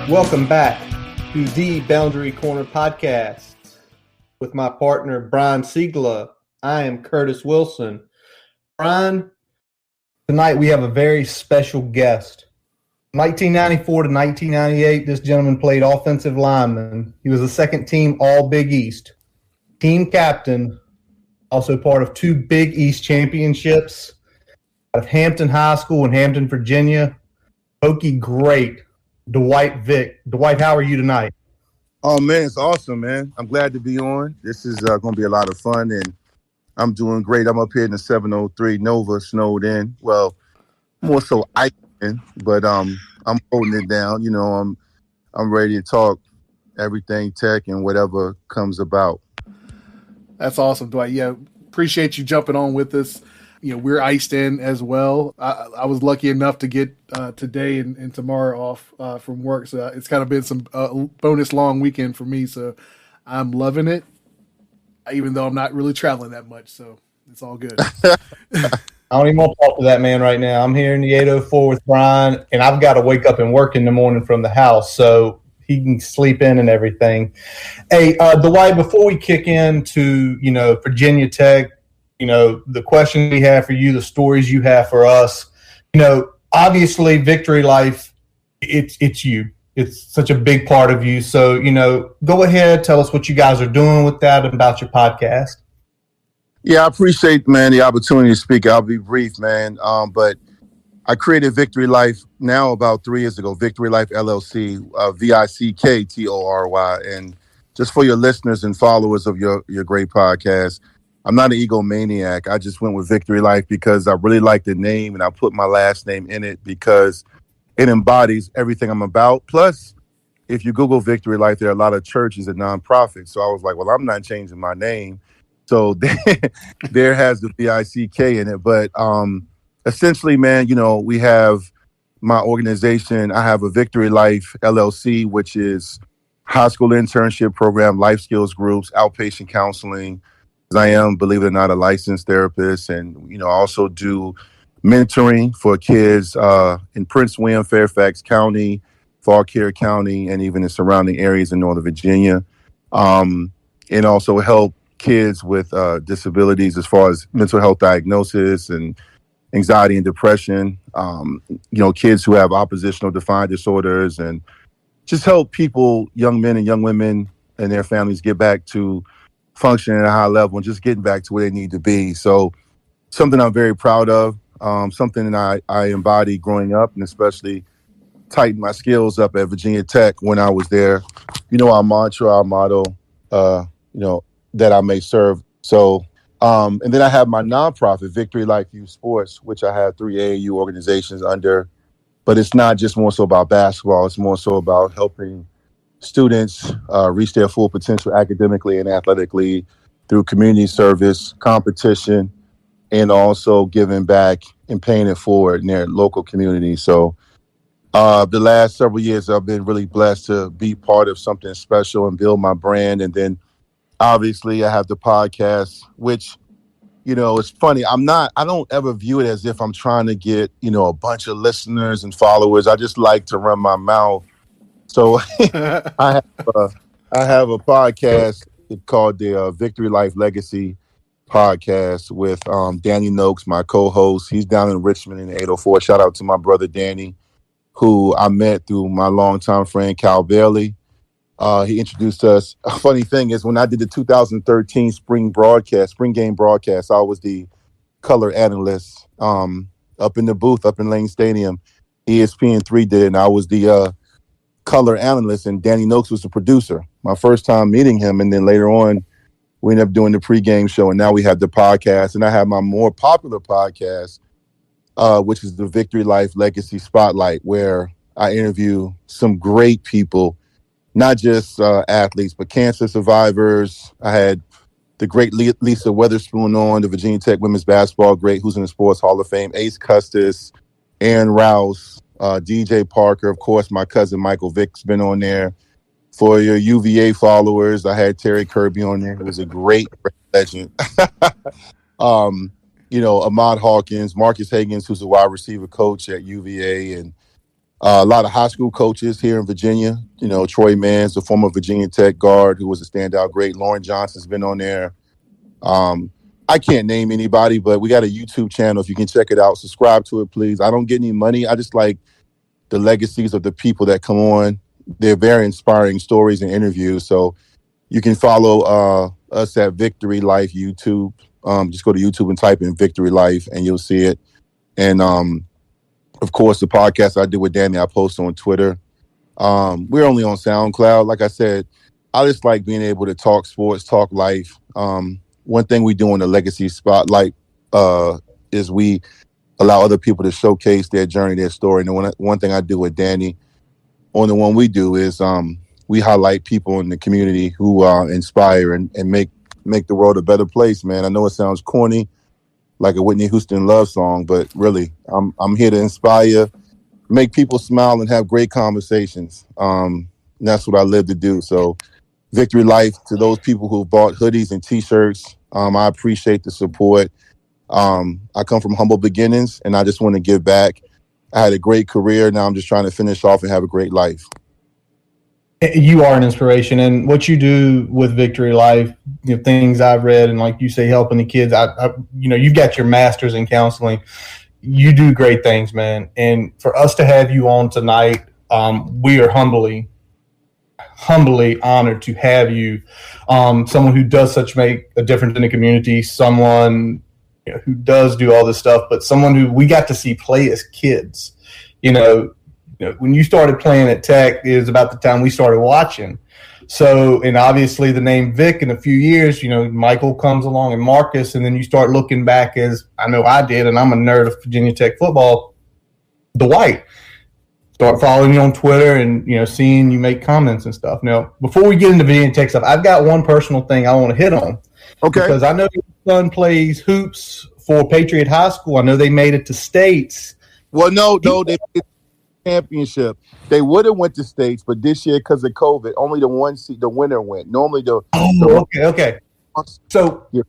Welcome back to the Boundary Corner podcast with my partner, Brian Siegler. I am Curtis Wilson. Brian, tonight we have a very special guest. 1994 to 1998, this gentleman played offensive lineman. He was a second-team All-Big East. Team captain, also part of 2 Big East championships out of Hampton High School in Hampton, Virginia. Hokie great, Dwight Vick. Dwight, how are you tonight? Oh, man, it's awesome, man. I'm glad to be on. This is going to be a lot of fun, and I'm doing great. I'm up here in the 703 Nova, snowed in. Well, more so ice in, but I'm holding it down. You know, I'm ready to talk everything tech and whatever comes about. That's awesome, Dwight. Yeah, appreciate you jumping on with us. You know, we're iced in as well. I was lucky enough to get today and tomorrow off from work, so it's kind of been some bonus long weekend for me. So I'm loving it, even though I'm not really traveling that much. So it's all good. I don't even want to talk to that man right now. I'm here in the 804 with Brian, and I've got to wake up and work in the morning from the house, so he can sleep in and everything. Hey, Dwight, before we kick into, Virginia Tech, the question we have for you, the stories you have for us, obviously Vicktory Life, it's you. It's such a big part of you. So, go ahead, tell us what you guys are doing with that and about your podcast. Yeah, I appreciate, man, the opportunity to speak. I'll be brief, man. But I created Vicktory Life now about 3 years ago, Vicktory Life LLC, Vicktory. And just for your listeners and followers of your great podcast, I'm not an egomaniac. I just went with Vicktory Life because I really like the name, and I put my last name in it because it embodies everything I'm about. Plus, if you Google Vicktory Life, there are a lot of churches and nonprofits. So I was like, well, I'm not changing my name. So there has the Vick in it. But essentially, man, we have my organization. I have a Vicktory Life LLC, which is high school internship program, life skills groups, outpatient counseling. I am, believe it or not, a licensed therapist, and I also do mentoring for kids in Prince William, Fairfax County, Fauquier County, and even the surrounding areas in Northern Virginia, and also help kids with disabilities as far as mental health diagnosis and anxiety and depression. Kids who have oppositional defiant disorders, and just help people, young men and young women, and their families get back to functioning at a high level and just getting back to where they need to be. So something I'm very proud of, something that I embodied growing up, and especially tightened my skills up at Virginia Tech when I was there. Our mantra, our motto, that I may serve. So, and then I have my nonprofit, Vicktory Life Youth Sports, which I have 3 AAU organizations under, but it's not just more so about basketball. It's more so about helping students reach their full potential academically and athletically through community service, competition, and also giving back and paying it forward in their local community. So the last several years, I've been really blessed to be part of something special and build my brand. And then obviously I have the podcast, which, it's funny. I don't ever view it as if I'm trying to get, a bunch of listeners and followers. I just like to run my mouth. So I have a podcast called the Vicktory Life Legacy podcast with Danny Noakes, my co-host. He's down in Richmond in the 804. Shout out to my brother Danny, who I met through my longtime friend Cal Bailey. He introduced us. A funny thing is, when I did the 2013 spring game broadcast, I was the color analyst up in the booth up in Lane Stadium. ESPN3 did it, and I was the color analyst, and Danny Noakes was the producer. My first time meeting him, and then later on, we ended up doing the pregame show, and now we have the podcast. And I have my more popular podcast, which is the Vicktory Life Legacy Spotlight, where I interview some great people, not just athletes, but cancer survivors. I had the great Lisa Weatherspoon on, the Virginia Tech women's basketball great, who's in the Sports Hall of Fame, Ace Custis, Aaron Rouse, DJ Parker, of course, my cousin Michael Vick's been on there. For your UVA followers, I had Terry Kirby on there. It was a great legend. Ahmad Hawkins, Marcus Higgins, who's a wide receiver coach at UVA, and A lot of high school coaches here in Virginia. You know, Troy Mans, the former Virginia Tech guard who was a standout great. Lauren Johnson's been on there. I can't name anybody, but we got a YouTube channel. If you can check it out, subscribe to it, please. I don't get any money. I just like the legacies of the people that come on. They're very inspiring stories and interviews. So you can follow us at Vicktory Life YouTube. Just go to YouTube and type in Vicktory Life and you'll see it. And of course, the podcast I did with Danny, I post on Twitter. We're only on SoundCloud. Like I said, I just like being able to talk sports, talk life. One thing we do in the Legacy Spotlight is we allow other people to showcase their journey, their story. And one thing I do with Danny on the one we do is we highlight people in the community who inspire and make the world a better place, man. I know it sounds corny, like a Whitney Houston love song, but really, I'm here to inspire, make people smile, and have great conversations. And that's what I live to do. So Vicktory Life, to those people who bought hoodies and T-shirts, I appreciate the support. I come from humble beginnings, and I just want to give back. I had a great career. Now I'm just trying to finish off and have a great life. You are an inspiration, and what you do with Vicktory Life, you know, things I've read, and like you say, helping the kids. You've got your master's in counseling. You do great things, man. And for us to have you on tonight, we are humbly honored to have you. Someone who does make a difference in the community, someone who does do all this stuff, but someone who we got to see play as kids. When you started playing at Tech is about the time we started watching. So, and obviously the name Vic in a few years, Michael comes along and Marcus, and then you start looking back, as I know I did, and I'm a nerd of Virginia Tech football, Dwight. Start following you on Twitter and, seeing you make comments and stuff. Now, before we get into Virginia Tech stuff, I've got one personal thing I want to hit on. Okay. Because I know your son plays hoops for Patriot High School. I know they made it to states. Well, no, they made championship. They would have went to states, but this year, because of COVID, only the winner went. Normally okay. So yeah,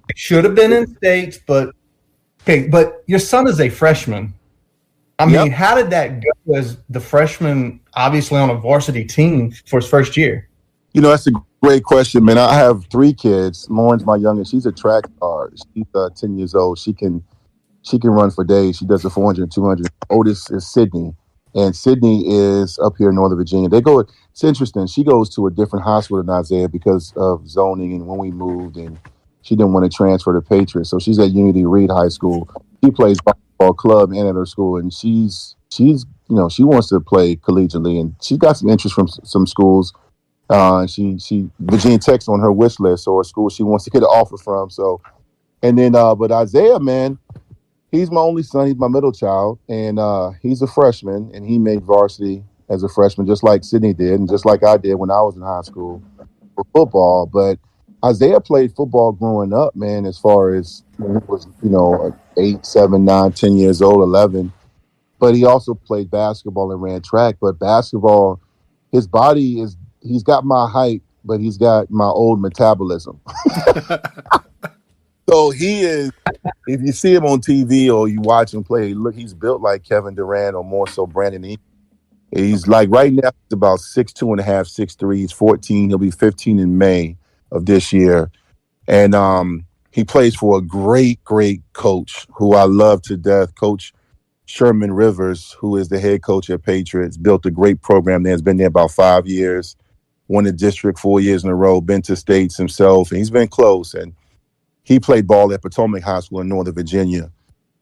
it should have been in states, but your son is a freshman. I mean, How did that go as the freshman, obviously on a varsity team for his first year? That's a great question, man. I have 3 kids. Lauren's my youngest. She's a track star. She's 10 years old. She can run for days. She does the 400 and 200. Oldest is Sydney. And Sydney is up here in Northern Virginia. It's interesting. She goes to a different high school than Isaiah because of zoning and when we moved, and she didn't want to transfer to Patriots. So she's at Unity Reed High School. She plays basketball club and at her school, and she wants to play collegiately, and she's got some interest from some schools. Virginia Tech's on her wish list, or a school she wants to get an offer from. So, and then, but Isaiah, man, he's my only son. He's my middle child, and he's a freshman, and he made varsity as a freshman, just like Sydney did, and just like I did when I was in high school for football. But Isaiah played football growing up, man, as far as when he was, 8, 7, 9, 10 years old, 11. But he also played basketball and ran track. But basketball, his body he's got my height, but he's got my old metabolism. So he is, if you see him on TV or you watch him play, look, he's built like Kevin Durant or more so Brandon Ingram. He's like right now, he's about 6'2 and a half, 6'3. He's 14. He'll be 15 in May of this year. And he plays for a great, great coach who I love to death, Coach Sherman Rivers, who is the head coach at Patriots, built a great program there. Has been there about 5 years, won the district 4 years in a row, been to states himself, and he's been close. And he played ball at Potomac High School in Northern Virginia.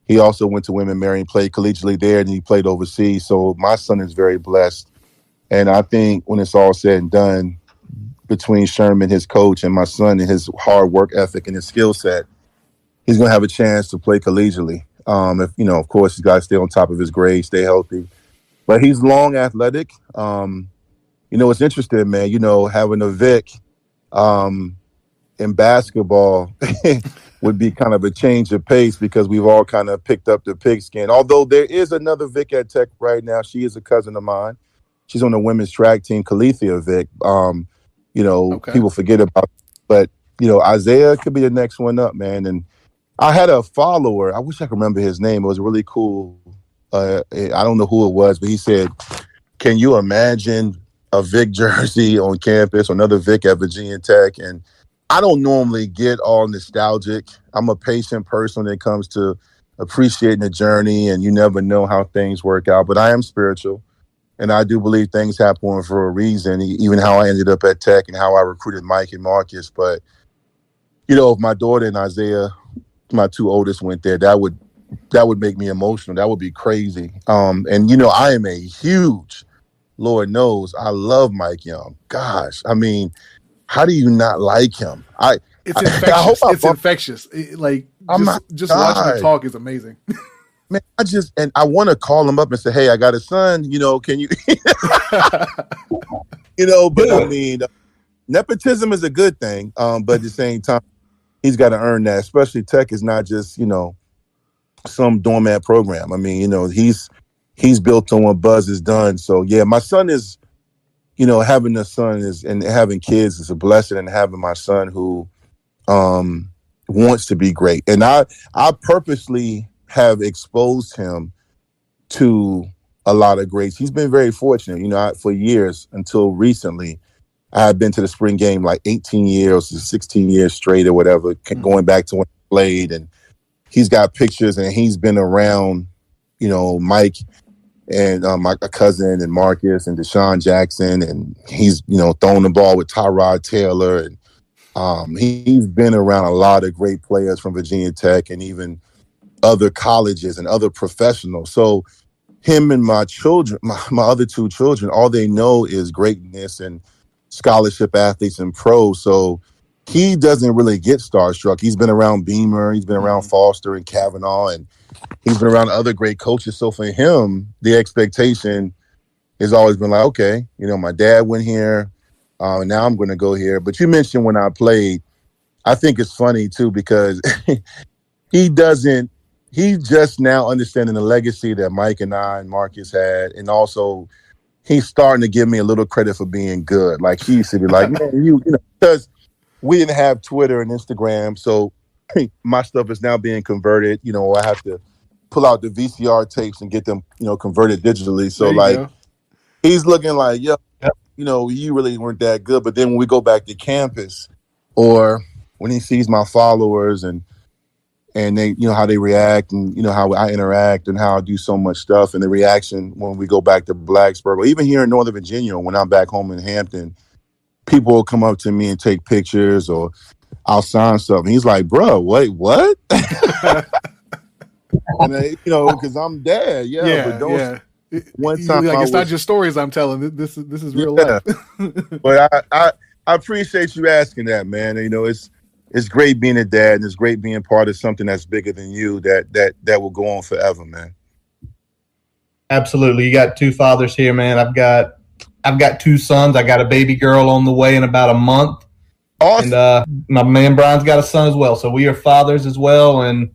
He also went to William & Mary and played collegiately there, and he played overseas. So my son is very blessed. And I think when it's all said and done, between Sherman, his coach, and my son and his hard work ethic and his skill set, he's going to have a chance to play collegiately. Of course, he's got to stay on top of his grades, stay healthy. But he's long, athletic. It's interesting, man, having a Vic in basketball would be kind of a change of pace because we've all kind of picked up the pigskin. Although there is another Vic at Tech right now. She is a cousin of mine. She's on the women's track team, Calethea Vick. Okay. People forget about it. But, Isaiah could be the next one up, man. And I had a follower. I wish I could remember his name. It was really cool. I don't know who it was, but he said, "Can you imagine a Vick jersey on campus, or another Vick at Virginia Tech?" And I don't normally get all nostalgic. I'm a patient person when it comes to appreciating the journey, and you never know how things work out. But I am spiritual, and I do believe things happen for a reason, even how I ended up at Tech and how I recruited Mike and Marcus. But, if my daughter and Isaiah, my two oldest, went there, that would make me emotional. That would be crazy. And I am a huge, Lord knows, I love Mike Young. Gosh, I mean, how do you not like him? It's infectious. It's infectious. Just watching him talk is amazing. Man, I want to call him up and say, "Hey, I got a son. Can you?" But I mean, nepotism is a good thing. But at the same time, he's got to earn that. Especially Tech is not just some doormat program. I mean, he's built on what Buzz has done. So yeah, my son is, having a son and having kids is a blessing, and having my son who wants to be great. And I purposely have exposed him to a lot of greats. He's been very fortunate. For years until recently, I had been to the spring game like 18 years, 16 years straight or whatever, going back to when he played. And he's got pictures, and he's been around, Mike and my cousin and Marcus and Deshaun Jackson. And he's, throwing the ball with Tyrod Taylor. And he's been around a lot of great players from Virginia Tech and even other colleges and other professionals. So him and my children, my other two children, all they know is greatness and scholarship athletes and pros. So he doesn't really get starstruck. He's been around Beamer, he's been around Foster and Kavanaugh, and he's been around other great coaches. So for him, the expectation has always been like, okay, my dad went here, now I'm going to go here. But you mentioned when I played, I think it's funny too, because he's just now understanding the legacy that Mike and I and Marcus had. And also he's starting to give me a little credit for being good. Like he used to be like, man, because we didn't have Twitter and Instagram. So my stuff is now being converted. I have to pull out the VCR tapes and get them, converted digitally. So he's looking like, you really weren't that good. But then when we go back to campus, or when he sees my followers and they, how they react, and how I interact and how I do so much stuff, and the reaction when we go back to Blacksburg, or even here in Northern Virginia, when I'm back home in Hampton, people will come up to me and take pictures, or I'll sign stuff. And he's like, "Bro, wait, what?" And because I'm dad, but one time it's not just stories I'm telling. This is real life. But I appreciate you asking that, man. It's great being a dad, and it's great being part of something that's bigger than you, that will go on forever, man. Absolutely. You got two fathers here, man. I've got two sons. I got a baby girl on the way in about a month. Awesome. And my man Brian's got a son as well. So we are fathers as well, and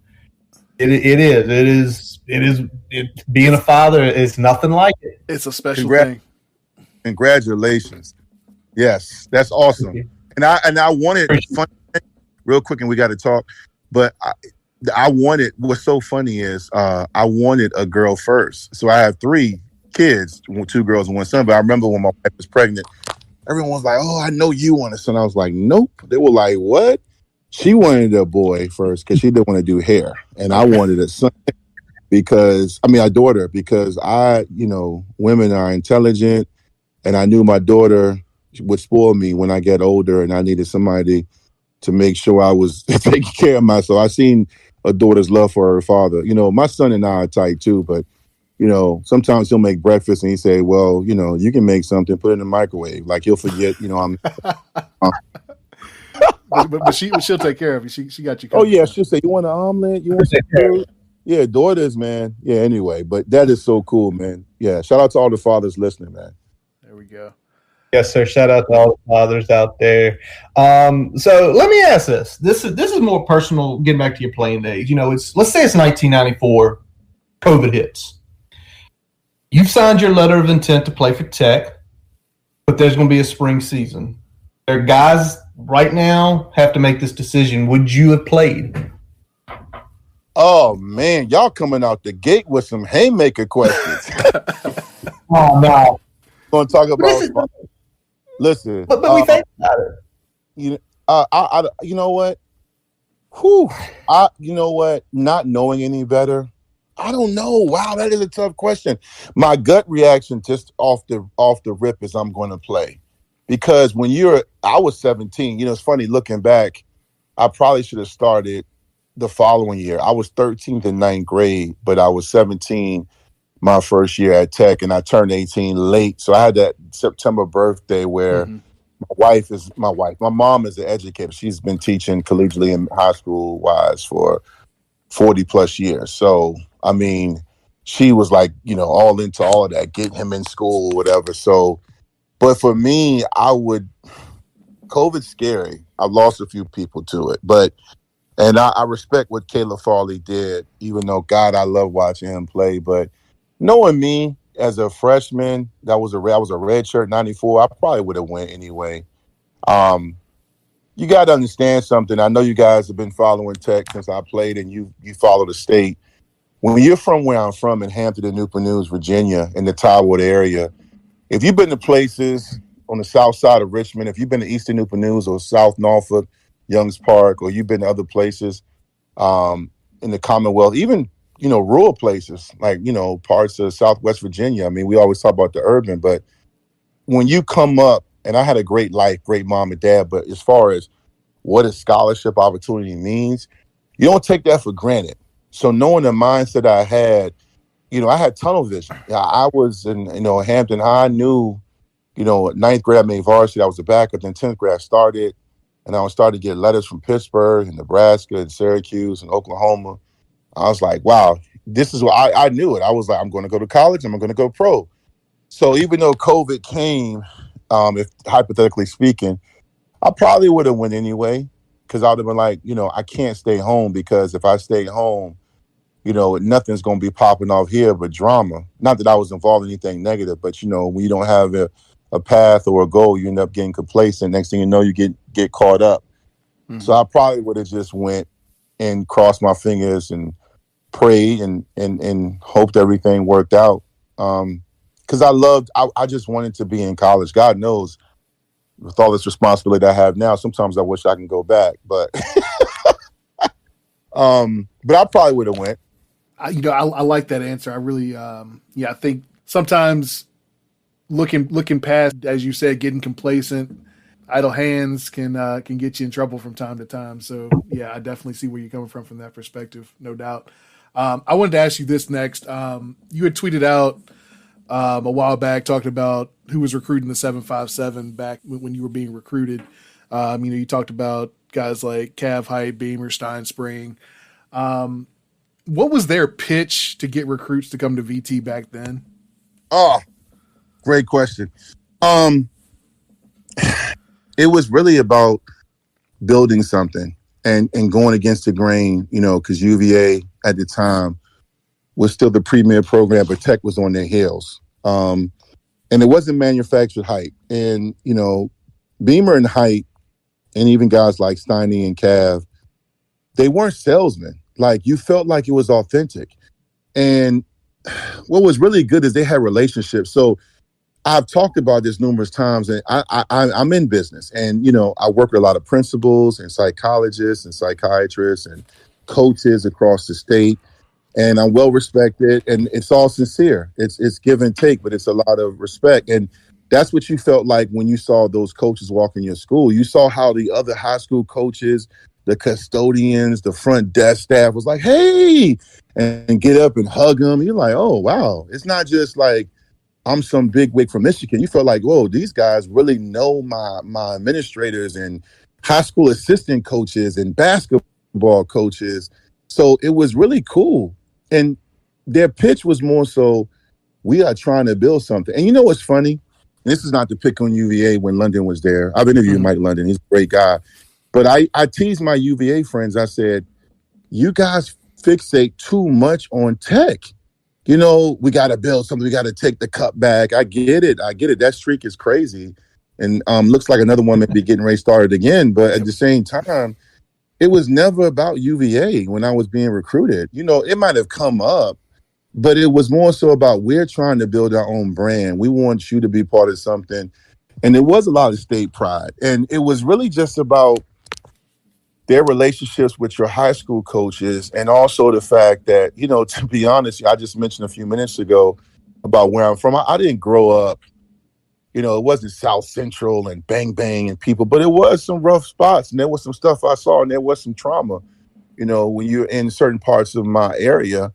being a father is nothing like it. It's a special thing. Congratulations. Yes, that's awesome. And I wanted fun real quick, and we got to talk. But I wanted, what's so funny is I wanted a girl first. So I have 3 kids, 2 girls and 1 son. But I remember when my wife was pregnant, everyone was like, "Oh, I know you want a son." I was like, "Nope." They were like, "What?" She wanted a boy first because she didn't want to do hair. And I wanted a son a daughter, because women are intelligent. And I knew my daughter would spoil me when I get older, and I needed somebody to make sure I was taking care of myself. I seen a daughter's love for her father. My son and I are tight too, but sometimes he'll make breakfast and he say, "Well, you can make something, put it in the microwave." Like he'll forget, I'm. but she'll take care of you. She got you covered. Oh yeah, she'll say, "You want an omelet? You want some food?" Yeah, daughters, man. Yeah. Anyway, but that is so cool, man. Yeah. Shout out to all the fathers listening, man. There we go. Yes, sir. Shout out to all the fathers out there. So let me ask this. This is more personal, getting back to your playing days. Let's say it's 1994, COVID hits. You've signed your letter of intent to play for Tech, but there's going to be a spring season. There are guys right now have to make this decision. Would you have played? Oh man, y'all coming out the gate with some haymaker questions. Oh no! Going to talk But this about. is, Listen, but we think about it. you you know what? You know what? Not knowing any better, I don't know. Wow, that is a tough question. My gut reaction, just off the rip, is I'm going to play, because I was 17. You know, it's funny looking back. I probably should have started the following year. I was 13th in ninth grade, but I was 17 my first year at Tech, and I turned 18 late. So I had that September birthday where my mom is an educator. She's been teaching collegiately and high school wise for 40 plus years. So, I mean, she was like, all into all of that, getting him in school or whatever. So, but for me, COVID's scary. I've lost a few people to it, and I respect what Caleb Farley did, even though, God, I love watching him play. But knowing me as a freshman, I was a red shirt 94, I probably would have went anyway. You got to understand something. I know you guys have been following Tech since I played, and you follow the state. When you're from where I'm from in Hampton and Newport News, Virginia, in the Tyrwood area, if you've been to places on the south side of Richmond, if you've been to Eastern Newport News or South Norfolk, Youngs Park, or you've been to other places in the Commonwealth, even, rural places like, parts of Southwest Virginia. I mean, we always talk about the urban, but when you come up, and I had a great life, great mom and dad, but as far as what a scholarship opportunity means, you don't take that for granted. So knowing the mindset I had, I had tunnel vision. Yeah, I was in, Hampton High. I knew, ninth grade I made varsity. I was a backup. Then 10th grade I started, and I was starting to get letters from Pittsburgh and Nebraska and Syracuse and Oklahoma. I was like, wow, this is what I knew it. I was like, I'm going to go to college. I'm going to go pro. So even though COVID came, if hypothetically speaking, I probably would have went anyway, because I would have been like, I can't stay home, because if I stay home, nothing's going to be popping off here but drama. Not that I was involved in anything negative, but, when you don't have a path or a goal, you end up getting complacent. Next thing you know, you get caught up. Mm-hmm. So I probably would have just went and crossed my fingers and prayed and hoped everything worked out. Because I just wanted to be in college. God knows, with all this responsibility I have now, sometimes I wish I can go back, but but I probably would have went. I like that answer. I really, I think sometimes looking past, as you said, getting complacent, idle hands can get you in trouble from time to time. So yeah, I definitely see where you're coming from that perspective, no doubt. I wanted to ask you this next. You had tweeted out a while back talking about who was recruiting the 757 back when you were being recruited. You talked about guys like Cav Height, Beamer, Stein Spring. What was their pitch to get recruits to come to VT back then? Oh, great question. It was really about building something and going against the grain, because UVA at the time was still the premier program, but Tech was on their heels. And it wasn't manufactured hype. And, Beamer and Height, and even guys like Steiny and Cav, they weren't salesmen. Like, you felt like it was authentic. And what was really good is they had relationships. So I've talked about this numerous times, and I'm in business. And, I work with a lot of principals and psychologists and psychiatrists and coaches across the state. And I'm well respected, and it's all sincere. It's give and take, but it's a lot of respect. And that's what you felt like when you saw those coaches walk in your school. You saw how the other high school coaches, the custodians, the front desk staff was like, hey, and get up and hug them. You're like, oh, wow. It's not just like I'm some big wig from Michigan. You felt like, whoa, these guys really know my administrators and high school assistant coaches and basketball coaches. So it was really cool. And their pitch was more so, we are trying to build something. And you know what's funny? This is not to pick on UVA when London was there. I've interviewed Mike London. He's a great guy. But I teased my UVA friends. I said, you guys fixate too much on Tech. We got to build something. We got to take the cup back. I get it. That streak is crazy. And looks like another one may be getting ready started again. But at the same time, it was never about UVA when I was being recruited. You know, it might have come up, but it was more so about we're trying to build our own brand. We want you to be part of something. And there was a lot of state pride. And it was really just about their relationships with your high school coaches, and also the fact that, you know, to be honest, I just mentioned a few minutes ago about where I'm from. I didn't grow up, you know, it wasn't South Central and bang bang and people, but it was some rough spots, and there was some stuff I saw, and there was some trauma, you know, when you're in certain parts of my area.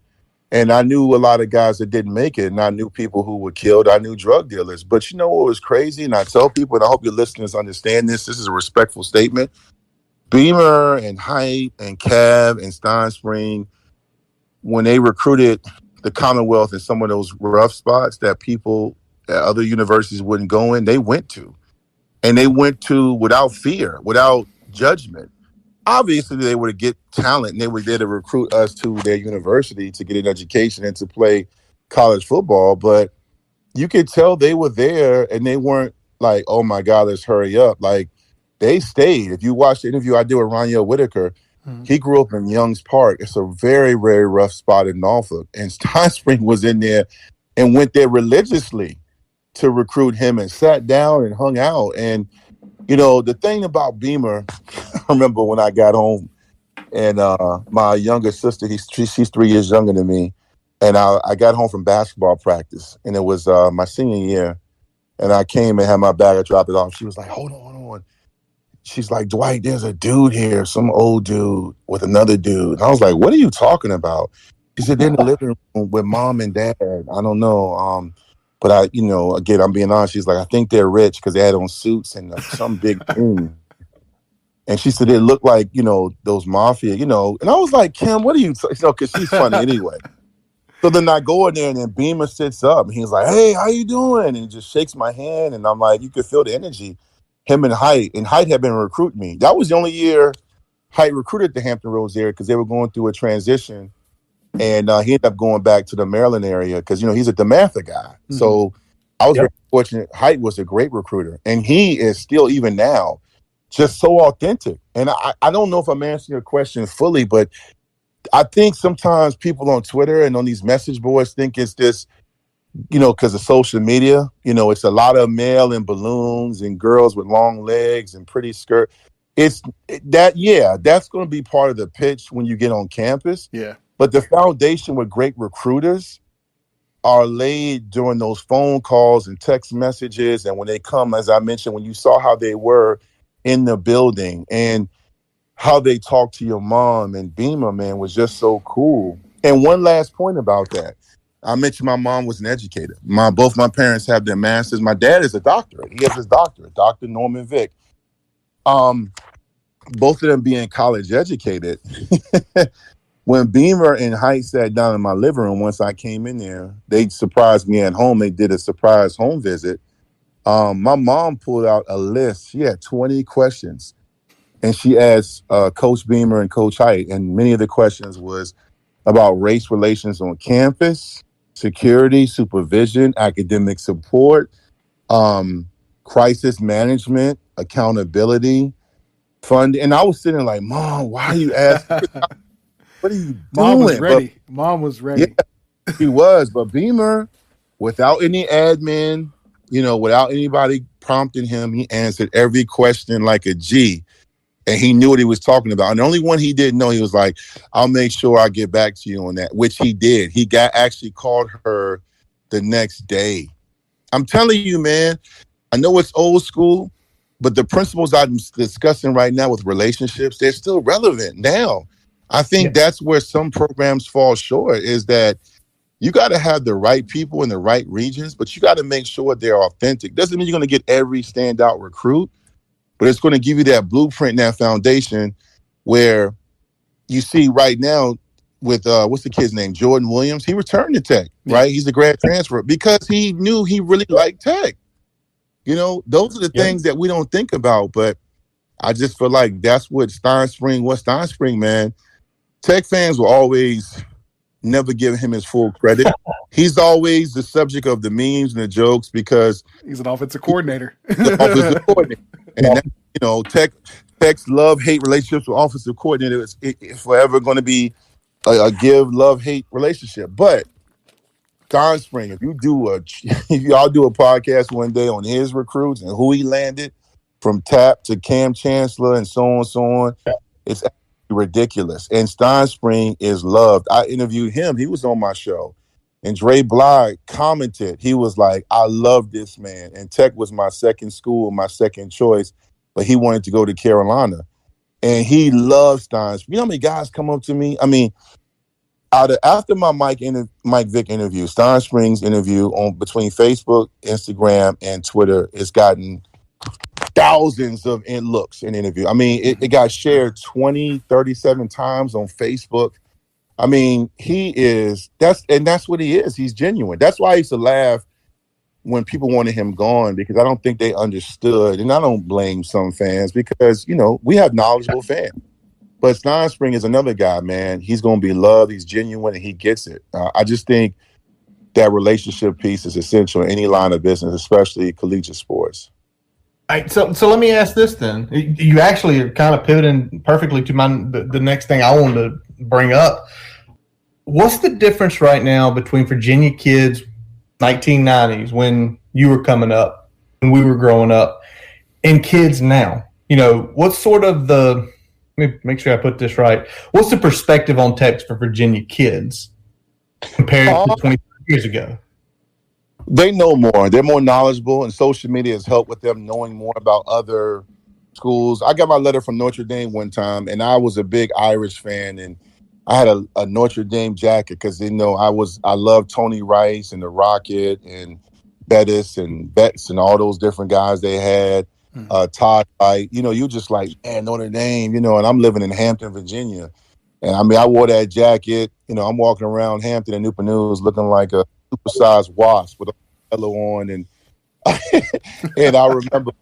And I knew a lot of guys that didn't make it, and I knew people who were killed. I knew drug dealers. But you know what was crazy? And I tell people, and I hope your listeners understand this, this is a respectful statement. Beamer and Height and Cav and Stein Spring, when they recruited the Commonwealth in some of those rough spots that people at other universities wouldn't go in, they went to. And they went to without fear, without judgment. Obviously, they were to get talent, and they were there to recruit us to their university to get an education and to play college football. But you could tell they were there, and they weren't like, oh, my God, let's hurry up. Like, they stayed. If you watch the interview I did with Ronyo Whitaker, he grew up in Youngs Park. It's a very, very rough spot in Norfolk. And Stein Spring was in there and went there religiously to recruit him and sat down and hung out. And, you know, the thing about Beamer, I remember when I got home and my younger sister, she's 3 years younger than me. And I got home from basketball practice, and it was my senior year. And I came and had my bag, I dropped it off. She was like, hold on. She's like, Dwight, there's a dude here, some old dude with another dude. And I was like, what are you talking about? She said, they're in the living room with mom and dad. I don't know. But I, you know, again, I'm being honest. She's like, I think they're rich because they had on suits and some big thing. And she said, it looked like, you know, those mafia, you know. And I was like, Kim, what are you, you know, because she's funny anyway. So then I go in there, and then Beamer sits up, and he's like, hey, how you doing? And he just shakes my hand, and I'm like, you could feel the energy. Him and Height had been recruiting me. That was the only year Height recruited the Hampton Roads area because they were going through a transition. And he ended up going back to the Maryland area because, you know, he's a DeMatha guy. Mm-hmm. So I was very fortunate. Height was a great recruiter. And he is still, even now, just so authentic. And I don't know if I'm answering your question fully, but I think sometimes people on Twitter and on these message boards think it's this, you know, because of social media, you know, it's a lot of male in balloons and girls with long legs and pretty skirt. That's going to be part of the pitch when you get on campus. Yeah. But the foundation with great recruiters are laid during those phone calls and text messages. And when they come, as I mentioned, when you saw how they were in the building and how they talked to your mom, and Beamer, man, was just so cool. And one last point about that. I mentioned my mom was an educator. Both my parents have their masters. My dad is a doctorate. He has his doctorate, Dr. Norman Vick. Both of them being college educated. When Beamer and Height sat down in my living room, once I came in there, they surprised me at home. They did a surprise home visit. My mom pulled out a list. She had 20 questions. And she asked Coach Beamer and Coach Height, and many of the questions was about race relations on campus, security, supervision, academic support, crisis management, accountability, funding. And I was sitting like, Mom, why are you asking? What are you doing? Mom was ready. Yeah, she was. But Beamer, without any admin, you know, without anybody prompting him, he answered every question like a G. And he knew what he was talking about. And the only one he didn't know, he was like, I'll make sure I get back to you on that, which he did. He actually called her the next day. I'm telling you, man, I know it's old school, but the principles I'm discussing right now with relationships, they're still relevant now. I think that's where some programs fall short, is that you got to have the right people in the right regions, but you got to make sure they're authentic. Doesn't mean you're going to get every standout recruit, but it's going to give you that blueprint and that foundation where you see right now with, what's the kid's name? Jordan Williams. He returned to Tech, right? He's a grad transfer because he knew he really liked Tech. You know, those are the things that we don't think about, but I just feel like that's what Stein Spring was. Stein Spring, man, Tech fans will always never give him his full credit. He's always the subject of the memes and the jokes because he's an offensive coordinator. And that, you know, Tech Tech's love-hate relationships with offensive coordinators, it's forever going to be a give, love, hate relationship. But Don Spring, if y'all do a podcast one day on his recruits and who he landed from Tap to Cam Chancellor and so on and so on, it's ridiculous. And Stein Spring is loved. I interviewed him. He was on my show. And Dre Bly commented. He was like, I love this man. And Tech was my second school, my second choice, but he wanted to go to Carolina. And he loves Stein Spring. You know how many guys come up to me? I mean, after my Mike Vick interview, Stein Spring's interview between Facebook, Instagram, and Twitter, it's gotten thousands of looks in interview. I mean, it got shared 37 times on Facebook. I mean, that's what he is. He's genuine. That's why I used to laugh when people wanted him gone, because I don't think they understood. And I don't blame some fans because, we have knowledgeable fans. But Stein Spring is another guy, man. He's going to be loved. He's genuine, and he gets it. I just think that relationship piece is essential in any line of business, especially collegiate sports. All right, so let me ask this then. You actually are kind of pivoting perfectly to the next thing I wanted to bring up. What's the difference right now between Virginia kids, 1990s, when you were coming up, when we were growing up, and kids now? What's sort of let me make sure I put this right. What's the perspective on Tech for Virginia kids compared to 20 years ago? They know more. They're more knowledgeable, and social media has helped with them knowing more about other schools. I got my letter from Notre Dame one time, and I was a big Irish fan, and I had a Notre Dame jacket because I loved Tony Rice and the Rocket and Bettis and Betts and all those different guys they had. Todd White, you just like, man, Notre Dame, and I'm living in Hampton, Virginia. And I mean, I wore that jacket, I'm walking around Hampton and Newport News looking like a supersized wasp with a yellow on. And and I remember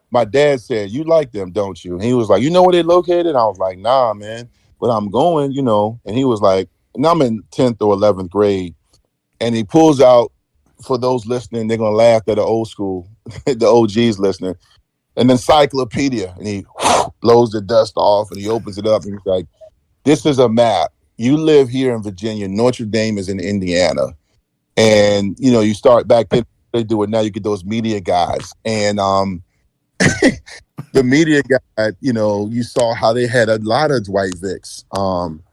my dad said, you like them, don't you? And he was like, you know where they're located? And I was like, nah, man, but I'm going, And he was like, and I'm in 10th or 11th grade. And he pulls out, for those listening, they're going to laugh at the old school, the OGs listening, an encyclopedia. And he blows the dust off and he opens it up and he's like, this is a map. You live here in Virginia. Notre Dame is in Indiana. And, you start back then, they do it now. You get those media guys. And the media guy, you saw how they had a lot of Dwight Vicks, on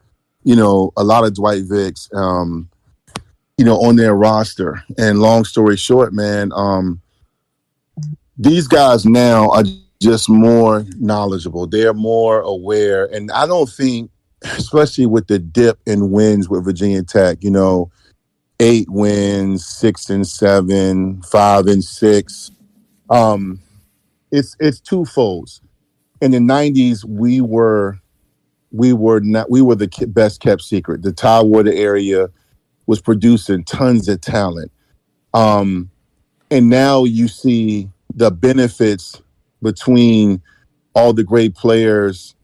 their roster. And long story short, man, these guys now are just more knowledgeable. They're more aware. And I don't think, especially with the dip in wins with Virginia Tech, 8 wins, 6 and 7, 5 and 6. It's twofold. In the 90s, we were the best kept secret. The Tidewater area was producing tons of talent. And now you see the benefits between all the great players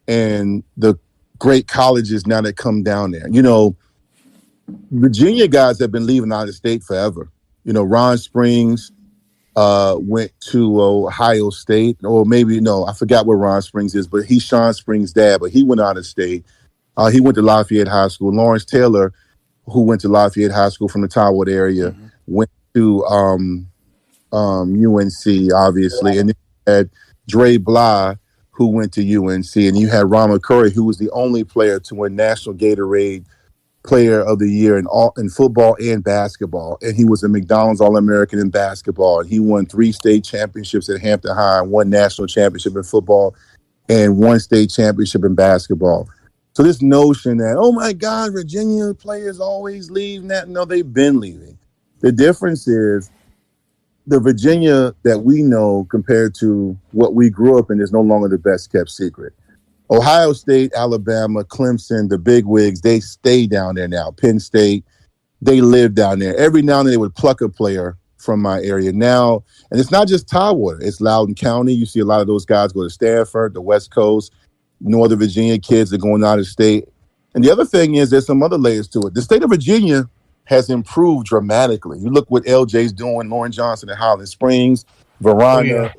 and the great colleges now that come down there. Virginia guys have been leaving out of state forever. Ron Springs went to Ohio State, or maybe, I forgot where Ron Springs is, but he's Sean Springs' dad, but he went out of state. He went to Lafayette High School. Lawrence Taylor, who went to Lafayette High School from the Tidewater area, went to UNC, obviously. And then you had Dre Bly, who went to UNC. And you had Ron McCurry, who was the only player to win National Gatorade Player of the Year in football and basketball. And he was a McDonald's All-American in basketball. And he won 3 state championships at Hampton High, and 1 national championship in football, and 1 state championship in basketball. So this notion that, oh my God, Virginia players always leave. No, they've been leaving. The difference is the Virginia that we know compared to what we grew up in is no longer the best kept secret. Ohio State, Alabama, Clemson, the bigwigs, they stay down there now. Penn State, they live down there. Every now and then they would pluck a player from my area now. And it's not just Tidewater. It's Loudoun County. You see a lot of those guys go to Stanford, the West Coast. Northern Virginia kids are going out of state. And the other thing is there's some other layers to it. The state of Virginia has improved dramatically. You look what LJ's doing, Lauren Johnson at Highland Springs, Verona.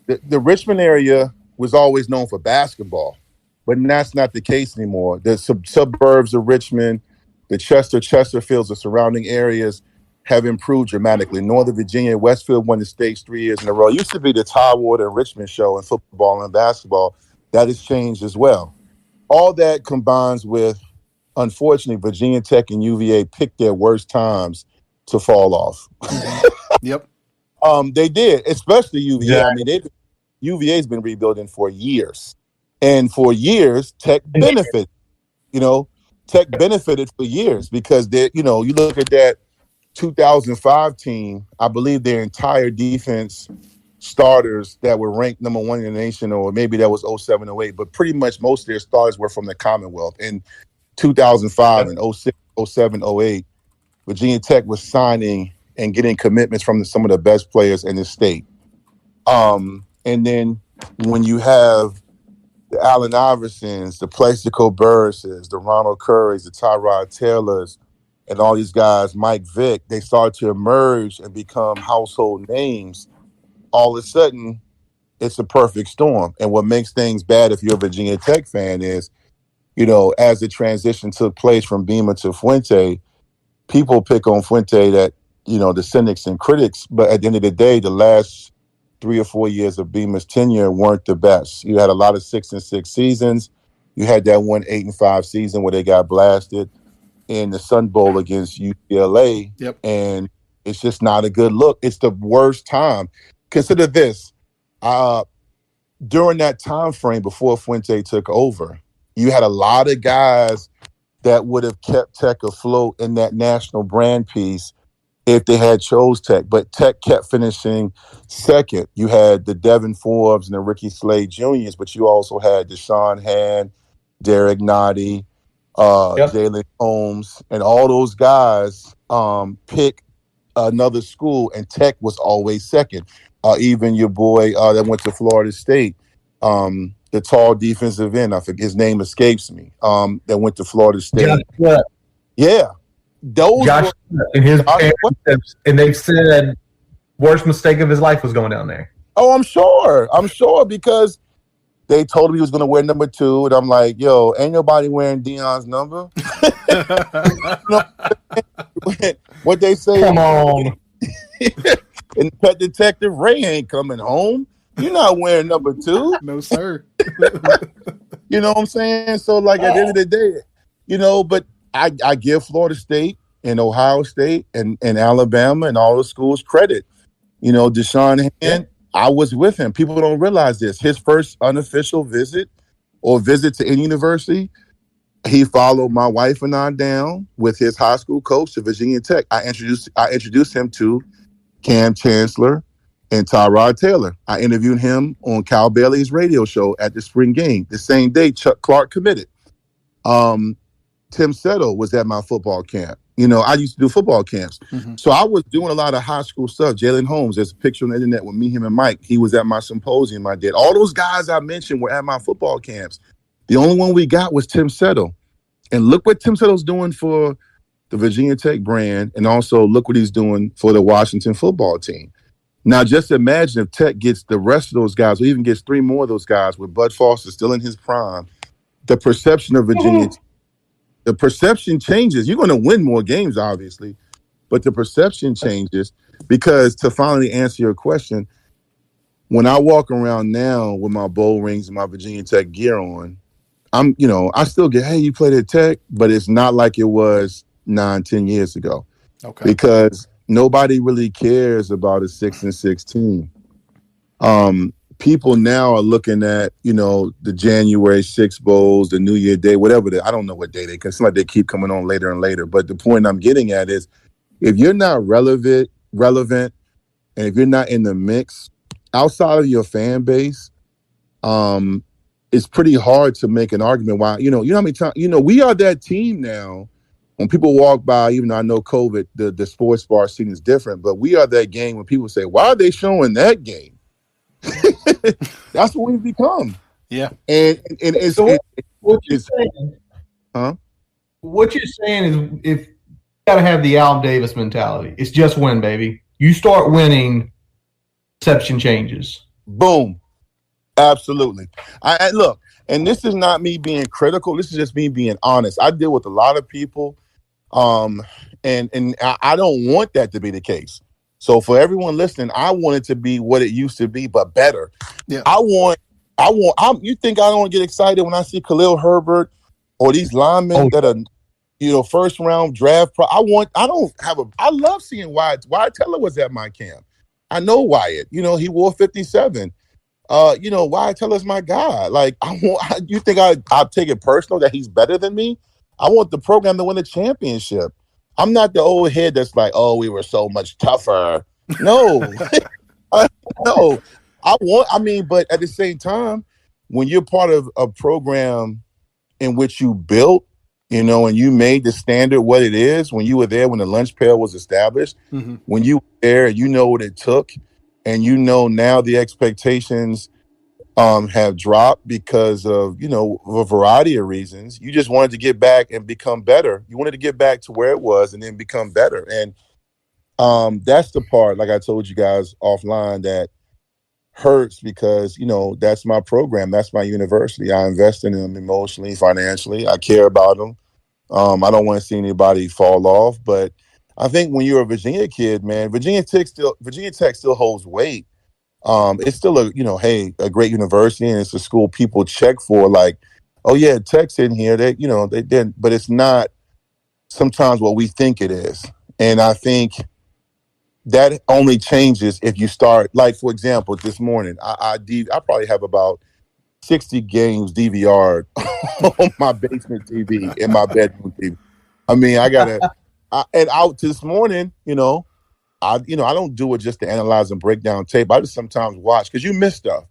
The Richmond area was always known for basketball, but that's not the case anymore. The suburbs of Richmond, the Chesterfields, the surrounding areas have improved dramatically. Northern Virginia, Westfield won the stakes 3 years in a row. It used to be the Tidewater and Richmond show in football and basketball. That has changed as well. All that combines with, unfortunately, Virginia Tech and UVA picked their worst times to fall off. Yep. They did, especially UVA. Yeah. I mean, UVA's been rebuilding for years. And for years, Tech benefited. Tech benefited for years because you look at that 2005 team, I believe their entire defense starters that were ranked number 1 in the nation, or maybe that was 07, 08, but pretty much most of their starters were from the Commonwealth. In 2005 and 06, 07, 08, Virginia Tech was signing and getting commitments from some of the best players in the state. And then when you have the Allen Iversons, the Plaxico Burrises, the Ronald Currys, the Tyrod Taylors, and all these guys, Mike Vick, they start to emerge and become household names. All of a sudden, it's a perfect storm. And what makes things bad if you're a Virginia Tech fan is, as the transition took place from Beamer to Fuente, people pick on Fuente that, the cynics and critics, but at the end of the day, the last 3 or 4 years of Beamer's tenure weren't the best. You had a lot of 6-6 seasons. You had that one 8-5 season where they got blasted in the Sun Bowl against UCLA. Yep. And it's just not a good look. It's the worst time. Consider this. During that time frame before Fuente took over, you had a lot of guys that would have kept Tech afloat in that national brand piece if they had chose Tech. But Tech kept finishing second. You had the Devin Forbes and the Ricky Slade Juniors, but you also had Deshaun Hand, Derek Nottie, Jalen Holmes, and all those guys pick another school, and Tech was always second. Even your boy that went to Florida State, the tall defensive end, I forget his name escapes me, that went to Florida State. Yeah. Those Josh and his parents, and they said worst mistake of his life was going down there. Oh, I'm sure because they told him he was going to wear number 2, and I'm like, yo, ain't nobody wearing Deion's number. What they say? Come on. And Pet Detective Ray ain't coming home. You're not wearing number 2. No, sir. You know what I'm saying? So, like, at the end of the day, but I give Florida State and Ohio State and Alabama and all the schools credit. Deshaun Hand, I was with him. People don't realize this. His first unofficial visit to any university, he followed my wife and I down with his high school coach to Virginia Tech. I introduced him to Cam Chancellor and Tyrod Taylor. I interviewed him on Cal Bailey's radio show at the spring game. The same day Chuck Clark committed. Tim Settle was at my football camp. I used to do football camps. Mm-hmm. So I was doing a lot of high school stuff. Jalen Holmes, there's a picture on the internet with me, him, and Mike. He was at my symposium I did. All those guys I mentioned were at my football camps. The only one we got was Tim Settle. And look what Tim Settle's doing for the Virginia Tech brand, and also look what he's doing for the Washington football team. Now, just imagine if Tech gets the rest of those guys, or even gets 3 more of those guys with Bud Foster still in his prime, the perception of Virginia, the perception changes. You're going to win more games, obviously, but the perception changes because, to finally answer your question, when I walk around now with my bowl rings and my Virginia Tech gear on, I still get, hey, you played at Tech, but it's not like it was 9-10 years ago. Okay. Because nobody really cares about a 6-6 team. People now are looking at, the January 6 bowls, the New Year Day, whatever. I don't know what day because it's like they keep coming on later and later. But the point I'm getting at is if you're not relevant, and if you're not in the mix outside of your fan base, it's pretty hard to make an argument why, how many times, we are that team now. When people walk by, even though I know COVID, the sports bar scene is different, but we are that game when people say, why are they showing that game? That's what we've become. Yeah. And it's, so what you're saying, what you're saying is if you got to have the Al Davis mentality. It's just win, baby. You start winning, perception changes. Boom. Absolutely. I look, and this is not me being critical. This is just me being honest. I deal with a lot of people, and I don't want that to be the case. So for everyone listening, I want it to be what it used to be, but better. Yeah. You think I don't get excited when I see Khalil Herbert or these linemen that are, first round draft? I love seeing Wyatt. Wyatt Teller was at my camp. I know Wyatt. He wore 57. Wyatt Teller's my guy. Like, you think I'll take it personal that he's better than me? I want the program to win a championship. I'm not the old head that's like, oh, we were so much tougher. No, no. But at the same time, when you're part of a program in which you built, and you made the standard what it is, when you were there, when the lunch pail was established, when you were there, you know what it took, and now the expectations have dropped because of, a variety of reasons. You just wanted to get back and become better. You wanted to get back to where it was and then become better. And that's the part, like I told you guys offline, that hurts because, that's my program. That's my university. I invest in them emotionally, financially. I care about them. I don't want to see anybody fall off. But I think when you're a Virginia kid, man, Virginia Tech still holds weight. It's still a great university, and it's a school people check for. Like, oh yeah, Tech's in here. They didn't, but it's not sometimes what we think it is. And I think that only changes if you start. Like, for example, this morning, I probably have about 60 games DVR'd on my basement TV in my bedroom TV. I mean, and out this morning, I don't do it just to analyze and break down tape. I just sometimes watch because you miss stuff.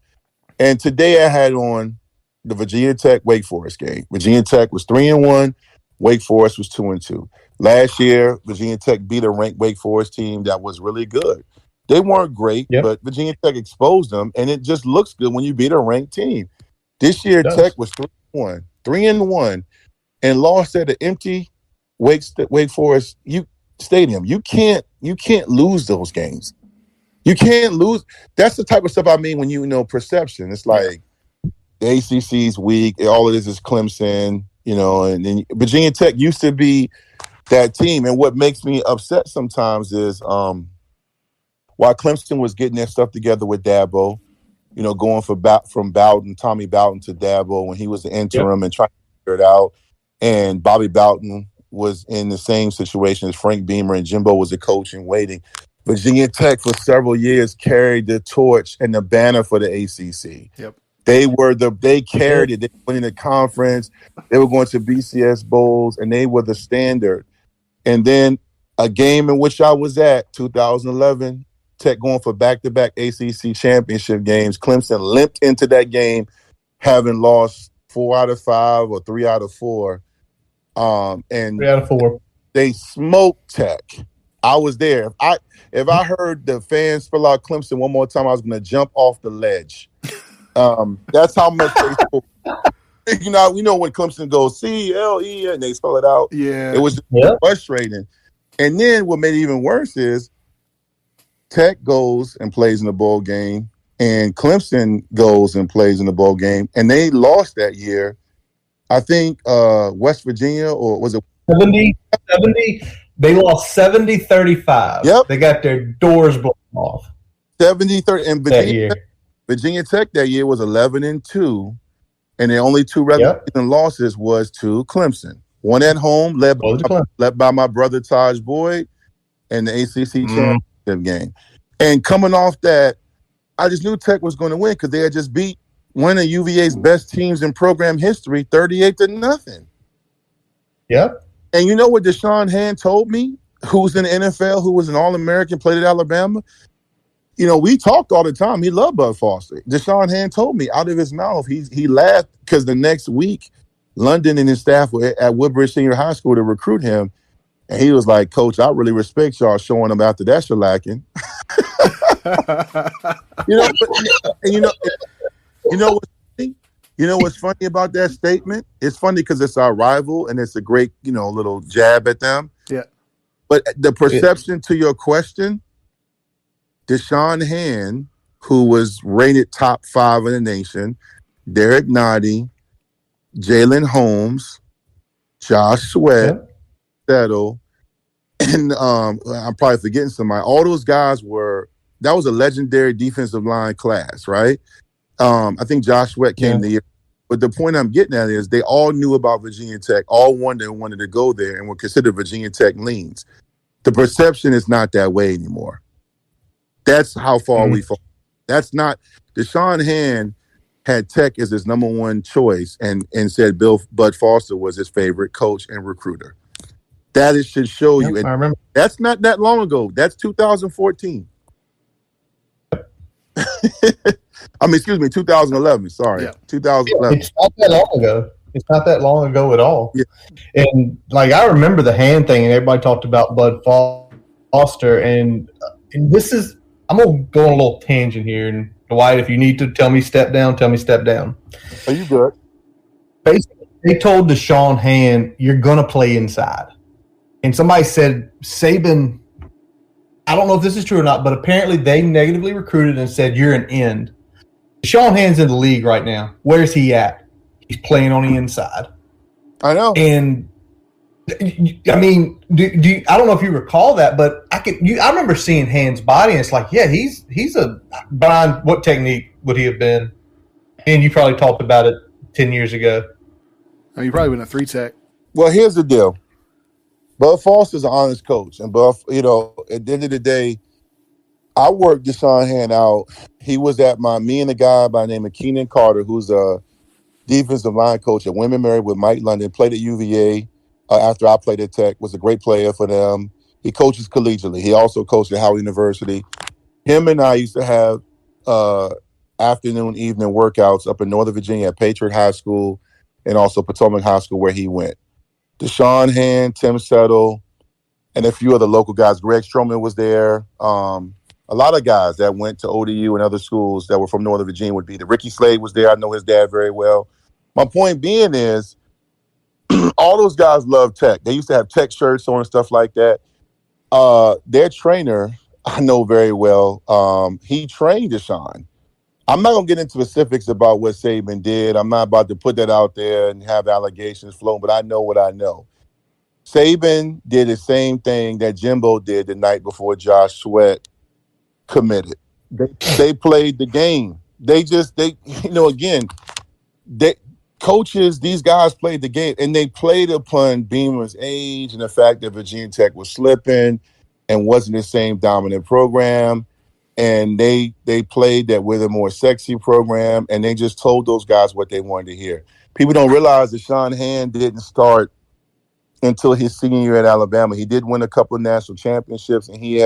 And today I had on the Virginia Tech Wake Forest game. Virginia Tech was 3-1. Wake Forest was 2-2. Last year, Virginia Tech beat a ranked Wake Forest team that was really good. They weren't great, but Virginia Tech exposed them, and it just looks good when you beat a ranked team. This year, Tech was 3-1, and lost at an empty Wake Forest stadium. You can't lose those games. You can't lose. That's the type of stuff I mean when perception. It's like the ACC's weak. All it is Clemson, and then Virginia Tech used to be that team. And what makes me upset sometimes is while Clemson was getting their stuff together with Dabo, going from Tommy Bowden to Dabo when he was the interim and trying to figure it out. And Bobby Bowden was in the same situation as Frank Beamer, and Jimbo was the coach in waiting. Virginia Tech for several years carried the torch and the banner for the ACC. Yep. They carried it. They went in the conference. They were going to BCS bowls, and they were the standard. And then a game in which I was at, 2011, Tech going for back-to-back ACC championship games. Clemson limped into that game, having lost 4 out of 5 or 3 out of 4. And 3 out of 4. They smoked Tech. I was there. If I heard the fans spell out Clemson one more time, I was going to jump off the ledge. That's how much they spoke. We know when Clemson goes CLE and they spell it out. Yeah, it was frustrating. And then what made it even worse is Tech goes and plays in the bowl game, and Clemson goes and plays in the bowl game, and they lost that year. I think West Virginia, or was it 70? They lost 70-35. Yep. They got their doors blown off. 70-30. And Virginia Tech that year was 11-2, and their only 2 regular season losses was to Clemson. One at home, led by my brother Taj Boyd, and the ACC championship game. And coming off that, I just knew Tech was going to win because they had just beat one of UVA's best teams in program history, 38-0. Yep. And you know what Deshaun Hand told me, who's in the NFL, who was an All-American, played at Alabama? We talked all the time. He loved Bud Foster. Deshaun Hand told me out of his mouth, he laughed because the next week, London and his staff were at Woodbridge Senior High School to recruit him. And he was like, Coach, I really respect y'all showing him after that shellacking. What's funny? What's funny about that statement? It's funny because it's our rival and it's a great, little jab at them. Yeah. But the perception to your question, Deshaun Hand, who was rated top 5 in the nation, Derek Noddy, Jalen Holmes, Josh Sweat, Settle, and I'm probably forgetting somebody. All those guys that was a legendary defensive line class, right? I think Josh Sweat came the year. But the point I'm getting at is they all knew about Virginia Tech, all wanted to go there and were considered Virginia Tech leans. The perception is not that way anymore. That's how far we fall. That's not – Deshaun Hand had Tech as his number one choice and said Bud Foster was his favorite coach and recruiter. That should show you. And I remember. That's not that long ago. That's 2014. I mean, excuse me, 2011. Sorry, 2011. It's not that long ago. It's not that long ago at all. Yeah. And like I remember the Hand thing, and everybody talked about Bud Foster, and this is I'm gonna go on a little tangent here. And Dwight, if you need to tell me step down, tell me step down. Are you good? Basically, they told Deshaun Hand, "You're gonna play inside," and somebody said Saban. I don't know if this is true or not, but apparently they negatively recruited and said, you're an end. Deshaun Hand's in the league right now. Where's he at? He's playing on the inside. I know. And, I mean, I don't know if you recall that, but I remember seeing Hand's body, and it's like, yeah, he's a – Brian, what technique would he have been? And you probably talked about it 10 years ago. I mean, probably been a 3-tech. Well, here's the deal. Bud Foster's an honest coach. And, Bud, at the end of the day, I worked Deshaun Hand out. He was at me and a guy by the name of Keenan Carter, who's a defensive line coach at Women Married with Mike London, played at UVA after I played at Tech, was a great player for them. He coaches collegiately. He also coached at Howard University. Him and I used to have afternoon, evening workouts up in Northern Virginia at Patriot High School and also Potomac High School where he went. Deshaun Hand, Tim Settle, and a few other local guys. Greg Stroman was there. A lot of guys that went to ODU and other schools that were from Northern Virginia would be there. Ricky Slade was there. I know his dad very well. My point being is all those guys love Tech. They used to have Tech shirts on and stuff like that. Their trainer, I know very well, he trained Deshaun. I'm not going to get into specifics about what Saban did. I'm not about to put that out there and have allegations flown, but I know what I know. Saban did the same thing that Jimbo did the night before Josh Sweat committed. They played the game. Coaches, these guys played the game, and they played upon Beamer's age and the fact that Virginia Tech was slipping and wasn't the same dominant program. And they played that with a more sexy program, and they just told those guys what they wanted to hear. People don't realize that Deshaun Hand didn't start until his senior year at Alabama. He did win a couple of national championships, and he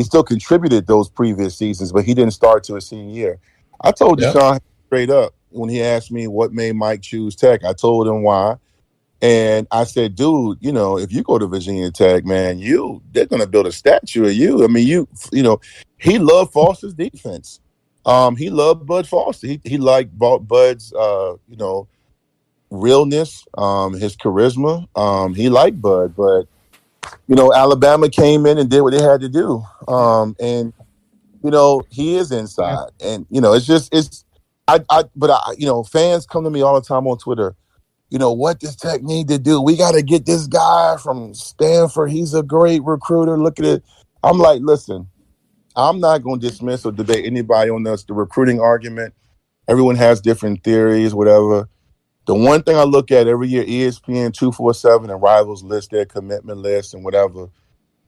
still contributed those previous seasons, but he didn't start till his senior year. I told Deshaun straight up when he asked me what made Mike choose Tech. I told him why. And I said, dude, if you go to Virginia Tech, man, they're going to build a statue of you. I mean, he loved Foster's defense. He loved Bud Foster. He liked Bud's, realness, his charisma. He liked Bud, but, Alabama came in and did what they had to do. And he is inside. And, fans come to me all the time on Twitter. What does Tech need to do? We got to get this guy from Stanford. He's a great recruiter. Look at it. I'm like, listen, I'm not going to dismiss or debate anybody on the recruiting argument. Everyone has different theories, whatever. The one thing I look at every year, ESPN 247 and Rivals list their commitment list and whatever,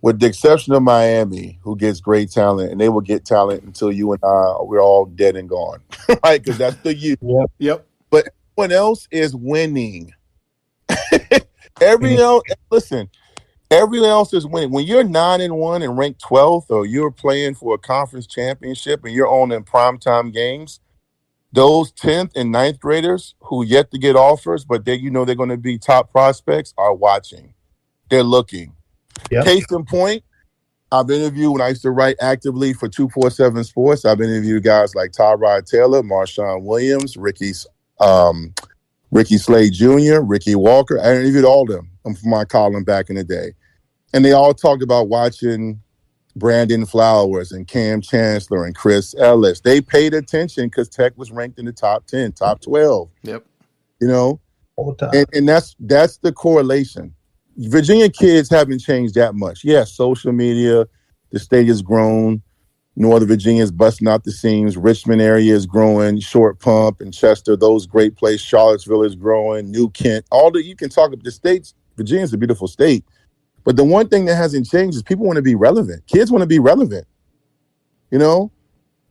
with the exception of Miami, who gets great talent, and they will get talent until you and we're all dead and gone, right? Because that's the you. Yep. But everyone else is winning. Everyone else is winning. When you're 9-1 and ranked 12th, or you're playing for a conference championship and you're on in primetime games, those 10th and 9th graders who yet to get offers, but they're going to be top prospects, are watching. They're looking. Yep. Case in point, I've interviewed, when I used to write actively for 247 Sports, I've interviewed guys like Tyrod Taylor, Marshawn Williams, Ricky Slade Jr., Ricky Walker. I interviewed all of them from my column back in the day. And they all talked about watching Brandon Flowers and Cam Chancellor and Chris Ellis. They paid attention because Tech was ranked in the top 10, top 12. Yep. You know, all the time. And that's the correlation. Virginia kids haven't changed that much. Yes, social media, the state has grown. Northern Virginia is busting out the seams. Richmond area is growing. Short Pump and Chester, those great places. Charlottesville is growing. New Kent, you can talk about the states. Virginia's a beautiful state. But the one thing that hasn't changed is people want to be relevant. Kids want to be relevant. You know?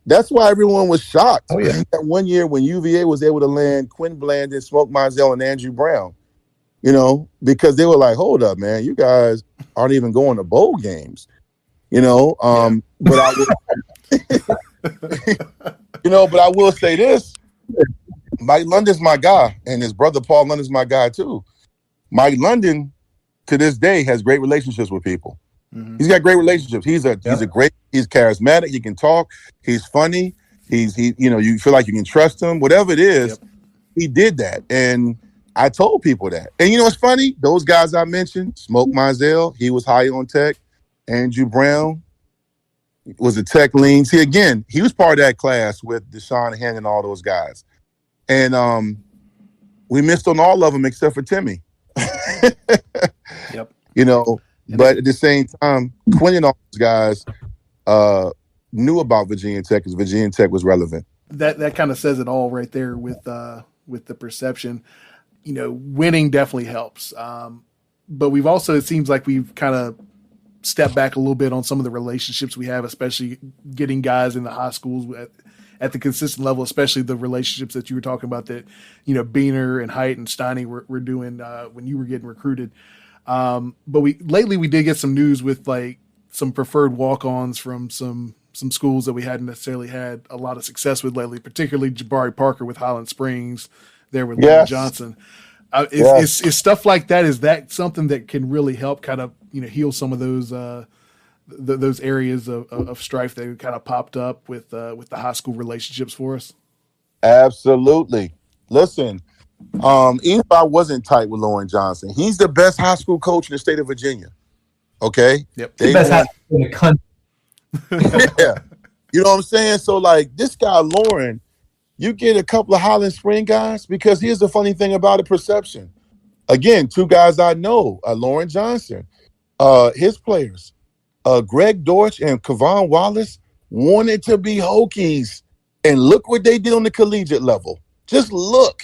That's why everyone was shocked that one year when UVA was able to land Quinn Blandon, Smoke Mizell, and Andrew Brown. You know, because they were like, hold up, man, you guys aren't even going to bowl games. You know, but I will say this. Mike London's my guy, and his brother Paul London's my guy too. Mike London, to this day, has great relationships with people. Mm-hmm. He's got great relationships. He's charismatic. He can talk. He's funny. You feel like you can trust him. Whatever it is, he did that. And I told people that. And you know what's funny? Those guys I mentioned, Smoke Mizell, he was high on Tech. Andrew Brown was a Tech lean. See, again, he was part of that class with Deshaun Hen and all those guys. And we missed on all of them except for Timmy. Yep. You know, but at the same time, Quinn and all those guys knew about Virginia Tech because Virginia Tech was relevant. That kind of says it all right there with the perception. You know, winning definitely helps. But we've also, it seems like we've kind of stepped back a little bit on some of the relationships we have, especially getting guys in the high schools at the consistent level, especially the relationships that you were talking about that, you know, Beaner and Height and Steiny were doing when you were getting recruited. But lately we did get some news with like some preferred walk-ons from some schools that we hadn't necessarily had a lot of success with lately, particularly Jabari Parker with Highland Springs there with Lauren Johnson. Is stuff like that, is that something that can really help kind of, you know, heal some of those areas of strife that kind of popped up with the high school relationships for us? Absolutely. Listen, even if I wasn't tight with Lauren Johnson, he's the best high school coach in the state of Virginia. Okay? Yep. The best high school in the country. Yeah. You know what I'm saying? So, like, this guy, Lauren, you get a couple of Highland Spring guys, because here's the funny thing about the perception. Again, two guys I know, Lauren Johnson, his players, Greg Dortch and Kevon Wallace wanted to be Hokies. And look what they did on the collegiate level. Just look.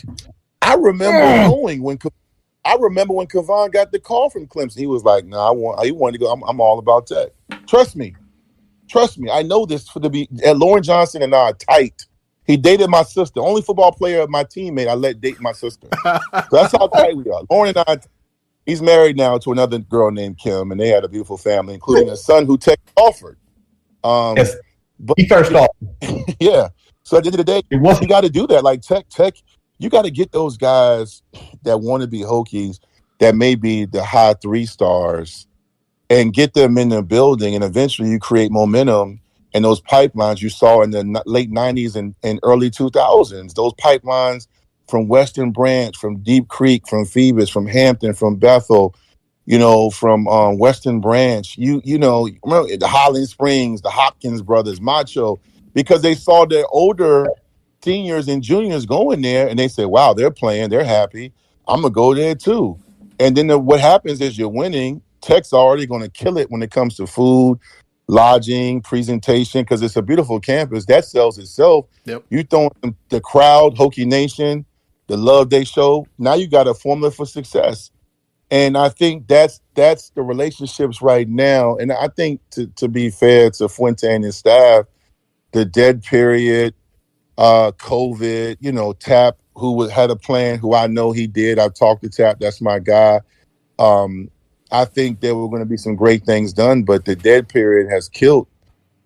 I remember knowing when Kevon got the call from Clemson, he was like, "No, he wanted to go. I'm all about Tech. Trust me. I know this Lauren Johnson and I are tight. He dated my sister. Only football player of my teammate I let date my sister. So that's how tight we are. Lauren and I, he's married now to another girl named Kim, and they had a beautiful family, including a son who Tech offered. Yes. But he first off. Yeah. So at the end of the day, you got to do that. Like Tech, you got to get those guys that want to be Hokies, that may be the high 3 stars, and get them in the building, and eventually you create momentum. And those pipelines you saw in the late 90s and early 2000s, those pipelines from Western Branch, from Deep Creek, from Phoebus, from Hampton, from Bethel, you know, from Western Branch, you know, remember the Highland Springs, the Hopkins brothers, Macho, because they saw their older seniors and juniors going there, and they said, wow, they're playing, they're happy, I'm going to go there too. And then what happens is you're winning. Tech's already going to kill it when it comes to food, lodging, presentation, because it's a beautiful campus that sells itself. Yep. You throw the crowd, Hokie Nation, the love they show. Now you got a formula for success, and I think that's the relationships right now. And I think to be fair to Fuente and his staff, the dead period, COVID, you know, Tap, who had a plan, who I know he did. I've talked to Tap. That's my guy. I think there were going to be some great things done, but the dead period has killed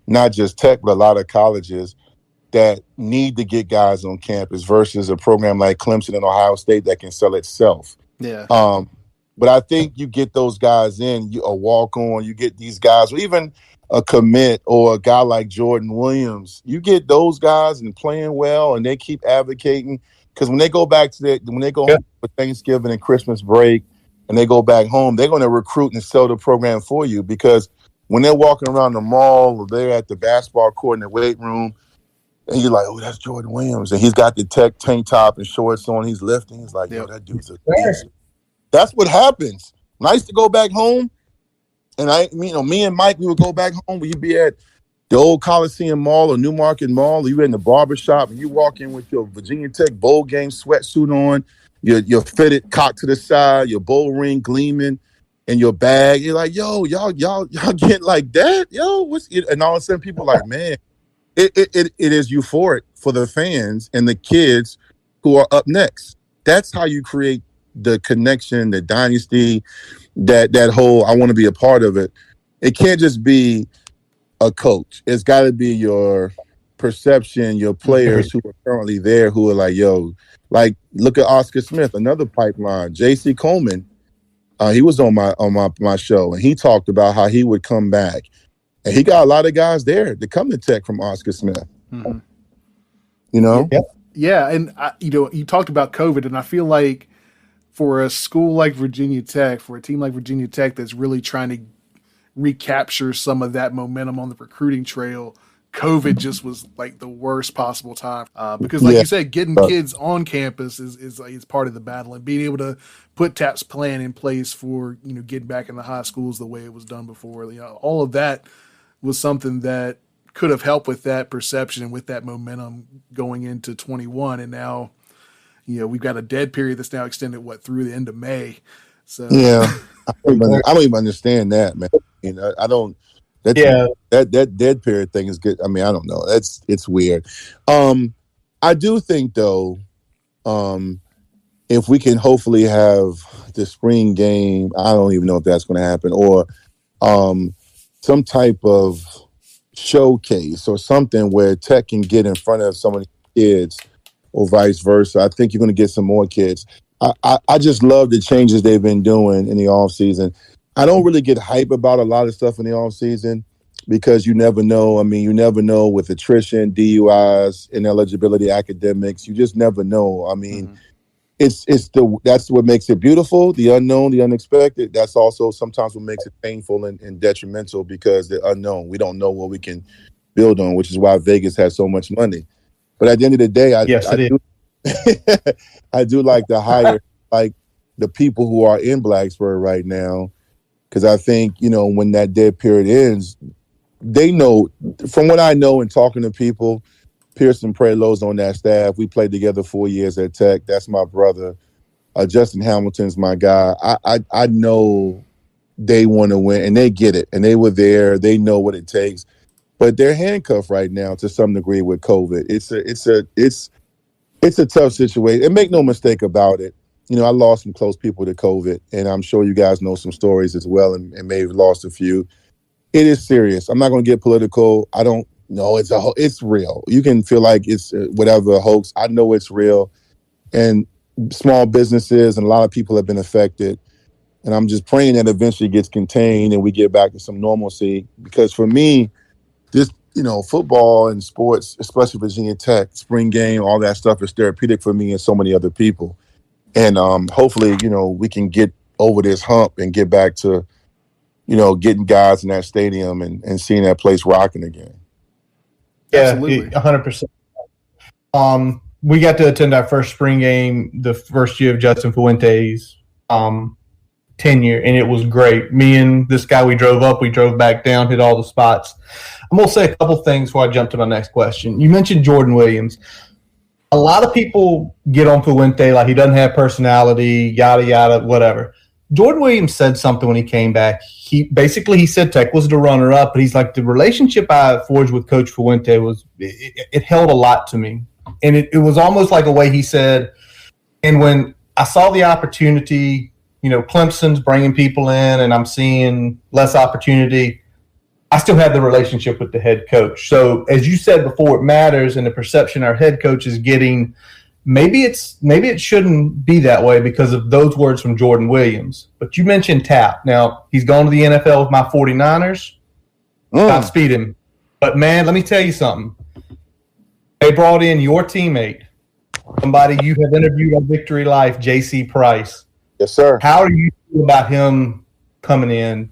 not just Tech, but a lot of colleges that need to get guys on campus versus a program like Clemson and Ohio State that can sell itself. Yeah. But I think you get those guys in, a walk-on, you get these guys, or even a commit or a guy like Jordan Williams. You get those guys and playing well, and they keep advocating, because when they go back to when they go home for Thanksgiving and Christmas break, and they go back home, they're going to recruit and sell the program for you, because when they're walking around the mall or they're at the basketball court in the weight room, and you're like, oh, that's Jordan Williams. And he's got the tech tank top and shorts on. He's lifting. He's like, yo, that dude's a beast. That's what happens. When I used to go back home, and me and Mike, we would go back home. We'd be at the old Coliseum Mall or Newmarket Mall, or you in the barber shop, and you walk in with your Virginia Tech bowl game sweatsuit on, your fitted cock to the side, your bowl ring gleaming, and your bag. You're like, yo, y'all get like that? Yo, and all of a sudden people are like, man, it is euphoric for the fans and the kids who are up next. That's how you create the connection, the dynasty, that whole I want to be a part of it. It can't just be a coach. It's got to be your perception, your players who are currently there who are like, yo, like look at Oscar Smith, another pipeline. J.C. Coleman, he was on my show, and he talked about how he would come back. And he got a lot of guys there to come to Tech from Oscar Smith. Mm-hmm. You know? Yeah, and you talked about COVID, and I feel like for a school like Virginia Tech, for a team like Virginia Tech that's really trying to recapture some of that momentum on the recruiting trail, COVID just was like the worst possible time because, like you said, getting kids on campus is part of the battle, and being able to put TAP's plan in place for getting back in the high schools the way it was done before. All of that was something that could have helped with that perception and with that momentum going into 21. And now, we've got a dead period that's now extended through the end of May. So yeah, I don't even understand that, man. I don't. That dead period thing is good. I mean, I don't know. It's weird. I do think though, if we can hopefully have the spring game, I don't even know if that's going to happen, or some type of showcase or something where Tech can get in front of some of the kids, or vice versa. I think you're going to get some more kids. I just love the changes they've been doing in the offseason. I don't really get hype about a lot of stuff in the offseason because you never know. I mean, you never know with attrition, DUIs, ineligibility, academics. You just never know. I mean, that's what makes it beautiful, the unknown, the unexpected. That's also sometimes what makes it painful and detrimental because the unknown. We don't know what we can build on, which is why Vegas has so much money. But at the end of the day, I do like to hire like the people who are in Blacksburg right now, because I think, when that dead period ends, they know, from what I know and talking to people, Pearson Prelo's on that staff. We played together 4 years at Tech. That's my brother. Justin Hamilton's my guy. I know they want to win, and they get it. And they were there. They know what it takes. But they're handcuffed right now to some degree with COVID. It's a tough situation. And make no mistake about it. I lost some close people to COVID, and I'm sure you guys know some stories as well, and may have lost a few. It is serious. I'm not going to get political. I don't know. It's real. You can feel like it's whatever hoax. I know it's real, and small businesses and a lot of people have been affected. And I'm just praying that eventually gets contained and we get back to some normalcy. Because for me, this, football and sports, especially Virginia Tech, spring game, all that stuff is therapeutic for me and so many other people. And hopefully, we can get over this hump and get back to, getting guys in that stadium and seeing that place rocking again. Yeah, absolutely. 100%. We got to attend our first spring game the first year of Justin Fuente's tenure, and it was great. Me and this guy, we drove up, we drove back down, hit all the spots. I'm going to say a couple things before I jump to my next question. You mentioned Jordan Williams. A lot of people get on Fuente like he doesn't have personality, yada, yada, whatever. Jordan Williams said something when he came back. He said Tech was the runner-up, but he's like, the relationship I forged with Coach Fuente it held a lot to me. And it was almost like a way he said, and when I saw the opportunity, Clemson's bringing people in and I'm seeing less opportunity, I still have the relationship with the head coach. So as you said before, it matters, and the perception our head coach is getting, maybe it shouldn't be that way because of those words from Jordan Williams. But you mentioned Tap. Now, he's gone to the NFL with my 49ers. Godspeed him. But, man, let me tell you something. They brought in your teammate, somebody you have interviewed on Vicktory Life, J.C. Price. Yes, sir. How do you feel about him coming in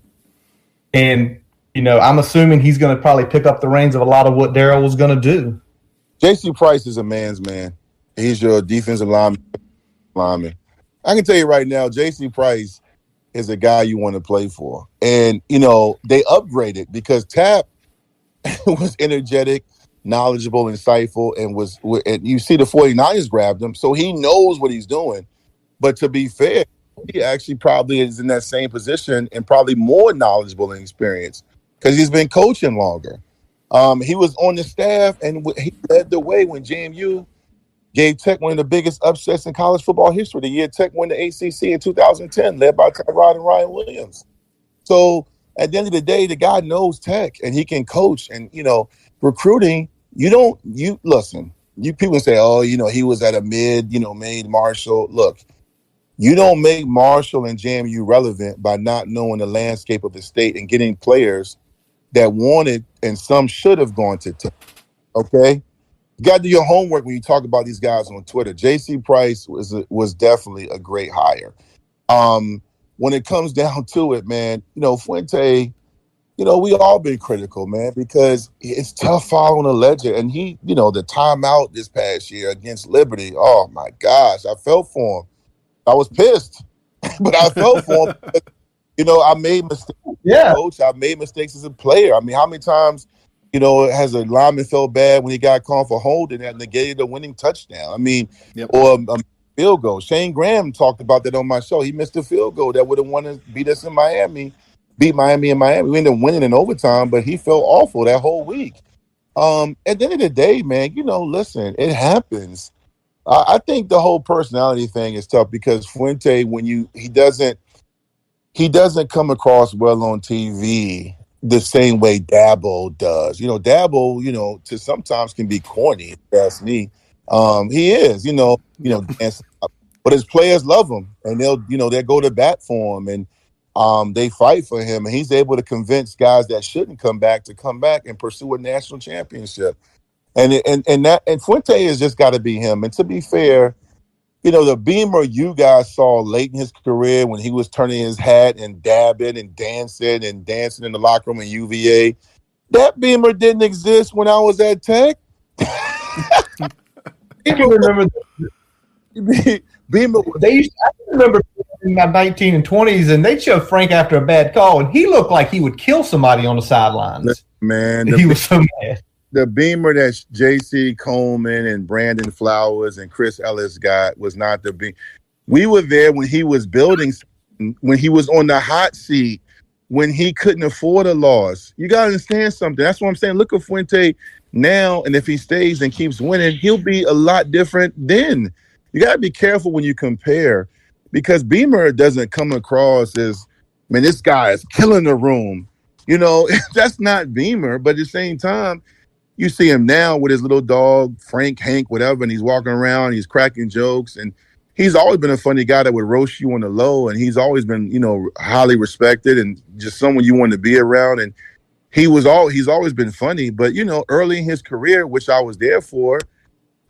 and I'm assuming he's going to probably pick up the reins of a lot of what Darryl was going to do. J.C. Price is a man's man. He's your defensive lineman. I can tell you right now, J.C. Price is a guy you want to play for. And, they upgraded because Tap was energetic, knowledgeable, insightful, and you see the 49ers grabbed him, so he knows what he's doing. But to be fair, he actually probably is in that same position and probably more knowledgeable and experienced because he's been coaching longer. He was on the staff, and he led the way when JMU gave Tech one of the biggest upsets in college football history. The year Tech won the ACC in 2010, led by Tyrod and Ryan Williams. So at the end of the day, the guy knows Tech, and he can coach. And, recruiting, listen, you people say, oh, he was at a made Marshall. Look, you don't make Marshall and JMU relevant by not knowing the landscape of the state and getting players that wanted and some should have gone to Tech. Okay? You got to do your homework when you talk about these guys on Twitter. J.C. Price was definitely a great hire. When it comes down to it, man, Fuente, we all been critical, man, because it's tough following a legend. And he, the timeout this past year against Liberty, oh, my gosh, I felt for him. I was pissed, but I felt for him. I made mistakes as a coach. I made mistakes as a player. I mean, how many times, has a lineman felt bad when he got called for holding that negated a winning touchdown? I mean, or a field goal. Shane Graham talked about that on my show. He missed a field goal that would have won and beat us in Miami, beat Miami in Miami. We ended up winning in overtime, but he felt awful that whole week. At the end of the day, man, listen, it happens. I think the whole personality thing is tough because Fuente, when he doesn't come across well on TV the same way Dabo does. Dabo, to sometimes can be corny, if you ask me. He is, dancing up. But his players love him, and they'll go to bat for him, and they fight for him, and he's able to convince guys that shouldn't come back to come back and pursue a national championship. And Fuente has just got to be him. And to be fair, the Beamer you guys saw late in his career when he was turning his hat and dabbing and dancing in the locker room in UVA, that Beamer didn't exist when I was at Tech. I remember Beamer. I remember in my 19 and 20s, and they'd show Frank after a bad call, and he looked like he would kill somebody on the sidelines. Man, he was so mad. The Beamer that J.C. Coleman and Brandon Flowers and Chris Ellis got was not the Beamer. We were there when he was building, when he was on the hot seat, when he couldn't afford a loss. You got to understand something. That's what I'm saying. Look at Fuente now, and if he stays and keeps winning, he'll be a lot different then. You got to be careful when you compare because Beamer doesn't come across as, man, this guy is killing the room. That's not Beamer, but at the same time, you see him now with his little dog, Frank, Hank, whatever, and he's walking around, he's cracking jokes, and he's always been a funny guy that would roast you on the low, and he's always been, highly respected and just someone you want to be around, and he's always been funny, but, early in his career, which I was there for,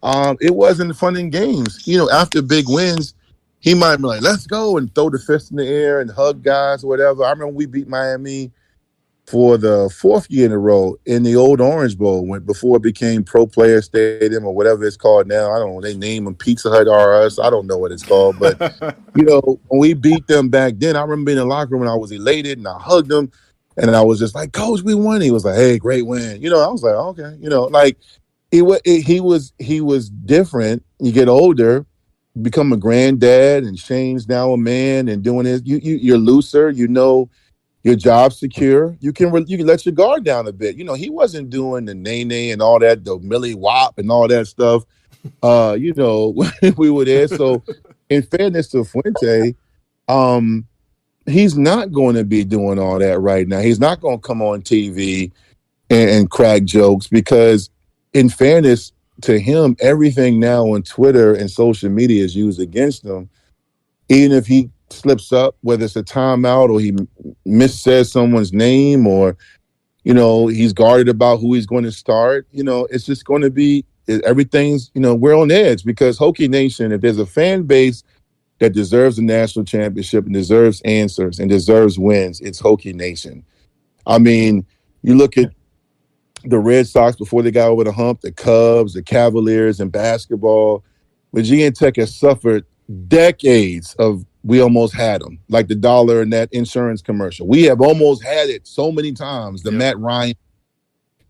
it wasn't fun in games. After big wins, he might be like, let's go, and throw the fist in the air and hug guys or whatever. I remember we beat Miami for the fourth year in a row in the old Orange Bowl before it became Pro Player Stadium or whatever it's called now. I don't know. They name them Pizza Hut R Us. I don't know what it's called. But, when we beat them back then, I remember being in the locker room and I was elated and I hugged him. And I was just like, Coach, we won. He was like, hey, great win. I was like, okay. He was different. You get older, become a granddad, and Shane's now a man and doing this. You're looser, your job's secure. You can let your guard down a bit. He wasn't doing the nay and all that, the Millie Wop and all that stuff. We were there. So, in fairness to Fuente, he's not going to be doing all that right now. He's not going to come on TV and crack jokes because, in fairness to him, everything now on Twitter and social media is used against him. Even if he slips up, whether it's a timeout or he missays someone's name or, he's guarded about who he's going to start, it's just going to be, everything's, we're on edge because Hokie Nation, if there's a fan base that deserves a national championship and deserves answers and deserves wins, it's Hokie Nation. I mean, you look at the Red Sox before they got over the hump, the Cubs, the Cavaliers in basketball. Virginia Tech has suffered decades of we almost had them, like the dollar in that insurance commercial. We have almost had it so many times. The Matt Ryan,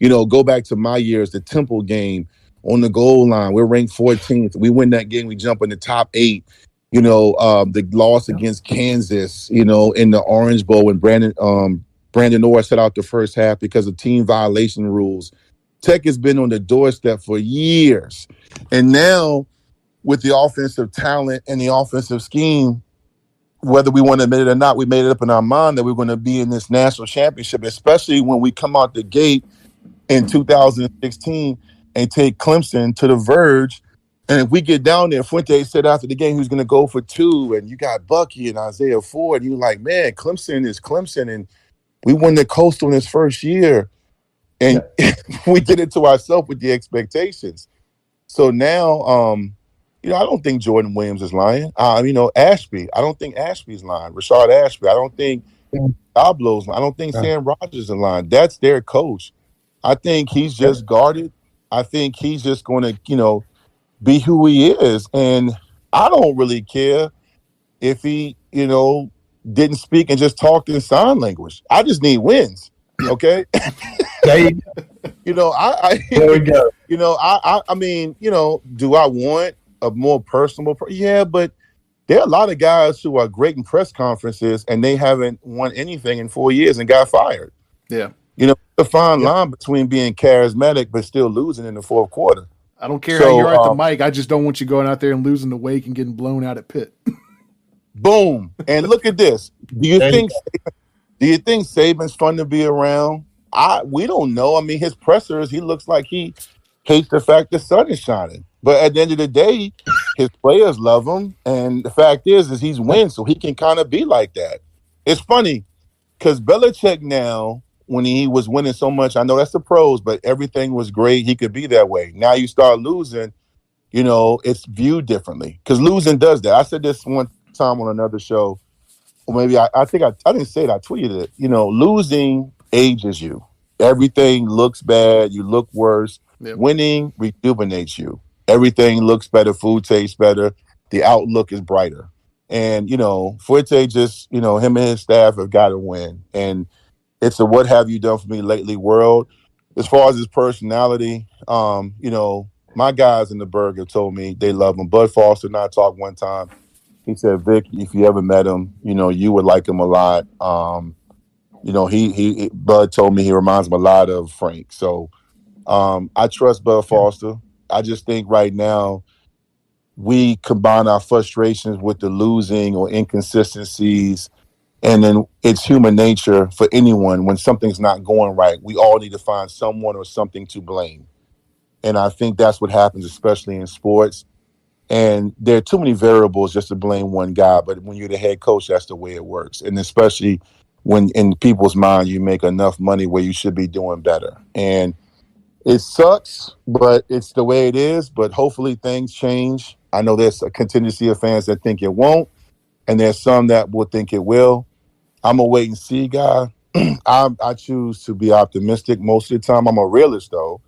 go back to my years, the Temple game on the goal line. We're ranked 14th. We win that game. We jump in the top 8. The loss against Kansas, in the Orange Bowl when Brandon Orr set out the first half because of team violation rules. Tech has been on the doorstep for years. And now with the offensive talent and the offensive scheme, whether we want to admit it or not, we made it up in our mind that we're going to be in this national championship, especially when we come out the gate in 2016 and take Clemson to the verge. And if we get down there, Fuente said after the game he was going to go for 2, and you got Bucky and Isaiah Ford, and you're like, man, Clemson is Clemson, and we won the Coastal in his first year. And we did it to ourselves with the expectations. So now, I don't think Jordan Williams is lying. Ashby. I don't think Ashby's lying. Rashard Ashby. I don't think Pablo's lying. I don't think Sam Rogers is lying. That's their coach. I think he's just guarded. I think he's just going to, be who he is. And I don't really care if he, didn't speak and just talked in sign language. I just need wins. Okay. There you go. There we go. I mean, do I want a more personal? Yeah, but there are a lot of guys who are great in press conferences and they haven't won anything in 4 years and got fired. Yeah. The fine line between being charismatic but still losing in the fourth quarter. I don't care how you're at the mic. I just don't want you going out there and losing the wake and getting blown out at Pitt. Boom. And look at this. Do you think Saban's fun to be around? We don't know. I mean, his pressers, he looks like he hates the fact the sun is shining. But at the end of the day, his players love him. And the fact is he's win, so he can kind of be like that. It's funny because Belichick now, when he was winning so much, I know that's the pros, but everything was great. He could be that way. Now you start losing, it's viewed differently because losing does that. I said this one time on another show, or maybe I think I didn't say it, I tweeted it. Losing ages you. Everything looks bad. You look worse. Yep. Winning rejuvenates you. Everything looks better. Food tastes better. The outlook is brighter. And, Fuente just, him and his staff have got to win. And it's a what have you done for me lately world. As far as his personality, my guys in the Berg have told me they love him. Bud Foster and I talked one time. He said, Vic, if you ever met him, you would like him a lot. Bud told me he reminds him a lot of Frank. So I trust Bud Foster. I just think right now we combine our frustrations with the losing or inconsistencies. And then it's human nature for anyone when something's not going right. We all need to find someone or something to blame. And I think that's what happens, especially in sports. And there are too many variables just to blame one guy. But when you're the head coach, that's the way it works. And especially when in people's mind, you make enough money where you should be doing better. And it sucks, but it's the way it is. But hopefully things change. I know there's a contingency of fans that think it won't. And there's some that will think it will. I'm a wait and see guy. I choose to be optimistic most of the time. I'm a realist, though.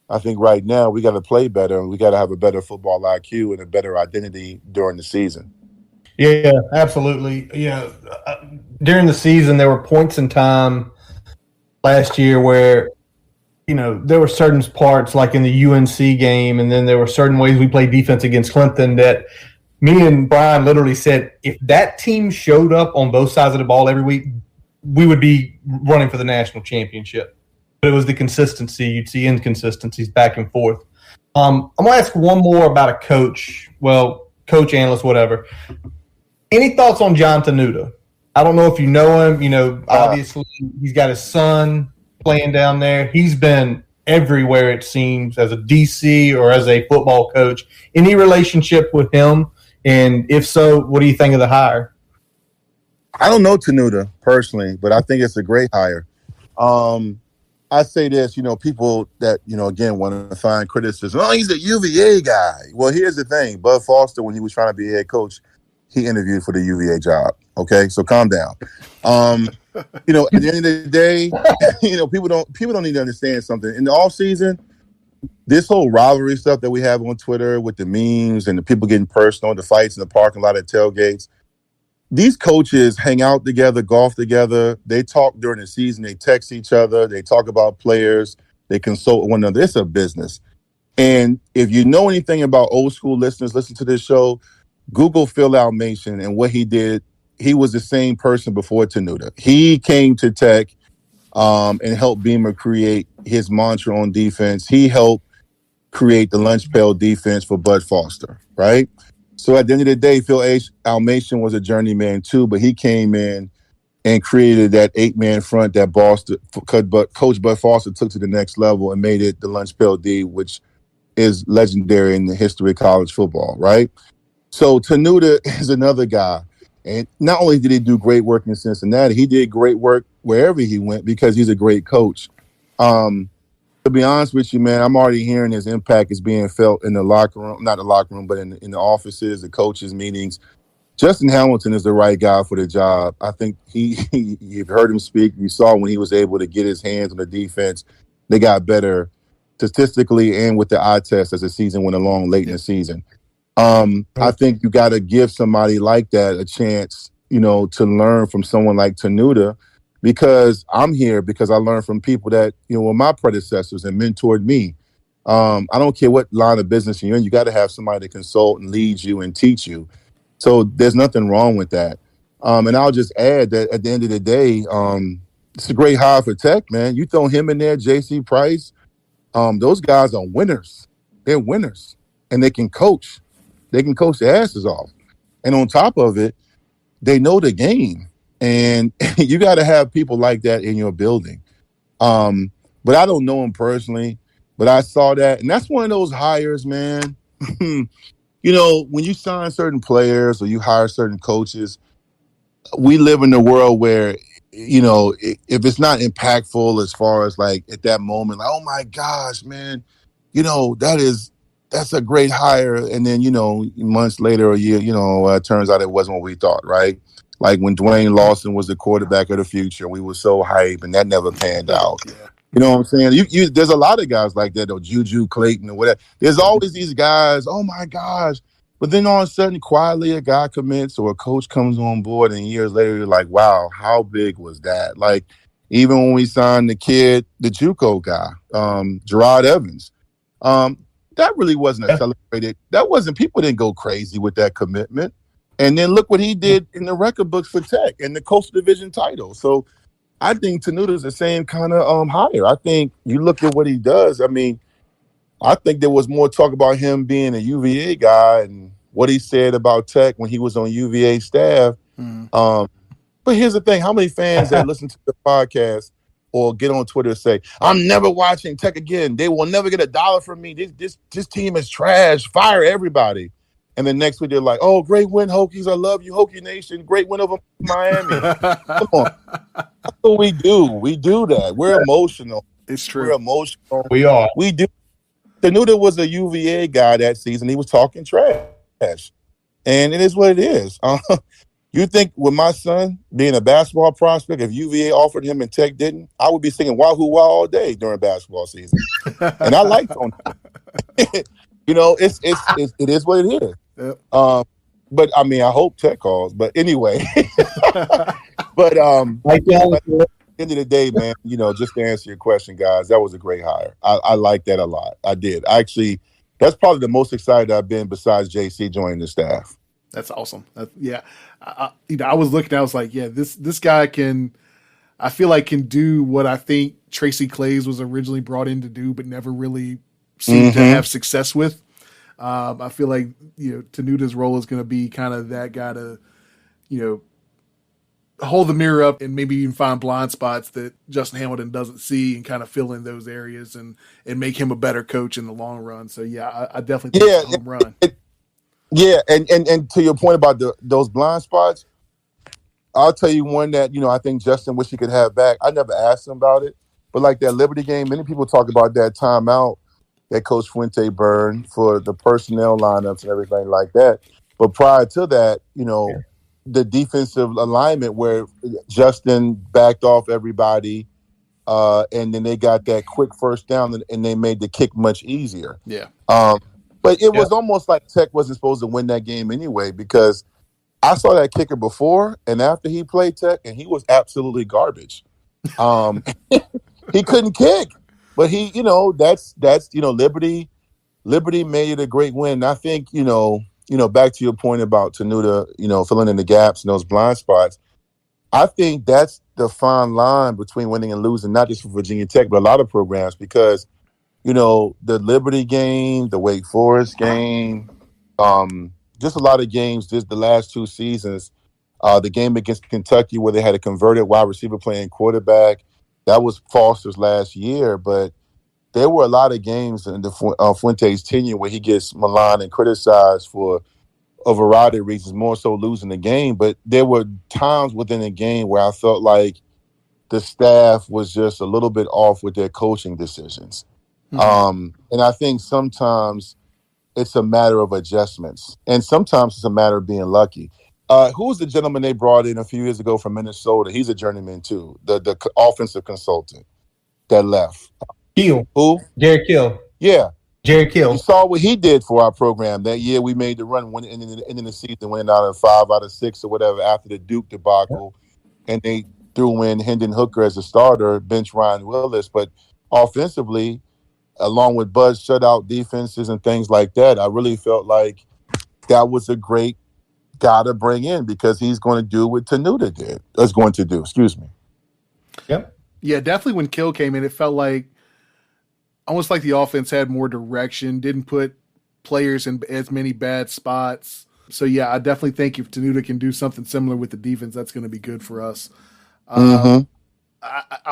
I think right now we got to play better and we got to have a better football IQ and a better identity during the season. Yeah, absolutely. During the season, there were points in time last year where, there were certain parts like in the UNC game, and then there were certain ways we played defense against Clemson that me and Brian literally said, if that team showed up on both sides of the ball every week, we would be running for the national championship. But it was the consistency. You'd see inconsistencies back and forth. I'm going to ask one more about a coach. Well, coach, analyst, whatever. Any thoughts on John Tenuta? I don't know if you know him. Obviously, he's got his son playing down there. He's been everywhere, it seems, as a DC or as a football coach. Any relationship with him? And if so, what do you think of the hire? I don't know Tenuta personally, but I think it's a great hire. I say this, people that, again, want to find criticism. Oh, he's a UVA guy. Well, here's the thing. Bud Foster, when he was trying to be head coach, he interviewed for the UVA job. Okay, so calm down. you know, at the end of the day, you know, people don't need to understand something. In the off season, this whole rivalry stuff that we have on Twitter with the memes and the people getting personal, the fights in the parking lot at tailgates, these coaches hang out together, golf together. They talk during the season. They text each other. They talk about players. They consult one another. It's a business. And if you know anything about old school listeners, listen to this show, Google Phil Almation and what he did. He was the same person before Tenuta. He came to Tech and helped Beamer create his mantra on defense. He helped create the lunch pail defense for Bud Foster, right? So at the end of the day, Phil Almation was a journeyman too, but he came in and created that 8-man front that Coach Bud Foster took to the next level and made it the lunch pail D, which is legendary in the history of college football, right? So Tenuta is another guy. And not only did he do great work in Cincinnati, he did great work wherever he went because he's a great coach. To be honest with you, man, I'm already hearing his impact is being felt in the locker room, not the locker room, but in the offices, the coaches' meetings. Justin Hamilton is the right guy for the job. I think you've heard him speak. You saw when he was able to get his hands on the defense, they got better statistically and with the eye test as the season went along late in the season. I think you got to give somebody like that a chance, you know, to learn from someone like Tenuta, because I'm here because I learned from people that, you know, were my predecessors and mentored me. I don't care what line of business you're in, you got to have somebody to consult and lead you and teach you. So there's nothing wrong with that. And I'll just add that at the end of the day, it's a great hire for Tech, man. You throw him in there, J.C. Price, those guys are winners. They're winners, and they can coach. They can coach their asses off. And on top of it, they know the game. And you got to have people like that in your building. But I don't know him personally, but I saw that. And that's one of those hires, man. You know, when you sign certain players or you hire certain coaches, we live in a world where, you know, if it's not impactful as far as like at that moment, like, oh my gosh, man, you know, that's a great hire. And then, you know, months later or a year, you know, it turns out it wasn't what we thought, right? Like when Dwayne Lawson was the quarterback of the future, we were so hyped and that never panned out. Yeah. You know what I'm saying? There's a lot of guys like that, though, Juju Clayton or whatever. There's always these guys, oh my gosh. But then all of a sudden, quietly, a guy commits or a coach comes on board, and years later, you're like, wow, how big was that? Like, even when we signed the kid, the JUCO guy, Gerard Evans, that really wasn't a celebrated. People didn't go crazy with that commitment. And then look what he did in the record books for Tech and the Coastal Division title. So I think Tenuta's the same kind of hire. I think you look at what he does. I mean, I think there was more talk about him being a UVA guy and what he said about Tech when he was on UVA staff. But here's the thing. How many fans that listen to the podcast or get on Twitter and say, I'm never watching Tech again. They will never get $1 from me. This team is trash. Fire everybody. And then next week they're like, oh, great win, Hokies. I love you, Hokie Nation. Great win over Miami. Come on. That's what we do. We do that. We're emotional. It's true. We're emotional. We are. We do. Tenuta was a UVA guy that season. He was talking trash. And it is what it is. You think with my son being a basketball prospect, if UVA offered him and Tech didn't, I would be singing Wahoo Wah all day during basketball season. And I like Tony. You know, it is what it is. Yep. But I mean, I hope Tech calls. But anyway, but at the end of the day, man, you know, just to answer your question, guys, that was a great hire. I like that a lot. I did. Actually, that's probably the most excited I've been besides JC joining the staff. That's awesome. Yeah, I was looking. I was like, yeah, this guy can. I feel like can do what I think Tracy Claeys was originally brought in to do, but never really seemed to have success with. I feel like, you know, Tenuta's role is going to be kind of that guy to, you know, hold the mirror up and maybe even find blind spots that Justin Hamilton doesn't see and kind of fill in those areas and make him a better coach in the long run. So yeah, I definitely think it's a home run. And to your point about those blind spots, I'll tell you one that, you know, I think Justin wish he could have back. I never asked him about it, but like that Liberty game, many people talk about that timeout that Coach Fuente burned for the personnel lineups and everything like that. But prior to that, you know, the defensive alignment where Justin backed off everybody, and then they got that quick first down, and they made the kick much easier. Yeah. But it was almost like Tech wasn't supposed to win that game anyway, because I saw that kicker before and after he played Tech, and he was absolutely garbage. He couldn't kick, but he, that's Liberty. Liberty made it a great win. And I think, back to your point about Tenuta, filling in the gaps and those blind spots. I think that's the fine line between winning and losing, not just for Virginia Tech, but a lot of programs, because, the Liberty game, the Wake Forest game, just a lot of games, just the last 2 seasons, the game against Kentucky where they had a converted wide receiver playing quarterback, that was Foster's last year, but there were a lot of games in the Fuente's tenure where he gets maligned and criticized for a variety of reasons, more so losing the game. But there were times within the game where I felt like the staff was just a little bit off with their coaching decisions. Mm-hmm. And I think sometimes it's a matter of adjustments, and sometimes it's a matter of being lucky. Who's the gentleman they brought in a few years ago from Minnesota? He's a journeyman too, the offensive consultant that left. Keel. Who? Jared Keel. Yeah. Jared Keel. You saw what he did for our program that year. We made the run in the season, winning out of 5 out of 6 or whatever after the Duke debacle, and they threw in Hendon Hooker as a starter, bench Ryan Willis. But offensively, along with Buzz shutout defenses and things like that, I really felt like that was a great guy to bring in, because he's going to do what Tenuta is going to do. Excuse me. Yep. Yeah, definitely when Kill came in, it felt like almost like the offense had more direction, didn't put players in as many bad spots. So, yeah, I definitely think if Tenuta can do something similar with the defense, that's going to be good for us. I'll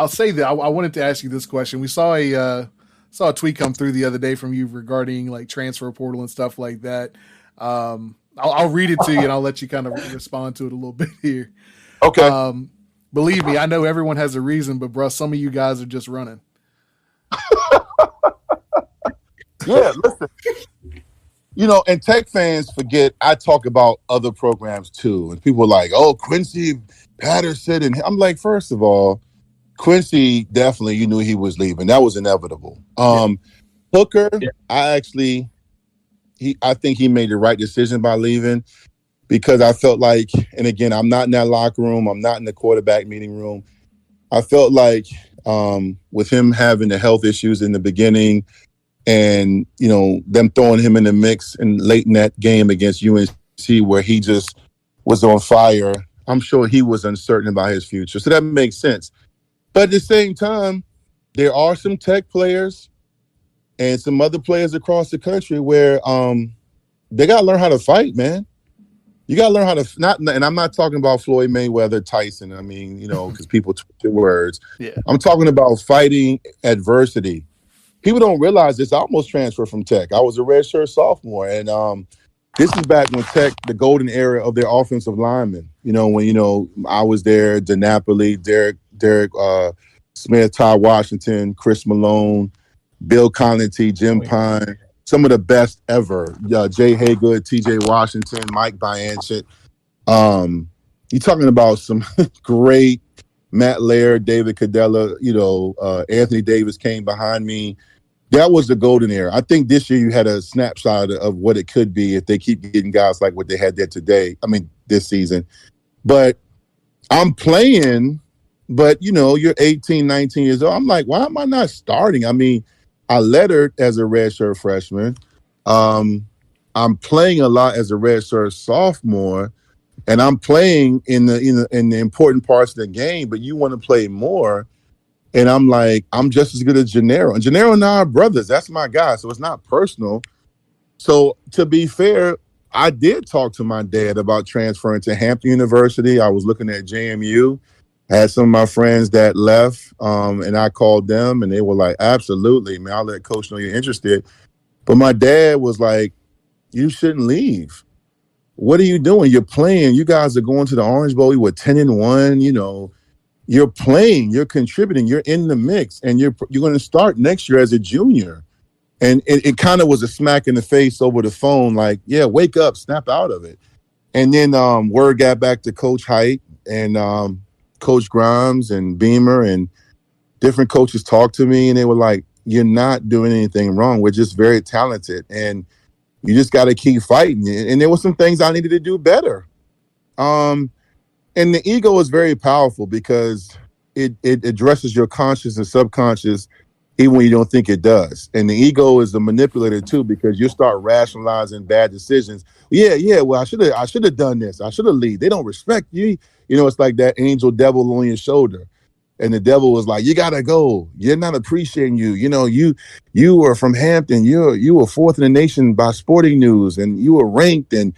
say that I wanted to ask you this question. We saw a tweet come through the other day from you regarding like transfer portal and stuff like that. I'll read it to you and I'll let you kind of respond to it a little bit here. Okay. Believe me, I know everyone has a reason, but bro, some of you guys are just running. Yeah, listen. And Tech fans forget I talk about other programs too. And people are like, oh, Quincy Patterson. And I'm like, first of all, Quincy, definitely, you knew he was leaving. That was inevitable. Hooker, I think he made the right decision by leaving, because I felt like, and again, I'm not in that locker room. I'm not in the quarterback meeting room. I felt like with him having the health issues in the beginning and, them throwing him in the mix and late in that game against UNC where he just was on fire, I'm sure he was uncertain about his future. So that makes sense. But at the same time, there are some Tech players and some other players across the country where they got to learn how to fight, man. You got to learn how to and I'm not talking about Floyd Mayweather, Tyson. I mean, because people twist your words. Yeah. I'm talking about fighting adversity. People don't realize this. I almost transferred from Tech. I was a redshirt sophomore, and this is back when Tech, the golden era of their offensive linemen. When I was there, DiNapoli, Derek Smith, Ty Washington, Chris Malone, Bill Conley, Jim Pine, some of the best ever. Jay Haygood, T.J. Washington, Mike Bianchik. You're talking about some great Matt Laird, David Cadella, Anthony Davis came behind me. That was the golden era. I think this year you had a snapshot of what it could be if they keep getting guys like what they had there this season. But I'm playing, but, you're 18, 19 years old. I'm like, why am I not starting? I mean, I lettered as a redshirt freshman. I'm playing a lot as a redshirt sophomore, and I'm playing in the important parts of the game, but you want to play more. And I'm like, I'm just as good as Gennaro. And Gennaro and I are brothers. That's my guy. So it's not personal. So to be fair, I did talk to my dad about transferring to Hampton University. I was looking at JMU. I had some of my friends that left, and I called them, and they were like, absolutely, man, I'll let Coach know you're interested. But my dad was like, you shouldn't leave. What are you doing? You're playing. You guys are going to the Orange Bowl. You were 10-1, You're playing, you're contributing, you're in the mix, and you're going to start next year as a junior. And it kind of was a smack in the face over the phone, like, yeah, wake up, snap out of it. And then word got back to Coach Height and Coach Grimes and Beamer, and different coaches talked to me, and they were like, "You're not doing anything wrong. We're just very talented, and you just got to keep fighting." And there were some things I needed to do better. And the ego is very powerful because it addresses your conscious and subconscious even when you don't think it does. And the ego is a manipulator too, because you start rationalizing bad decisions. Yeah. Well, I should have done this. I should have lead. They don't respect you. You know, it's like that angel devil on your shoulder. And the devil was like, "You gotta go. You're not appreciating you. You know, you were from Hampton. You were fourth in the nation by Sporting News, and you were ranked, and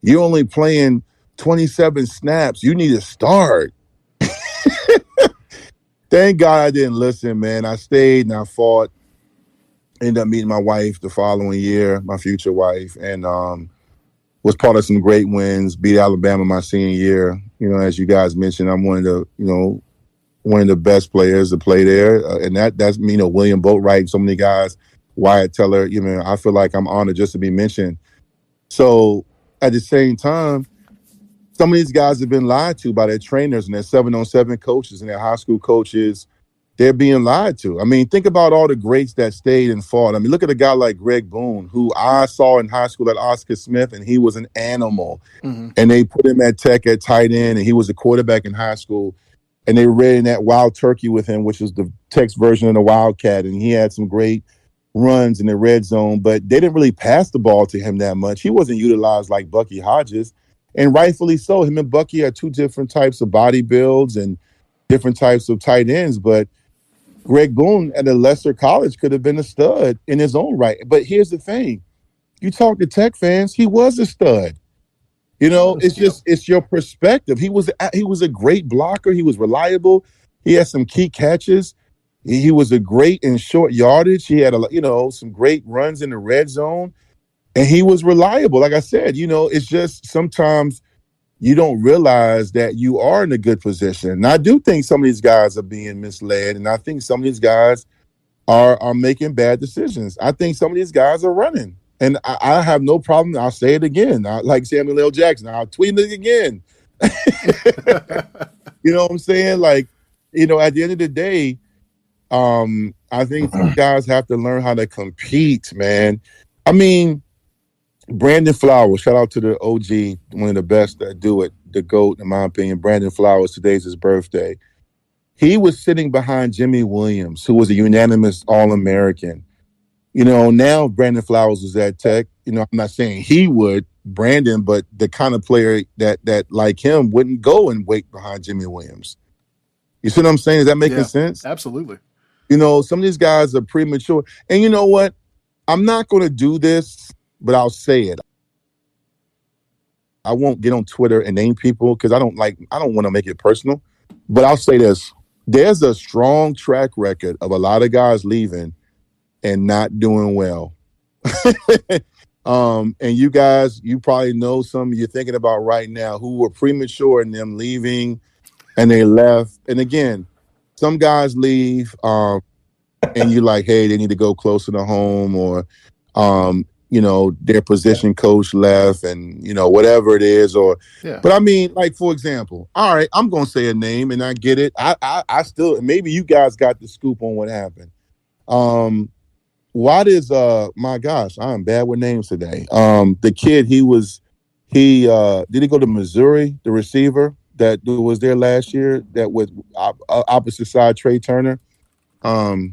you're only playing 27 snaps. You need to start." Thank God I didn't listen, man. I stayed and I fought. Ended up meeting my wife the following year, my future wife, and was part of some great wins. Beat Alabama my senior year. You know, as you guys mentioned, I'm one of the best players to play there, and that's me. You know, William Boatwright and so many guys, Wyatt Teller. You know, I feel like I'm honored just to be mentioned. So at the same time, some of these guys have been lied to by their trainers and their 7-on-7 coaches and their high school coaches. They're being lied to. I mean, think about all the greats that stayed and fought. I mean, look at a guy like Greg Boone, who I saw in high school at Oscar Smith, and he was an animal. Mm-hmm. And they put him at Tech at tight end, and he was a quarterback in high school. And they ran that Wild Turkey with him, which is the Tech's version of the Wildcat. And he had some great runs in the red zone, but they didn't really pass the ball to him that much. He wasn't utilized like Bucky Hodges. And rightfully so. Him and Bucky are two different types of body builds and different types of tight ends. But Greg Boone at a lesser college could have been a stud in his own right. But here's the thing. You talk to Tech fans, he was a stud. You know, it's your perspective. He was a great blocker. He was reliable. He had some key catches. He was a great in short yardage. He had some great runs in the red zone. And he was reliable. Like I said, you know, it's just sometimes you don't realize that you are in a good position. And I do think some of these guys are being misled. And I think some of these guys are making bad decisions. I think some of these guys are running. And I have no problem. I'll say it again. Like Samuel L. Jackson. I'll tweet it again. You know what I'm saying? Like, you know, at the end of the day, I think some guys have to learn how to compete, man. I mean, Brandon Flowers, shout out to the OG, one of the best that do it, the GOAT, in my opinion. Brandon Flowers, today's his birthday. He was sitting behind Jimmy Williams, who was a unanimous All-American. You know, now Brandon Flowers was at Tech. You know, I'm not saying he would, Brandon, but the kind of player that like him wouldn't go and wait behind Jimmy Williams. You see what I'm saying? Is that making sense? Absolutely. You know, some of these guys are premature. And you know what? I'm not going to do this, but I'll say it. I won't get on Twitter and name people because I don't want to make it personal. But I'll say this. There's a strong track record of a lot of guys leaving and not doing well. And you guys, you probably know some you're thinking about right now who were premature in them leaving and they left. And again, some guys leave and you're like, hey, they need to go closer to home, or you know, their position coach left and, you know, whatever it is. But I mean, like, for example, all right, I'm going to say a name and I get it. I still, maybe you guys got the scoop on what happened. Why does, my gosh, I'm bad with names today. The kid, did he go to Missouri, the receiver that was there last year that was opposite side Trey Turner? The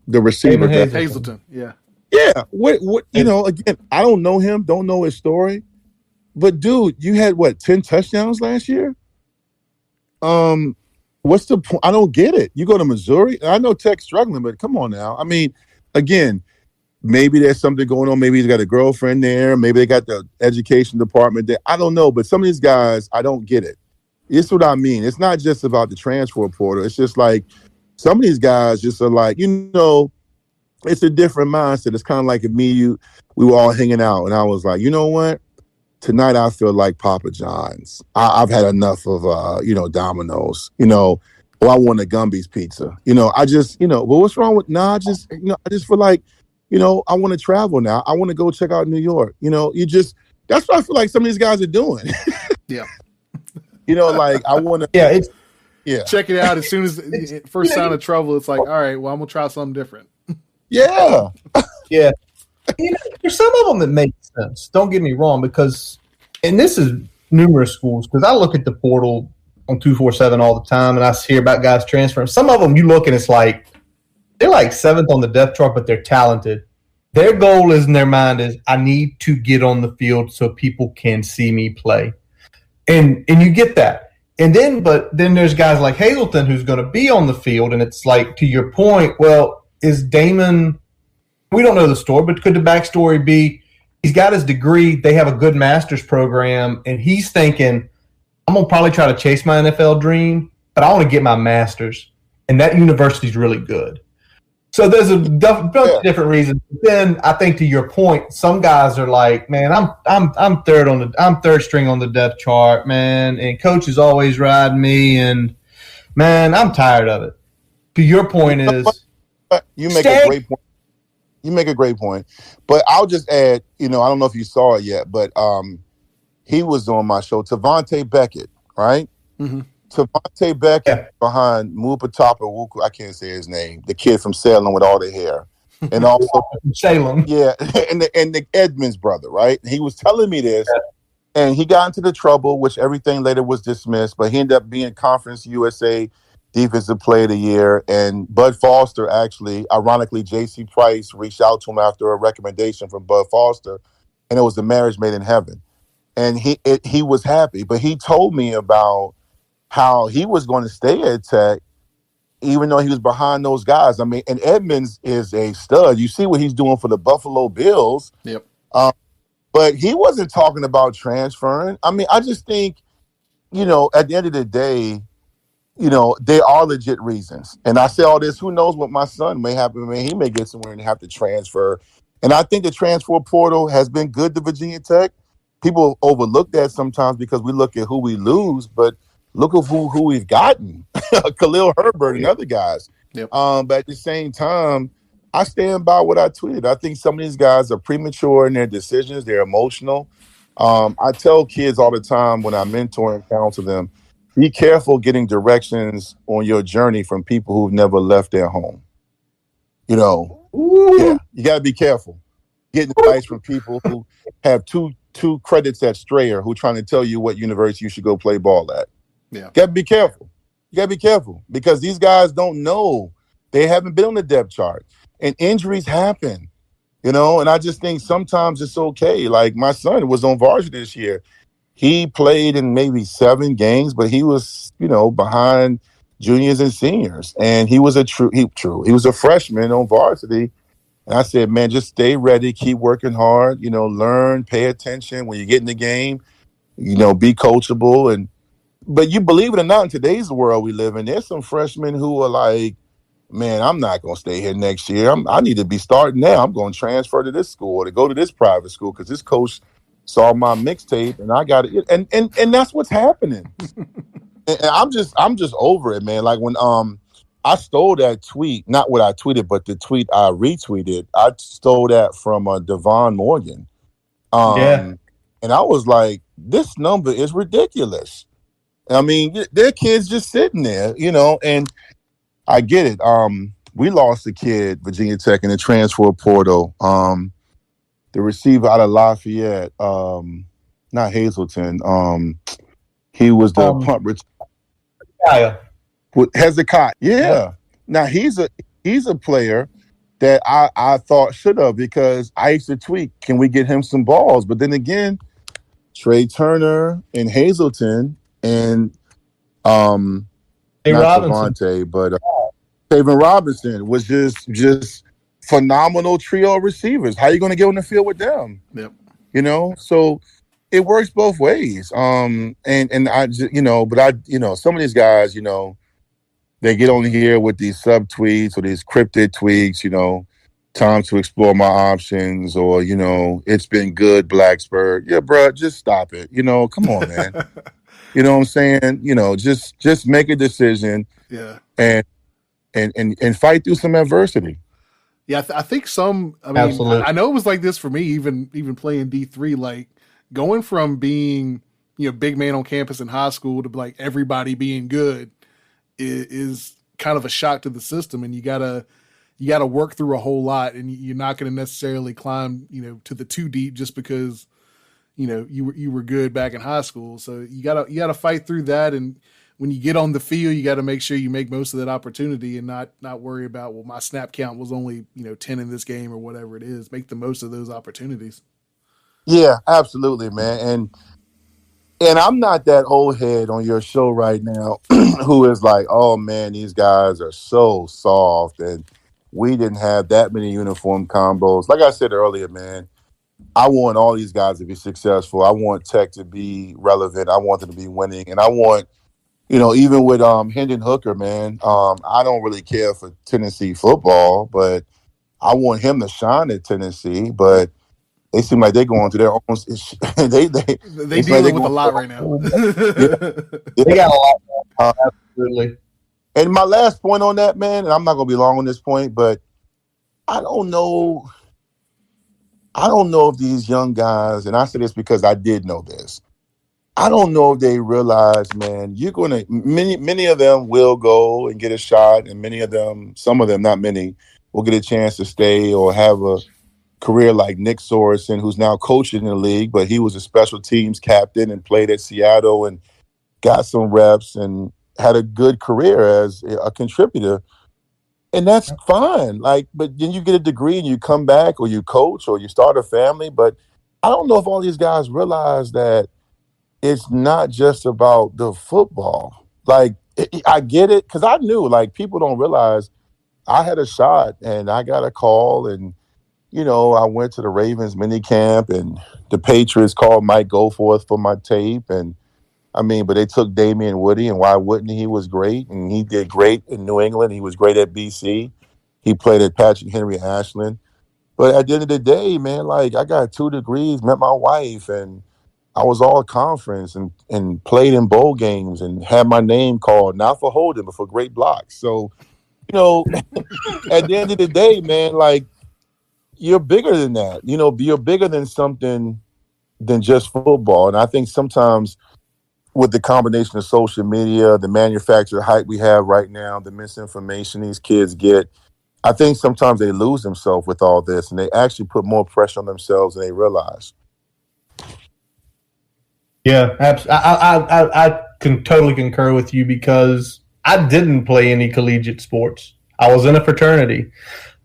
receiver. Hazelton, yeah. Yeah, what you know, again, I don't know him, don't know his story. But dude, you had 10 touchdowns last year? What's the point? I don't get it. You go to Missouri, I know Tech's struggling, but come on now. I mean, again, maybe there's something going on. Maybe he's got a girlfriend there. Maybe they got the education department there. I don't know, but some of these guys, I don't get it. It's what I mean. It's not just about the transfer portal. It's just like some of these guys just are like, you know, it's a different mindset. It's kind of like if we were all hanging out and I was like, you know what? Tonight I feel like Papa John's. I've had enough of, Domino's, you know, or I want a Gumby's pizza. You know, I just, you know, well, what's wrong with, I just feel like, you know, I want to travel now. I want to go check out New York. You know, That's what I feel like some of these guys are doing. Yeah. Like I want to. Yeah, check it out as soon as first sign of trouble. It's like, all right, well, I'm gonna try something different. Yeah. There's some of them that make sense. Don't get me wrong, because, and this is numerous schools, because I look at the portal on 247 all the time, and I hear about guys transferring. Some of them you look and it's like they're like 7th on the depth chart, but they're talented. Their goal is in their mind is I need to get on the field so people can see me play, and you get that. And then, but then there's guys like Hazleton who's going to be on the field, and it's like, to your point, well, is Damon? We don't know the story, but could the backstory be he's got his degree, they have a good master's program, and he's thinking, I'm going to probably try to chase my NFL dream, but I want to get my master's, and that university's really good. So there's a bunch of different reasons. But then I think, to your point, some guys are like, man, I'm third string on the depth chart, man, and coach is always riding me, and man, I'm tired of it. To your point is, you make a great point. You make a great point, but I'll just add, I don't know if you saw it yet, but he was on my show, Tavante Beckett, right? Mm-hmm. Tavante Beckett behind Mupatapa Wuku, I can't say his name, the kid from Salem with all the hair, and also Salem, and the Edmonds brother, right? He was telling me this, and he got into the trouble, which everything later was dismissed, but he ended up being Conference USA Defensive Player of the Year. And Bud Foster, actually, ironically, J.C. Price reached out to him after a recommendation from Bud Foster, and it was the marriage made in heaven. And he was happy, but he told me about how he was going to stay at Tech, even though he was behind those guys. I mean, and Edmonds is a stud. You see what he's doing for the Buffalo Bills. Yep. But he wasn't talking about transferring. I mean, I just think, at the end of the day, there are legit reasons. And I say all this, who knows what my son may happen. I mean, he may get somewhere and have to transfer. And I think the transfer portal has been good to Virginia Tech. People overlook that sometimes because we look at who we lose, but look at who we've gotten. Khalil Herbert and other guys. Yep. But at the same time, I stand by what I tweeted. I think some of these guys are premature in their decisions. They're emotional. I tell kids all the time when I mentor and counsel them, be careful getting directions on your journey from people who've never left their home. You got to be careful getting advice from people who have two credits at Strayer who trying to tell you what university you should go play ball at. Yeah. Got to be careful. You got to be careful because these guys don't know. They haven't been on the depth chart. And injuries happen, and I just think sometimes it's okay. Like my son was on varsity this year. He played in maybe 7 games, but he was, behind juniors and seniors. And he was he was a freshman on varsity. And I said, man, just stay ready, keep working hard, learn, pay attention when you get in the game, be coachable. But you believe it or not, in today's world we live in, there's some freshmen who are like, man, I'm not going to stay here next year. I need to be starting now. I'm going to transfer to this school or to go to this private school because this coach saw my mixtape and I got it. And that's what's happening. And I'm just over it, man. Like when I stole that tweet, not what I tweeted, but the tweet I retweeted. I stole that from Devon Morgan. And I was like, this number is ridiculous. I mean, there are kids just sitting there, and I get it. We lost a kid, Virginia Tech, in the transfer portal. The receiver out of Lafayette, not Hazleton. He was the punt return. Hezekiah. Yeah. Now he's a player that I thought should have, because I used to tweet, can we get him some balls? But then again, Trey Turner and Hazleton and not Devontae, but Taven Robinson was just phenomenal trio of receivers. How are you going to get on the field with them? Yep. So it works both ways. And I just, but some of these guys, they get on here with these sub tweets or these cryptid tweets, time to explore my options, or, it's been good, Blacksburg. Yeah, bro, just stop it. Come on, man. You know what I'm saying? Just make a decision. Yeah. And fight through some adversity. Yeah, I think I mean, Absolutely. I know it was like this for me, even playing D3. Like, going from being, big man on campus in high school to like everybody being good is kind of a shock to the system. And you gotta work through a whole lot, and you're not going to necessarily climb, to the too deep just because, you were good back in high school. So you gotta fight through that. And when you get on the field, you got to make sure you make most of that opportunity and not worry about, well, my snap count was only, 10 in this game or whatever it is. Make the most of those opportunities. Yeah, absolutely, man. And I'm not that old head on your show right now who is like, oh man, these guys are so soft and we didn't have that many uniform combos. Like I said earlier, man, I want all these guys to be successful. I want Tech to be relevant. I want them to be winning. And I want, even with Hendon Hooker, man, I don't really care for Tennessee football, but I want him to shine at Tennessee. But they seem like they're going through their own. They dealing with a lot right now. They got a lot. Absolutely. And my last point on that, man, and I'm not going to be long on this point, but I don't know if these young guys, and I say this because I did know this, I don't know if they realize, man, many of them will go and get a shot, and many of them, some of them, not many, will get a chance to stay or have a career like Nick Sorensen, who's now coaching in the league, but he was a special teams captain and played at Seattle and got some reps and had a good career as a contributor. And that's fine. But then you get a degree and you come back or you coach or you start a family. But I don't know if all these guys realize that it's not just about the football. I get it because I knew, people don't realize I had a shot and I got a call and, I went to the Ravens mini camp and the Patriots called Mike Goforth for my tape. And but they took Damian Woody, and why wouldn't he? He was great, and he did great in New England. He was great at BC. He played at Patrick Henry Ashland. But at the end of the day, man, I got 2 degrees, met my wife, and I was all conference and played in bowl games and had my name called, not for holding, but for great blocks. So, at the end of the day, man, you're bigger than that. You're bigger than something than just football. And I think sometimes with the combination of social media, the manufactured hype we have right now, the misinformation these kids get, I think sometimes they lose themselves with all this and they actually put more pressure on themselves than they realize. Yeah, I can totally concur with you because I didn't play any collegiate sports. I was in a fraternity,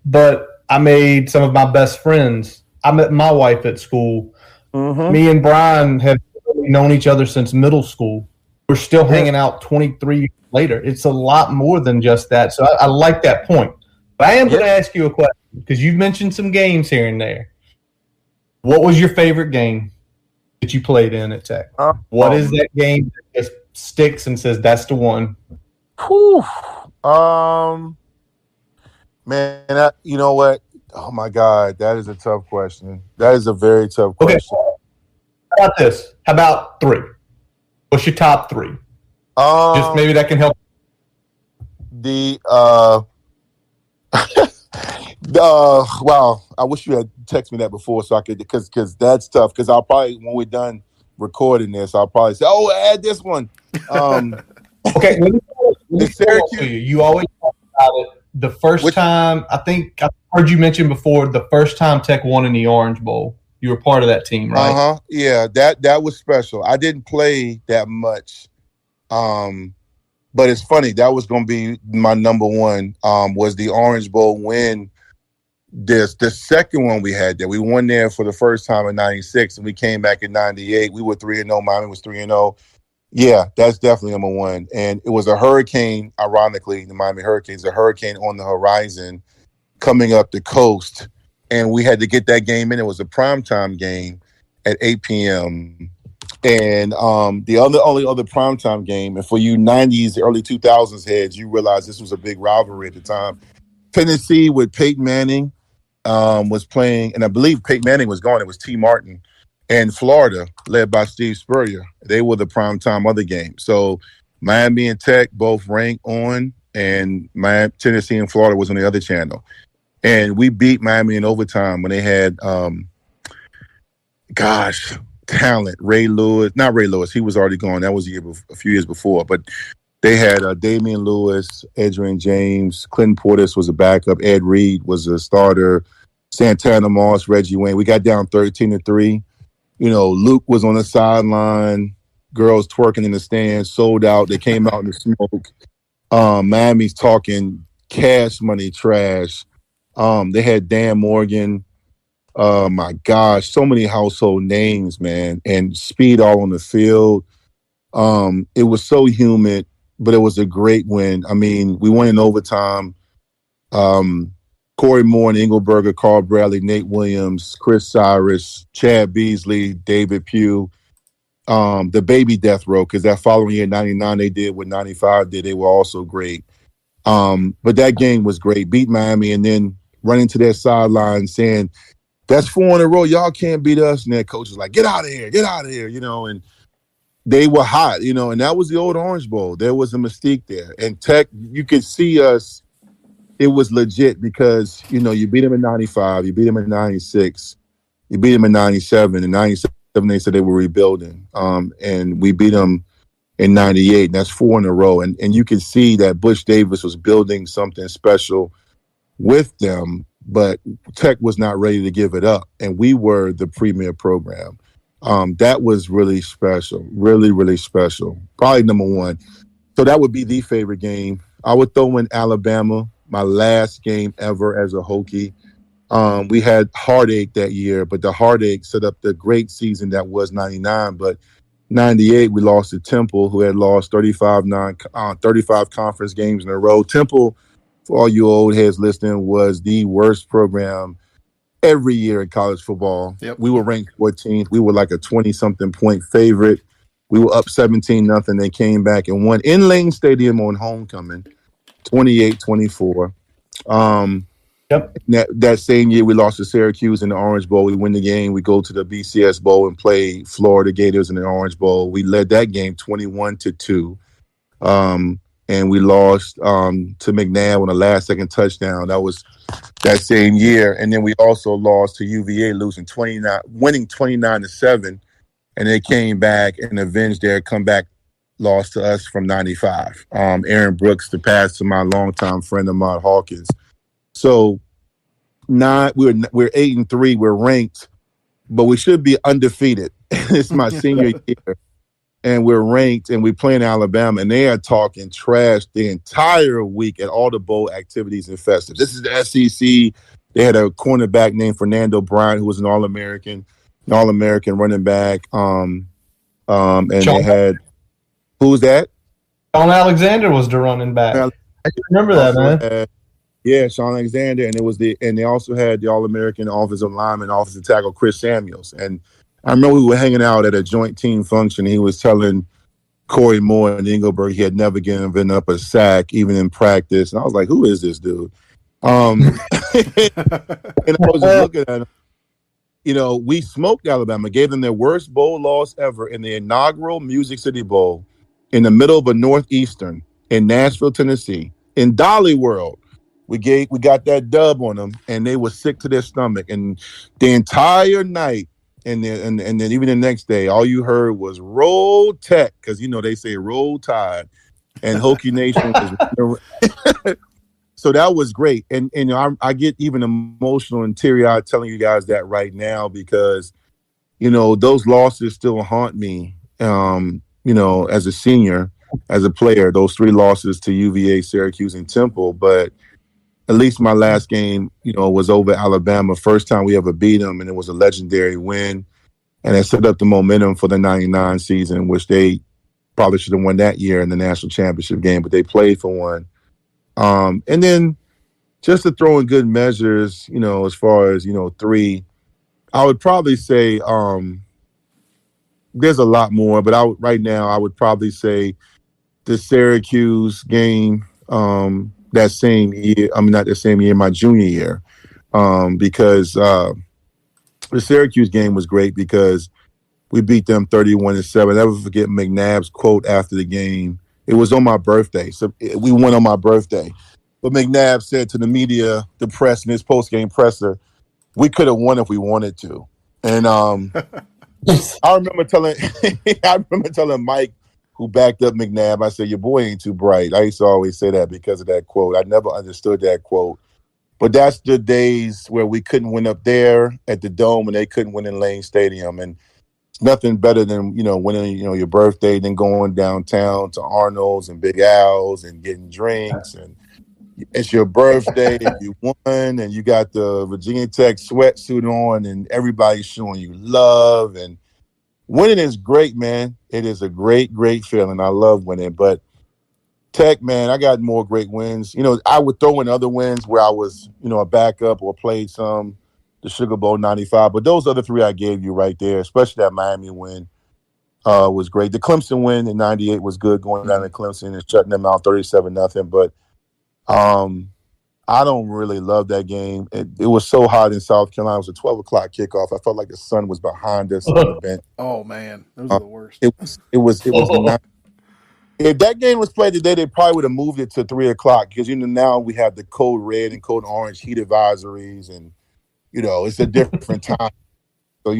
but I made some of my best friends. I met my wife at school. Mm-hmm. Me and Brian have known each other since middle school. We're still hanging out 23 years later. It's a lot more than just that. So I like that point. But I am going to ask you a question because you've mentioned some games here and there. What was your favorite game that you played in at Tech? What is that game that just sticks and says that's the one? Whew. Man, you know what? Oh, my God. That is a tough question. That is a very tough question. Okay. How about this? How about 3? What's your top 3? Just maybe that can help. Wow. I wish you had texted me that before so I could, because that's tough. Because I'll probably, when we're done recording this, I'll probably say, oh, add this one. Okay. Let me Syracuse. You always talk about it. The first time, I think I heard you mention before, the first time Tech won in the Orange Bowl. You were part of that team, right? Uh-huh. Yeah, that was special. I didn't play that much. But it's funny, that was going to be my number one, was the Orange Bowl win. The second one we had there. We won there for the first time in 96, and we came back in 98. We were 3-0. Miami was 3-0. Yeah, that's definitely number one. And it was a hurricane, ironically, the Miami Hurricanes, a hurricane on the horizon coming up the coast. And we had to get that game in. It was a primetime game at 8 p.m. And the only other primetime game, and for you 90s, early 2000s heads, you realize this was a big rivalry at the time. Tennessee with Peyton Manning was playing, and I believe Peyton Manning was gone. It was T. Martin. And Florida, led by Steve Spurrier. They were the primetime other game. So Miami and Tech both ranked on, and Tennessee and Florida was on the other channel. And we beat Miami in overtime when they had, talent. Not Ray Lewis. He was already gone. That was a few years before. But they had Damian Lewis, Adrian James, Clinton Portis was a backup. Ed Reed was a starter. Santana Moss, Reggie Wayne. We got down 13-3. Luke was on the sideline. Girls twerking in the stands, sold out. They came out in the smoke. Miami's talking cash money trash. They had Dan Morgan. My gosh, so many household names, man, and speed all on the field. It was so humid, but it was a great win. I mean, we won in overtime. Corey Moore and Engelberger, Carl Bradley, Nate Williams, Chris Cyrus, Chad Beasley, David Pugh. The baby death row, because that following year, 99, they did what 95 did. They were also great. But that game was great. Beat Miami and then running to their sideline saying, that's 4 in a row. Y'all can't beat us. And their coach was like, get out of here, and they were hot, and that was the old Orange Bowl. There was a mystique there. And Tech, you could see us, it was legit because, you beat them in 95, you beat them in 96, you beat them in 97. In 97, they said they were rebuilding. And we beat them in 98, and that's 4 in a row. And you could see that Butch Davis was building something special with them, but Tech was not ready to give it up. And we were the premier program. That was really special, really, really special. Probably number one. So that would be the favorite game. I would throw in Alabama, my last game ever as a Hokie. We had heartache that year, but the heartache set up the great season that was 99. But 98, we lost to Temple, who had lost 35 conference games in a row. Temple, for all you old heads listening, was the worst program every year in college football. Yep. We were ranked 14th. We were like a 20-something point favorite. We were up 17-0. They came back and won in Lane Stadium on homecoming, 28-24. Yep. That same year, we lost to Syracuse in the Orange Bowl. We win the game. We go to the BCS Bowl and play Florida Gators in the Orange Bowl. We led that game 21-2. And we lost to McNabb on a last-second touchdown. That was that same year. And then we also lost to UVA, winning 29-7. And they came back and avenged their comeback loss to us from 95. Aaron Brooks, the pass to my longtime friend Ahmad Hawkins. So we're 8-3. We're ranked, but we should be undefeated. It's my senior year. And we're ranked, and we play in Alabama, and they are talking trash the entire week at all the bowl activities and festives. This is the SEC. They had a cornerback named Fernando Bryant, who was an All-American running back. And they had – who's that? Sean Alexander was the running back. I remember that, man. Yeah, Sean Alexander, and they also had the All-American offensive lineman, offensive tackle Chris Samuels. And I remember we were hanging out at a joint team function. He was telling Corey Moore and Engelberg he had never given up a sack, even in practice. And I was like, who is this dude? And I was just looking at him. We smoked Alabama, gave them their worst bowl loss ever in the inaugural Music City Bowl in the middle of a Northeastern in Nashville, Tennessee, in Dolly World. We got that dub on them, and they were sick to their stomach. And the entire night, and then even the next day, all you heard was "Roll Tech," because they say "Roll Tide," and Hokie Nation was. So that was great, and I get even emotional and teary-eyed telling you guys that right now because those losses still haunt me. As a senior, as a player, those 3 losses to UVA, Syracuse, and Temple, but. At least my last game, was over Alabama. First time we ever beat them, and it was a legendary win. And it set up the momentum for the 99 season, which they probably should have won that year in the national championship game, but they played for one. And then just to throw in good measures, as far as, 3, I would probably say there's a lot more, but right now I would probably say the Syracuse game, that same year, not the same year, my junior year, because the Syracuse game was great because we beat them 31-7. I'll never forget McNabb's quote after the game. It was on my birthday, so we won on my birthday. But McNabb said to the media, the press, in his post-game presser, we could have won if we wanted to. And I remember telling I remember telling Mike, who backed up McNabb, I said, your boy ain't too bright. I used to always say that because of that quote. I never understood that quote. But that's the days where we couldn't win up there at the Dome and they couldn't win in Lane Stadium. And it's nothing better than, winning, your birthday, then going downtown to Arnold's and Big Al's and getting drinks. And it's your birthday and you won and you got the Virginia Tech sweatsuit on and everybody's showing you love. And winning is great, man. It is a great, great feeling. I love winning. But Tech, man, I got more great wins. I would throw in other wins where I was, a backup or played the Sugar Bowl 95. But those other three I gave you right there, especially that Miami win, was great. The Clemson win in 98 was good, going down to Clemson and shutting them out 37-0. But I don't really love that game. It was so hot in South Carolina. It was a 12 o'clock kickoff. I felt like the sun was behind us on the bench. Oh, man. Those are the worst. It was not. If that game was played today, they probably would have moved it to 3 o'clock because now we have the code red and code orange heat advisories, and it's a different time. So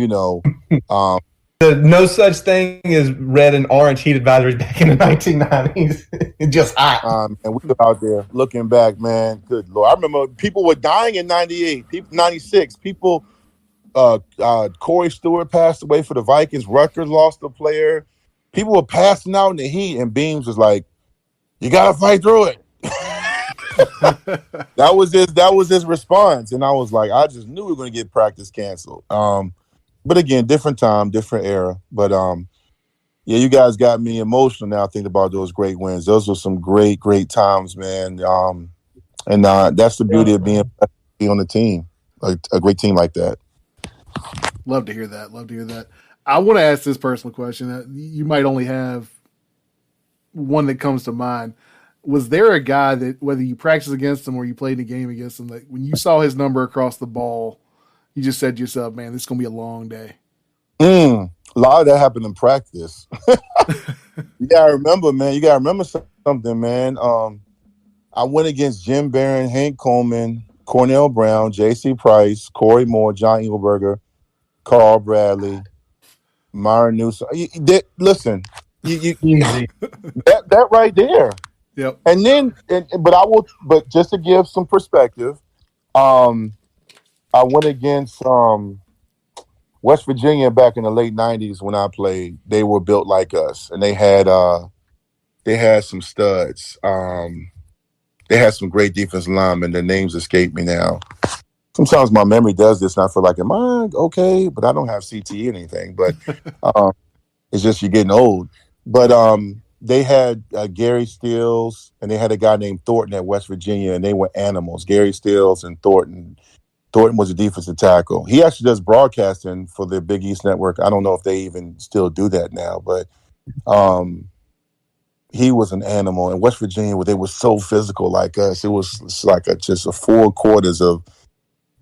no such thing as red and orange heat advisories back in the 1990s. It's just hot. And we were out there looking back, man. Good Lord, I remember people were dying in 98, 96. People, Corey Stewart passed away for the Vikings. Rutgers lost a player. People were passing out in the heat, and Beams was like, "You gotta fight through it." That was his response, and I was like, I just knew we were going to get practice canceled. But again, different time, different era. But yeah, you guys got me emotional now thinking about those great wins. Those were some great, great times, man. And that's the beauty of being on the team, a great team like that. Love to hear that. I want to ask this personal question. You might only have one that comes to mind. Was there a guy that, whether you practiced against him or you played a game against him, that when you saw his number across the ball, you just said to yourself, man, this is going to be a long day? A lot of that happened in practice. You got to remember, man. You got to remember something, man. I went against Jim Barron, Hank Coleman, Cornell Brown, J.C. Price, Corey Moore, John Engelberger, Carl Bradley, Myron Newsom. Listen, that right there. Yep. And then, but just to give some perspective, I went against West Virginia back in the late 90s when I played. They were built like us, and they had some studs. They had some great defensive linemen. Their names escape me now. Sometimes my memory does this, and I feel like, am I okay? But I don't have CTE or anything. But it's just you're getting old. But they had Gary Stills, and they had a guy named Thornton at West Virginia, and they were animals. Gary Stills and Thornton. Thornton was a defensive tackle. He actually does broadcasting for the Big East Network. I don't know if they even still do that now, but he was an animal. In West Virginia, they were so physical like us. It was like just a 4 quarters of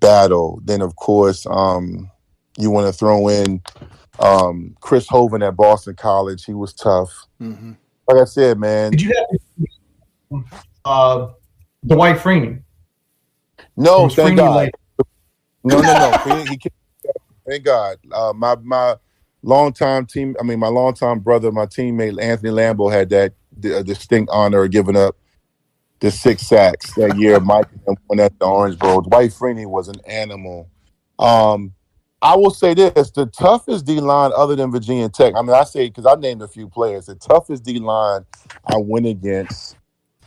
battle. Then, of course, you want to throw in Chris Hovan at Boston College. He was tough. Mm-hmm. Like I said, man. Did you have Dwight Freeney? No, thank God. No. Thank God. My longtime brother, my teammate Anthony Lambeau had that distinct honor of giving up the 6 sacks that year. Mike won at the Orange Bowl. Dwight Freeney was an animal. I will say this: the toughest D line other than Virginia Tech. I mean, I say because I named a few players. The toughest D line I went against.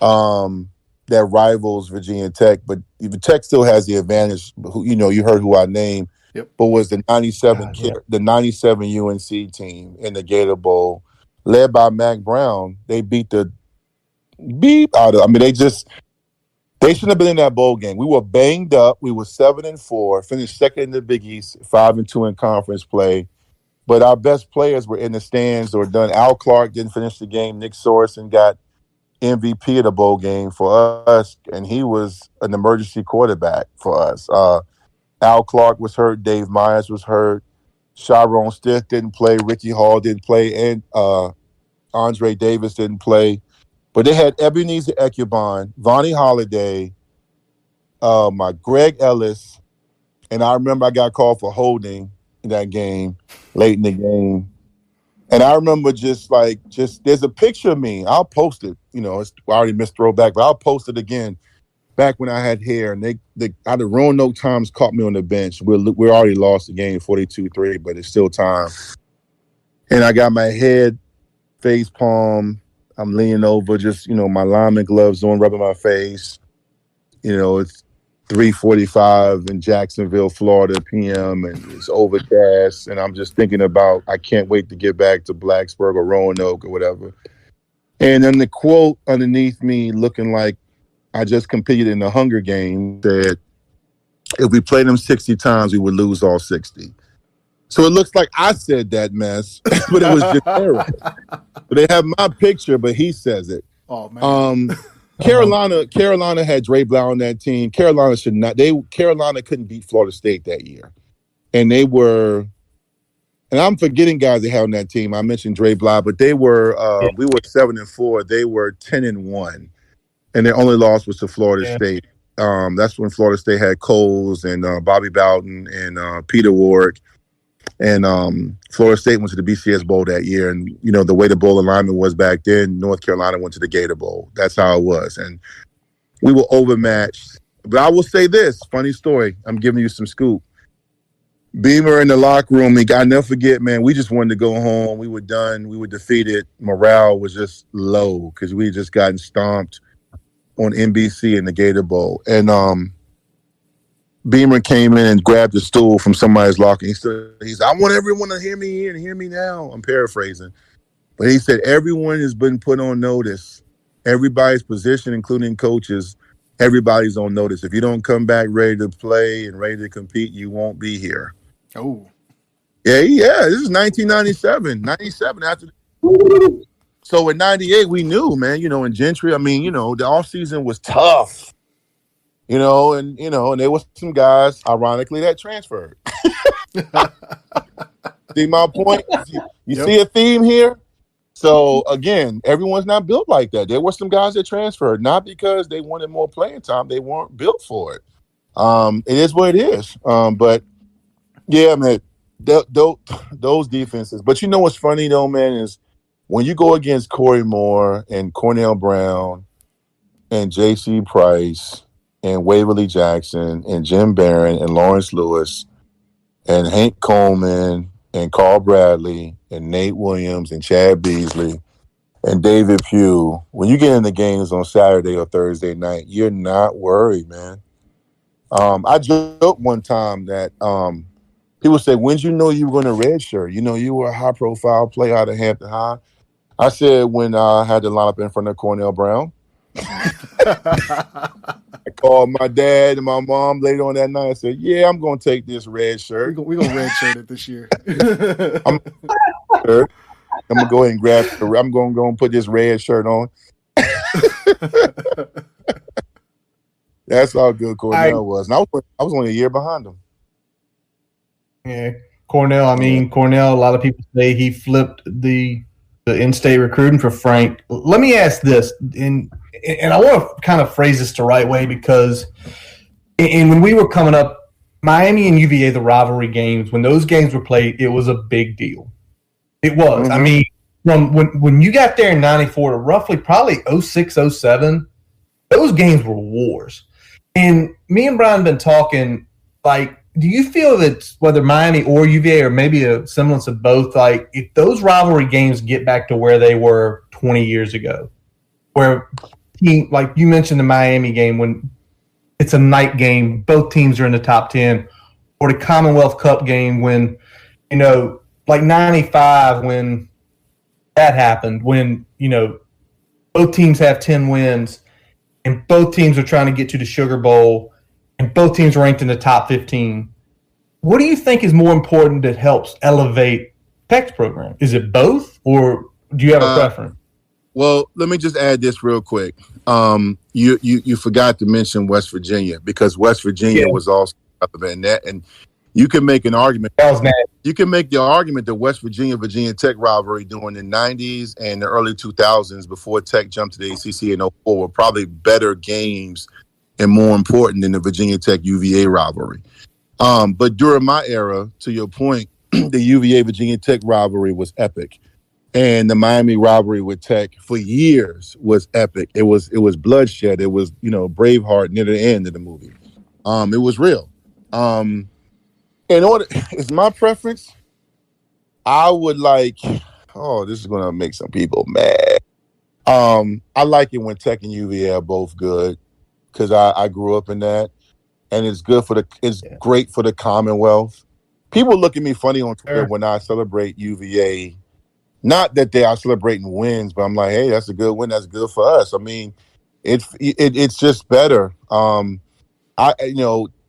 That rivals Virginia Tech, but Tech still has the advantage. You heard who I named, yep. But was the 97 the 97 UNC team in the Gator Bowl, led by Mac Brown. They beat the beep out of. I mean, they shouldn't have been in that bowl game. We were banged up. We were 7-4, finished second in the Big East, 5-2 in conference play. But our best players were in the stands or done. Al Clark didn't finish the game. Nick Sorensen got MVP of the bowl game for us, and he was an emergency quarterback for us. Al Clark was hurt. Dave Myers was hurt. Sharon Stith didn't play. Ricky Hall didn't play. And Andre Davis didn't play. But they had Ebenezer Ekubon, Vonnie Holiday, Greg Ellis, and I remember I got called for holding that game, late in the game. And I remember just there's a picture of me. I'll post it. I already missed throwback, but I'll post it again. Back when I had hair, and the Roanoke Times caught me on the bench. We already lost the game 42-3, but it's still time. And I got my head face palm. I'm leaning over, just my lineman gloves on, rubbing my face. It's 3:45 in Jacksonville, Florida, p.m., and it's overcast. And I'm just thinking about, I can't wait to get back to Blacksburg or Roanoke or whatever. And then the quote underneath me, looking like I just competed in the Hunger Games, said, if we played them 60 times, we would lose all 60. So it looks like I said that mess, but it was just terrible. But they have my picture, but he says it. Oh, man. Carolina had Dre Blau on that team. Carolina couldn't beat Florida State that year. And they were, and I'm forgetting guys they had on that team. I mentioned Dre Blau, but they were, we were 7-4. They were 10-1. And their only loss was to Florida State. That's when Florida State had Coles and Bobby Bowden and Peter Warwick. And Florida State went to the BCS Bowl that year. And, the way the bowl alignment was back then, North Carolina went to the Gator Bowl. That's how it was. And we were overmatched. But I will say this, funny story. I'm giving you some scoop. Beamer in the locker room, I never forget, man, we just wanted to go home. We were done. We were defeated. Morale was just low because we had just gotten stomped on NBC in the Gator Bowl. And Beamer came in and grabbed a stool from somebody's locker. He said, I want everyone to hear me here and hear me now. I'm paraphrasing. But he said, everyone has been put on notice. Everybody's position, including coaches, everybody's on notice. If you don't come back ready to play and ready to compete, you won't be here. Oh. Yeah. This is 97 after. So in 98, we knew, man, in Gentry, the offseason was tough. And there was some guys, ironically, that transferred. See my point? You see a theme here? So, again, everyone's not built like that. There were some guys that transferred, not because they wanted more playing time. They weren't built for it. It is what it is. But, yeah, man, those defenses. But you know what's funny, though, man, is when you go against Corey Moore and Cornell Brown and J.C. Price and Waverly Jackson and Jim Barron and Lawrence Lewis and Hank Coleman and Carl Bradley and Nate Williams and Chad Beasley and David Pugh, when you get in the games on Saturday or Thursday night, you're not worried, man. I joked one time that people say, when did you know you were going to redshirt? You were a high-profile player out of Hampton High. I said when I had to line up in front of Cornell Brown. I called my dad and my mom later on that night. I said, yeah, I'm going to take this red shirt. We're going to red shirt it this year. I'm going to go ahead and I'm going to go and put this red shirt on. That's how good Cornell was. And I was only a year behind him. Yeah, Cornell, a lot of people say he flipped the in-state recruiting for Frank. Let me ask this, and I want to kind of phrase this the right way, because when we were coming up, Miami and UVA, the rivalry games, when those games were played, it was a big deal. It was. Mm-hmm. From when you got there in 94 to roughly probably 06, 07, those games were wars. And me and Brian have been talking, do you feel that whether Miami or UVA, or maybe a semblance of both, if those rivalry games get back to where they were 20 years ago, where, like you mentioned the Miami game, when it's a night game, both teams are in the top 10, or the Commonwealth Cup game when, like 95, when that happened, when, both teams have 10 wins and both teams are trying to get to the Sugar Bowl, and both teams are ranked in the top 15. What do you think is more important that helps elevate Tech's program? Is it both, or do you have a preference? Well, let me just add this real quick. You forgot to mention West Virginia, because West Virginia was also relevant, and you can make an argument. You can make the argument that West Virginia Tech rivalry during the 90s and the early 2000s, before Tech jumped to the ACC in 04, were probably better games and more important than the Virginia Tech UVA rivalry. But during my era, to your point, the UVA Virginia Tech rivalry was epic. And the Miami rivalry with Tech for years was epic. It was bloodshed. It was, Braveheart near the end of the movie. It was real. It's my preference. I would like, this is gonna make some people mad. I like it when Tech and UVA are both good because I grew up in that, and it's good great for the Commonwealth. People look at me funny on Twitter when I celebrate UVA. Not that they are celebrating wins, but I'm like, hey, that's a good win. That's good for us. I mean, it's just better.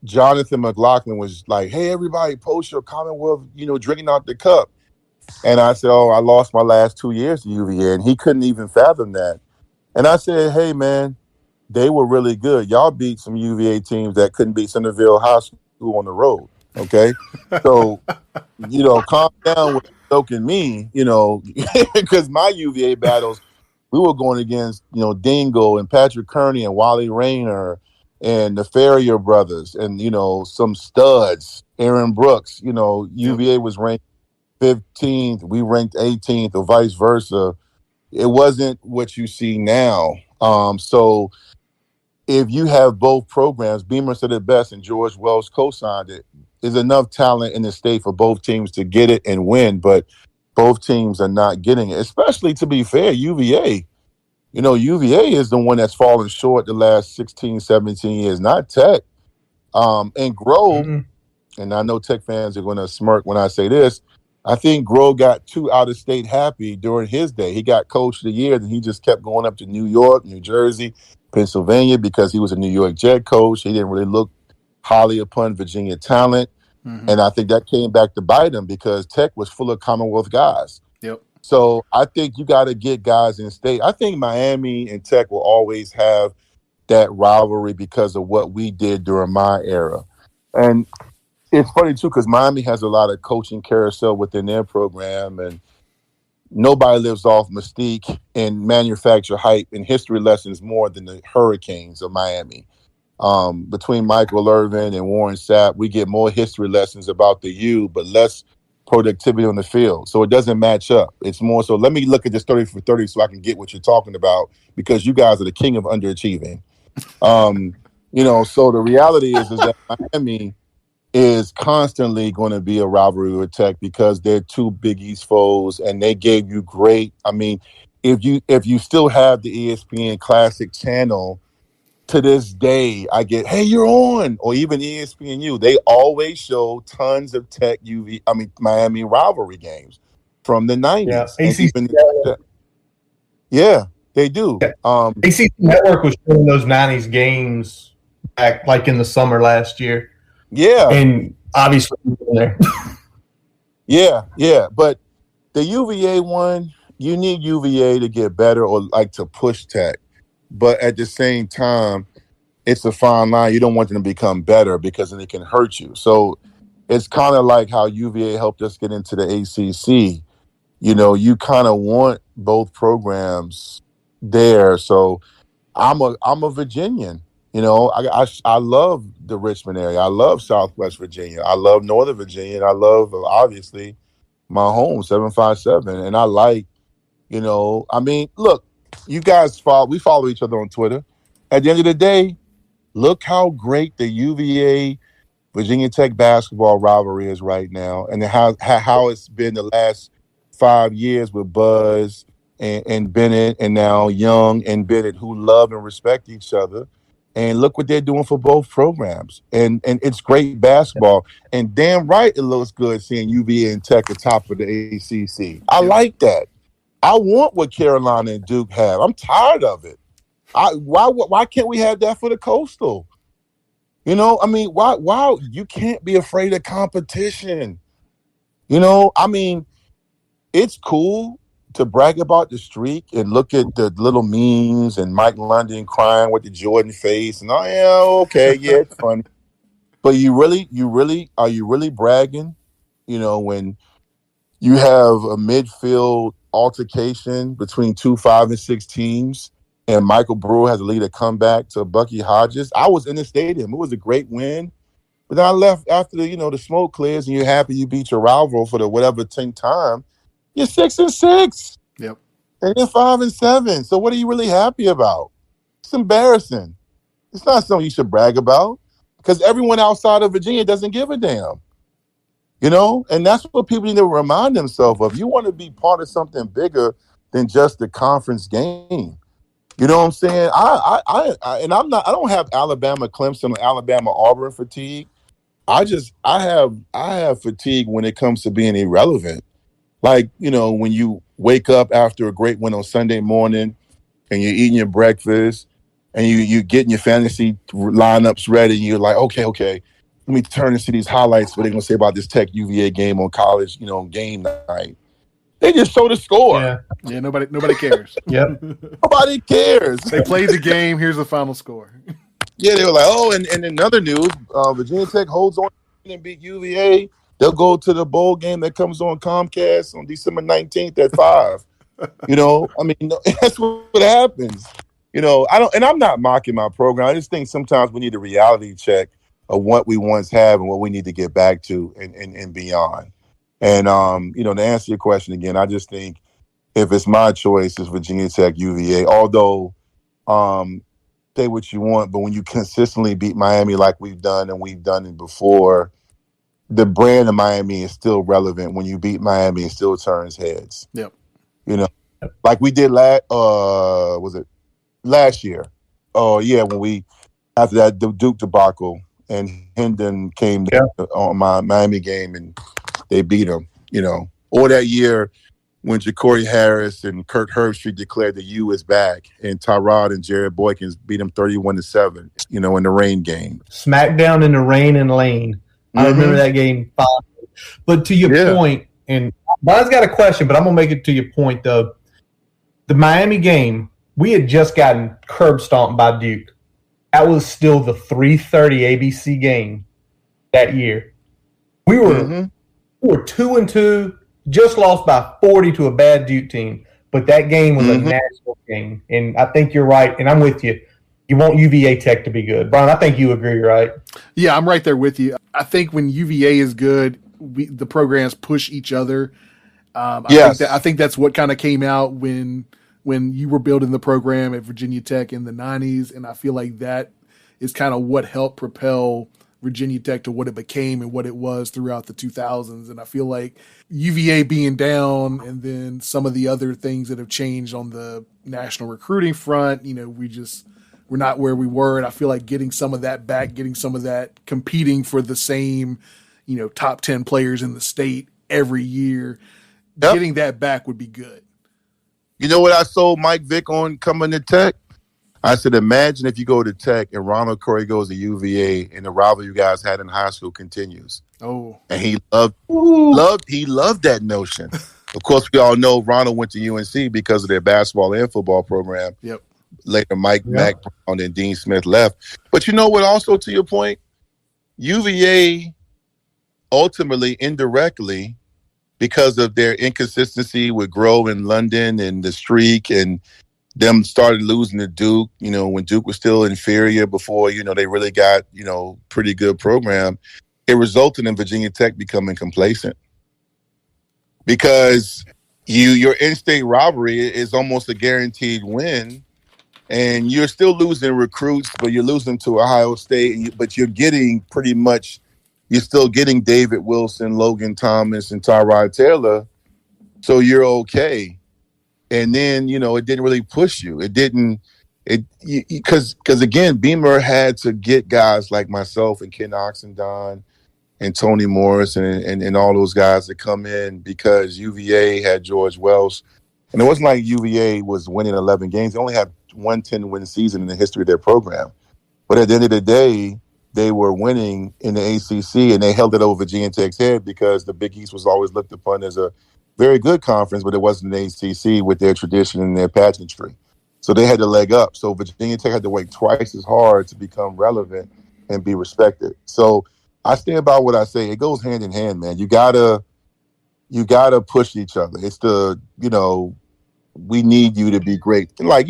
Jonathan McLaughlin was like, hey, everybody, post your Commonwealth, drinking out the cup. And I said, I lost my last 2 years to UVA, and he couldn't even fathom that. And I said, hey, man, they were really good. Y'all beat some UVA teams that couldn't beat Centerville High School on the road, okay? So, calm down with joking me, because my UVA battles, we were going against, Dingle and Patrick Kearney and Wally Rayner and the Ferrier brothers and, some studs, Aaron Brooks. UVA was ranked 15th, we ranked 18th, or vice versa. It wasn't what you see now. So if you have both programs, Beamer said it best and George Wells co-signed it, there's enough talent in the state for both teams to get it and win, but both teams are not getting it, especially, to be fair, UVA. UVA is the one that's fallen short the last 16, 17 years, not Tech. And Grove, and I know Tech fans are going to smirk when I say this, I think Grove got too out-of-state happy during his day. He got Coach of the Year, and he just kept going up to New York, New Jersey, Pennsylvania, because he was a New York Jet coach. He didn't really look highly upon Virginia talent. And I think that came back to bite him because Tech was full of Commonwealth guys. Yep. So I think you got to get guys in state. I think Miami and Tech will always have that rivalry because of what we did during my era. And it's funny, too, because Miami has a lot of coaching carousel within their program, and nobody lives off mystique and manufacture hype and history lessons more than the Hurricanes of Miami. Between Michael Irvin and Warren Sapp, we get more history lessons about the U, but less productivity on the field. So it doesn't match up. It's more so, let me look at this 30 for 30 so I can get what you're talking about, because you guys are the king of underachieving. So the reality is that Miami is constantly going to be a rivalry with Tech because they're two Big East foes, and they gave you great. I mean, if you still have the ESPN Classic channel, to this day, I get, hey, you're on, or even ESPNU. They always show tons of Miami rivalry games from the 90s. Yeah, they do. Yeah. ACC Network was showing those 90s games back like in the summer last year. Yeah. And obviously there. Yeah. But the UVA one, you need UVA to get better or like to push Tech. But at the same time, it's a fine line. You don't want them to become better because then it can hurt you. So it's kind of like how UVA helped us get into the ACC. You kind of want both programs there. So I'm a Virginian. I love the Richmond area. I love Southwest Virginia. I love Northern Virginia. And I love, obviously, my home, 757. And I like, look, you guys we follow each other on Twitter. At the end of the day, look how great the UVA Virginia Tech basketball rivalry is right now, and how it's been the last 5 years with Buzz and Bennett, and now Young and Bennett, who love and respect each other. And look what they're doing for both programs. And it's great basketball. And damn right it looks good seeing UVA and Tech atop of the ACC. I like that. I want what Carolina and Duke have. I'm tired of it. Why can't we have that for the Coastal? Why you can't be afraid of competition? It's cool to brag about the streak and look at the little memes and Mike London crying with the Jordan face and it's funny. But are you really bragging? When you have a midfield altercation between 2, 5, and 6 teams, and Michael Brewer has to lead a comeback to Bucky Hodges. I was in the stadium. It was a great win. But then I left after the smoke clears and you're happy you beat your rival for the whatever 10th time. You're 6-6. Yep. And you're 5-7. So what are you really happy about? It's embarrassing. It's not something you should brag about because everyone outside of Virginia doesn't give a damn. And that's what people need to remind themselves of. You want to be part of something bigger than just the conference game. You know what I'm saying? I don't have Alabama, Clemson, or Alabama, Auburn fatigue. I have fatigue when it comes to being irrelevant. Like, when you wake up after a great win on Sunday morning and you're eating your breakfast and you getting your fantasy lineups ready, and you're like, okay, let me turn and see these highlights, what they're going to say about this Tech UVA game on college, game night. They just show the score. Yeah, nobody cares. Yep. Nobody cares. They played the game. Here's the final score. Yeah, they were like, oh, and in other news, Virginia Tech holds on and beat UVA. They'll go to the bowl game that comes on Comcast on December 19th at 5. That's what happens. I'm not mocking my program. I just think sometimes we need a reality check of what we once have and what we need to get back to and beyond. And, to answer your question again, I just think if it's my choice, it's Virginia Tech, UVA, although say what you want, but when you consistently beat Miami like we've done it before, the brand of Miami is still relevant. When you beat Miami, it still turns heads. Yep. Like we did last year? Oh, yeah, when we, after that Duke debacle, and Hendon came on my Miami game and they beat him, Or that year when Ja'Cory Harris and Kurt Herbstreit declared the U is back and Tyrod and Jared Boykins beat him 31-7, in the rain game. Smackdown in the rain and lane. I remember that game fondly. But to your point, and Brian's got a question, but I'm going to make it to your point, though. The Miami game, we had just gotten curb stomped by Duke. That was still the 3:30 ABC game that year. We were 2-2, just lost by 40 to a bad Duke team. But that game was a national game. And I think you're right, and I'm with you. You want UVA Tech to be good. Brian, I think you agree, right? Yeah, I'm right there with you. I think when UVA is good, the programs push each other. I think that's what kind of came out when you were building the program at Virginia Tech in the 90s, and I feel like that is kind of what helped propel Virginia Tech to what it became and what it was throughout the 2000s. And I feel like UVA being down and then some of the other things that have changed on the national recruiting front, we're not where we were. And I feel like getting some of that back, getting some of that competing for the same, top 10 players in the state every year, getting that back would be good. You know what I sold Mike Vick on coming to Tech? I said, imagine if you go to Tech and Ronald Curry goes to UVA and the rivalry you guys had in high school continues. Oh. And he loved that notion. Of course, we all know Ronald went to UNC because of their basketball and football program. Yep. Later, Mac Brown and Dean Smith left. But you know what, also to your point, UVA ultimately, indirectly, because of their inconsistency with Grove in London and the streak and them started losing to Duke, when Duke was still inferior before, they really got, pretty good program. It resulted in Virginia Tech becoming complacent because your in-state rivalry is almost a guaranteed win. And you're still losing recruits, but you're losing to Ohio State. But you're getting you're still getting David Wilson, Logan Thomas, and Tyrod Taylor. So you're okay. And then, it didn't really push you. It didn't, because again, Beamer had to get guys like myself and Ken Oxendon and Tony Morris and all those guys that come in because UVA had George Welsh. And it wasn't like UVA was winning 11 games. They only had one 10-win season in the history of their program. But at the end of the day, they were winning in the ACC, and they held it over Virginia Tech's head because the Big East was always looked upon as a very good conference, but it wasn't an ACC with their tradition and their pageantry. So they had to leg up. So Virginia Tech had to work twice as hard to become relevant and be respected. So I stand by what I say. It goes hand in hand, man. You gotta push each other. It's we need you to be great. Like,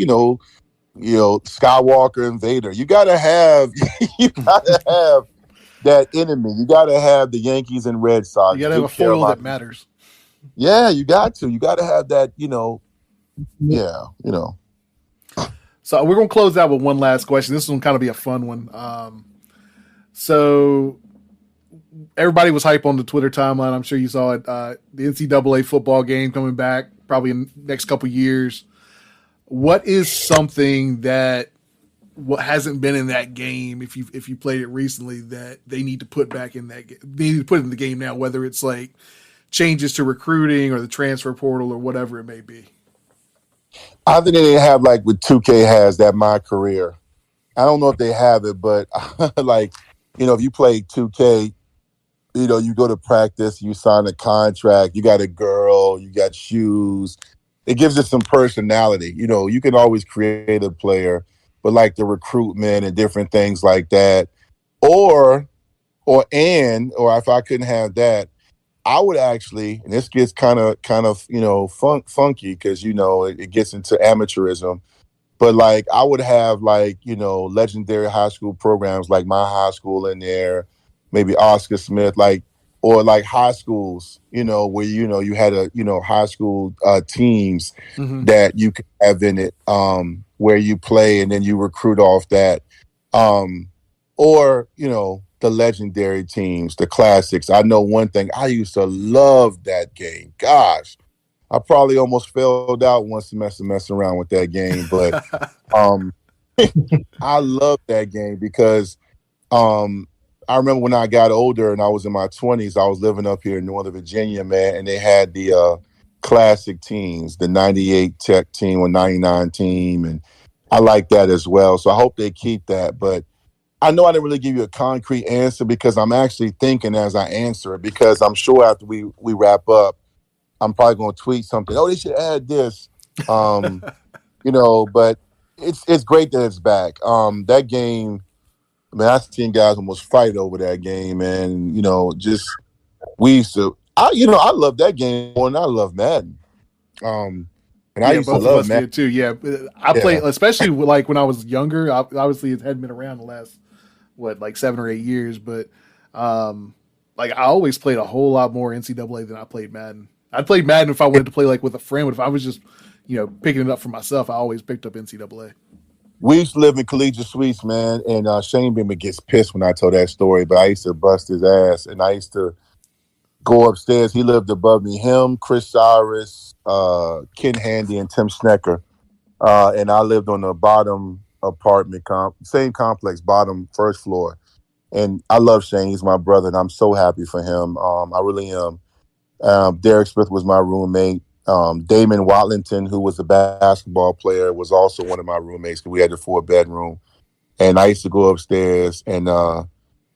Skywalker and Vader. You gotta have that enemy. You got to have the Yankees and Red Sox. You got to have a foil that matters. Yeah, you got to. You got to have that, yeah, So we're going to close out with one last question. This one kind of be a fun one. So everybody was hype on the Twitter timeline. I'm sure you saw it. The NCAA football game coming back probably in the next couple years. What is something that what hasn't been in that game, if you played it recently, that they need to put back in that game? They need to put in the game now, whether it's like changes to recruiting or the transfer portal or whatever it may be. I think they have like what 2K has, that My Career. I don't know if they have it, but like, if you play 2K, you go to practice, you sign a contract, you got a girl, you got shoes. It gives it some personality. You can always create a player, but like the recruitment and different things like that. Or if I couldn't have that, I would actually, and this gets kind of funky because it gets into amateurism, but like I would have like legendary high school programs like my high school in there, maybe Oscar Smith, or like high schools, where you had high school teams that you could have in it, where you play and then you recruit off that, or the legendary teams, the classics. I know one thing, I used to love that game. Gosh, I probably almost failed out one semester messing around with that game, but I love that game because I remember when I got older and I was in my 20s, I was living up here in Northern Virginia, man, and they had the classic teams, the 98 Tech team or 99 team, and I like that as well. So I hope they keep that, but I know I didn't really give you a concrete answer because I'm actually thinking as I answer it, because I'm sure after we wrap up, I'm probably going to tweet something. Oh, they should add this, but it's great that it's back. That game, man, I've seen guys almost fight over that game, man. We used to, I love that game more than I love Madden. And I used to love Madden did too. Yeah, I played, especially like when I was younger. Obviously, it hadn't been around the last 7 or 8 years, but like I always played a whole lot more NCAA than I played Madden. I played Madden if I wanted to play like with a friend, but if I was just picking it up for myself, I always picked up NCAA. We used to live in Collegiate Suites, man, and Shane Beamer gets pissed when I tell that story, but I used to bust his ass, and I used to go upstairs. He lived above me. Him, Chris Cyrus, Ken Handy, and Tim Snecker, and I lived on the bottom apartment, same complex, bottom first floor. And I love Shane. He's my brother, and I'm so happy for him. I really am. Derek Smith was my roommate. Damon Watlington, who was a basketball player, was also one of my roommates because we had the 4-bedroom. And I used to go upstairs, and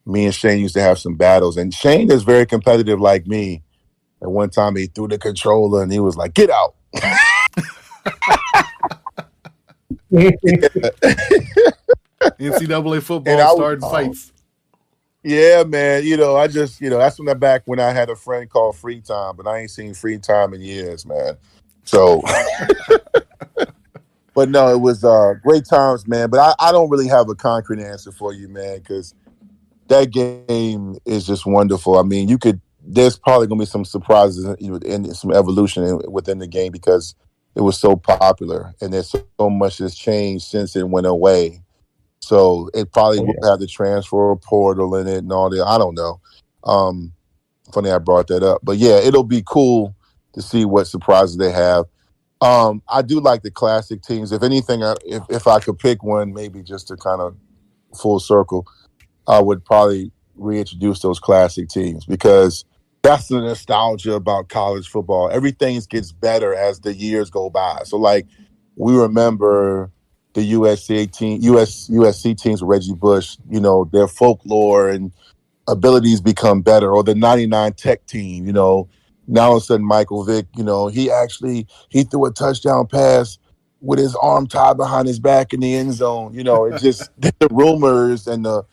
me and Shane used to have some battles. And Shane is very competitive like me. And one time he threw the controller, and he was like, "Get out." NCAA football starting fights. Yeah, man. I just, that's when I had a friend called Free Time, but I ain't seen Free Time in years, man. So, but no, it was great times, man. But I don't really have a concrete answer for you, man, because that game is just wonderful. I mean, there's probably going to be some surprises and some evolution within the game because it was so popular, and there's so much that's changed since it went away. So it probably will have the transfer portal in it and all that. I don't know. Funny I brought that up. But, yeah, it'll be cool to see what surprises they have. I do like the classic teams. If anything, if I could pick one, maybe just to kind of full circle, I would probably reintroduce those classic teams because that's the nostalgia about college football. Everything gets better as the years go by. So, like, we remember the USC teams with Reggie Bush, their folklore and abilities become better, or the 99 Tech team, now all of a sudden Michael Vick, he threw a touchdown pass with his arm tied behind his back in the end zone. It just the rumors and the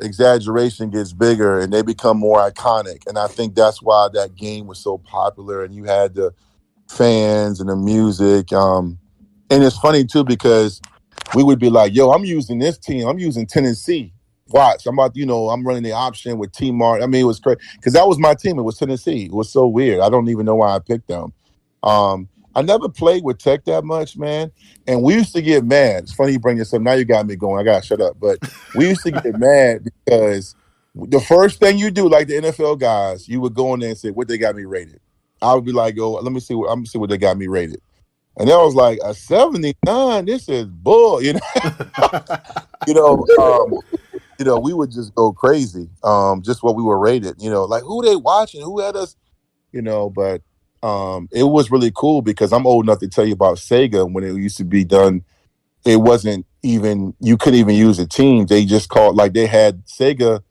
exaggeration gets bigger and they become more iconic. And I think that's why that game was so popular and you had the fans and the music. And it's funny, too, because we would be like, yo, I'm using this team. I'm using Tennessee. watch. I'm running the option with T-Mart. I mean, it was crazy because that was my team. It was Tennessee. It was so weird. I don't even know why I picked them. I never played with Tech that much, man. And we used to get mad. It's funny you bring this up. Now you got me going. I got to shut up. But we used to get mad because the first thing you do, like the NFL guys, you would go in there and say, what they got me rated. I would be like, let me see what they got me rated. And that was like a 79. This is bull, you know. We would just go crazy. Just what we were rated, like who they watching, who had us, but it was really cool because I'm old enough to tell you about Sega when it used to be done. It wasn't even, you couldn't even use a team. They just called, like they had Sega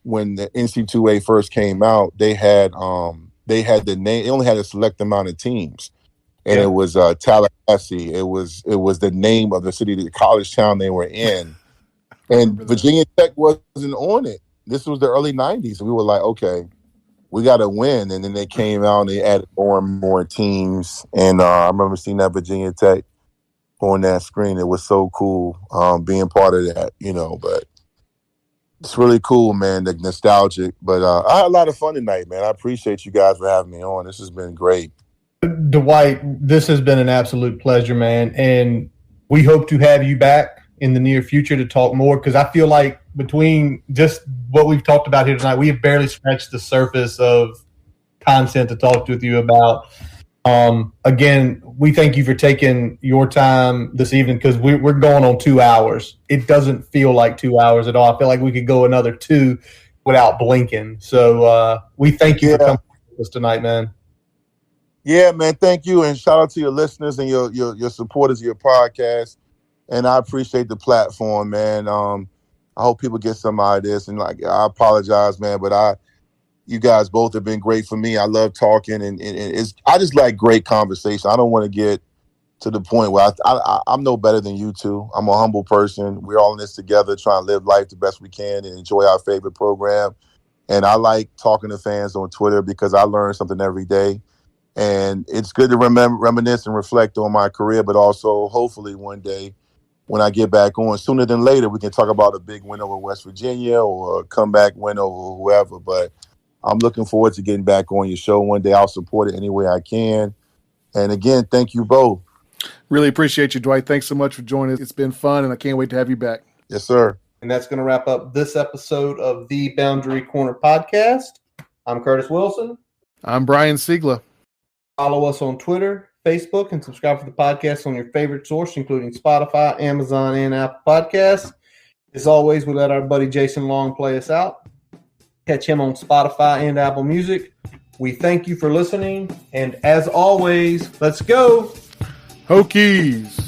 when the NC2A first came out, they had the name, they only had a select amount of teams. And It was Tallahassee. It was the name of the city, the college town they were in. And Virginia Tech wasn't on it. This was the early 90s. We were like, okay, we got to win. And then they came out and they added more and more teams. And I remember seeing that Virginia Tech on that screen. It was so cool being part of that, but it's really cool, man, the nostalgic. But I had a lot of fun tonight, man. I appreciate you guys for having me on. This has been great. Dwight, this has been an absolute pleasure, man. And we hope to have you back in the near future to talk more, because I feel like between just what we've talked about here tonight, we have barely scratched the surface of content to talk with you about. Again, we thank you for taking your time this evening, because we're going on 2 hours. It doesn't feel like 2 hours at all. I feel like we could go another 2 without blinking. So we thank you for coming with us tonight, man. Yeah, man, thank you. And shout out to your listeners and your supporters of your podcast. And I appreciate the platform, man. I hope people get some out of this. And I apologize, man, but you guys both have been great for me. I love talking, and I just like great conversation. I don't want to get to the point where I'm no better than you two. I'm a humble person. We're all in this together, trying to live life the best we can and enjoy our favorite program. And I like talking to fans on Twitter because I learn something every day. And it's good to reminisce and reflect on my career, but also hopefully one day when I get back on, sooner than later, we can talk about a big win over West Virginia or a comeback win over whoever. But I'm looking forward to getting back on your show one day. I'll support it any way I can. And again, thank you both. Really appreciate you, Dwight. Thanks so much for joining us. It's been fun, and I can't wait to have you back. Yes, sir. And that's going to wrap up this episode of the Boundary Corner podcast. I'm Curtis Wilson. I'm Brian Siegler. Follow us on Twitter, Facebook, and subscribe to the podcast on your favorite source, including Spotify, Amazon, and Apple Podcasts. As always, we let our buddy Jason Long play us out. Catch him on Spotify and Apple Music. We thank you for listening, and as always, let's go Hokies!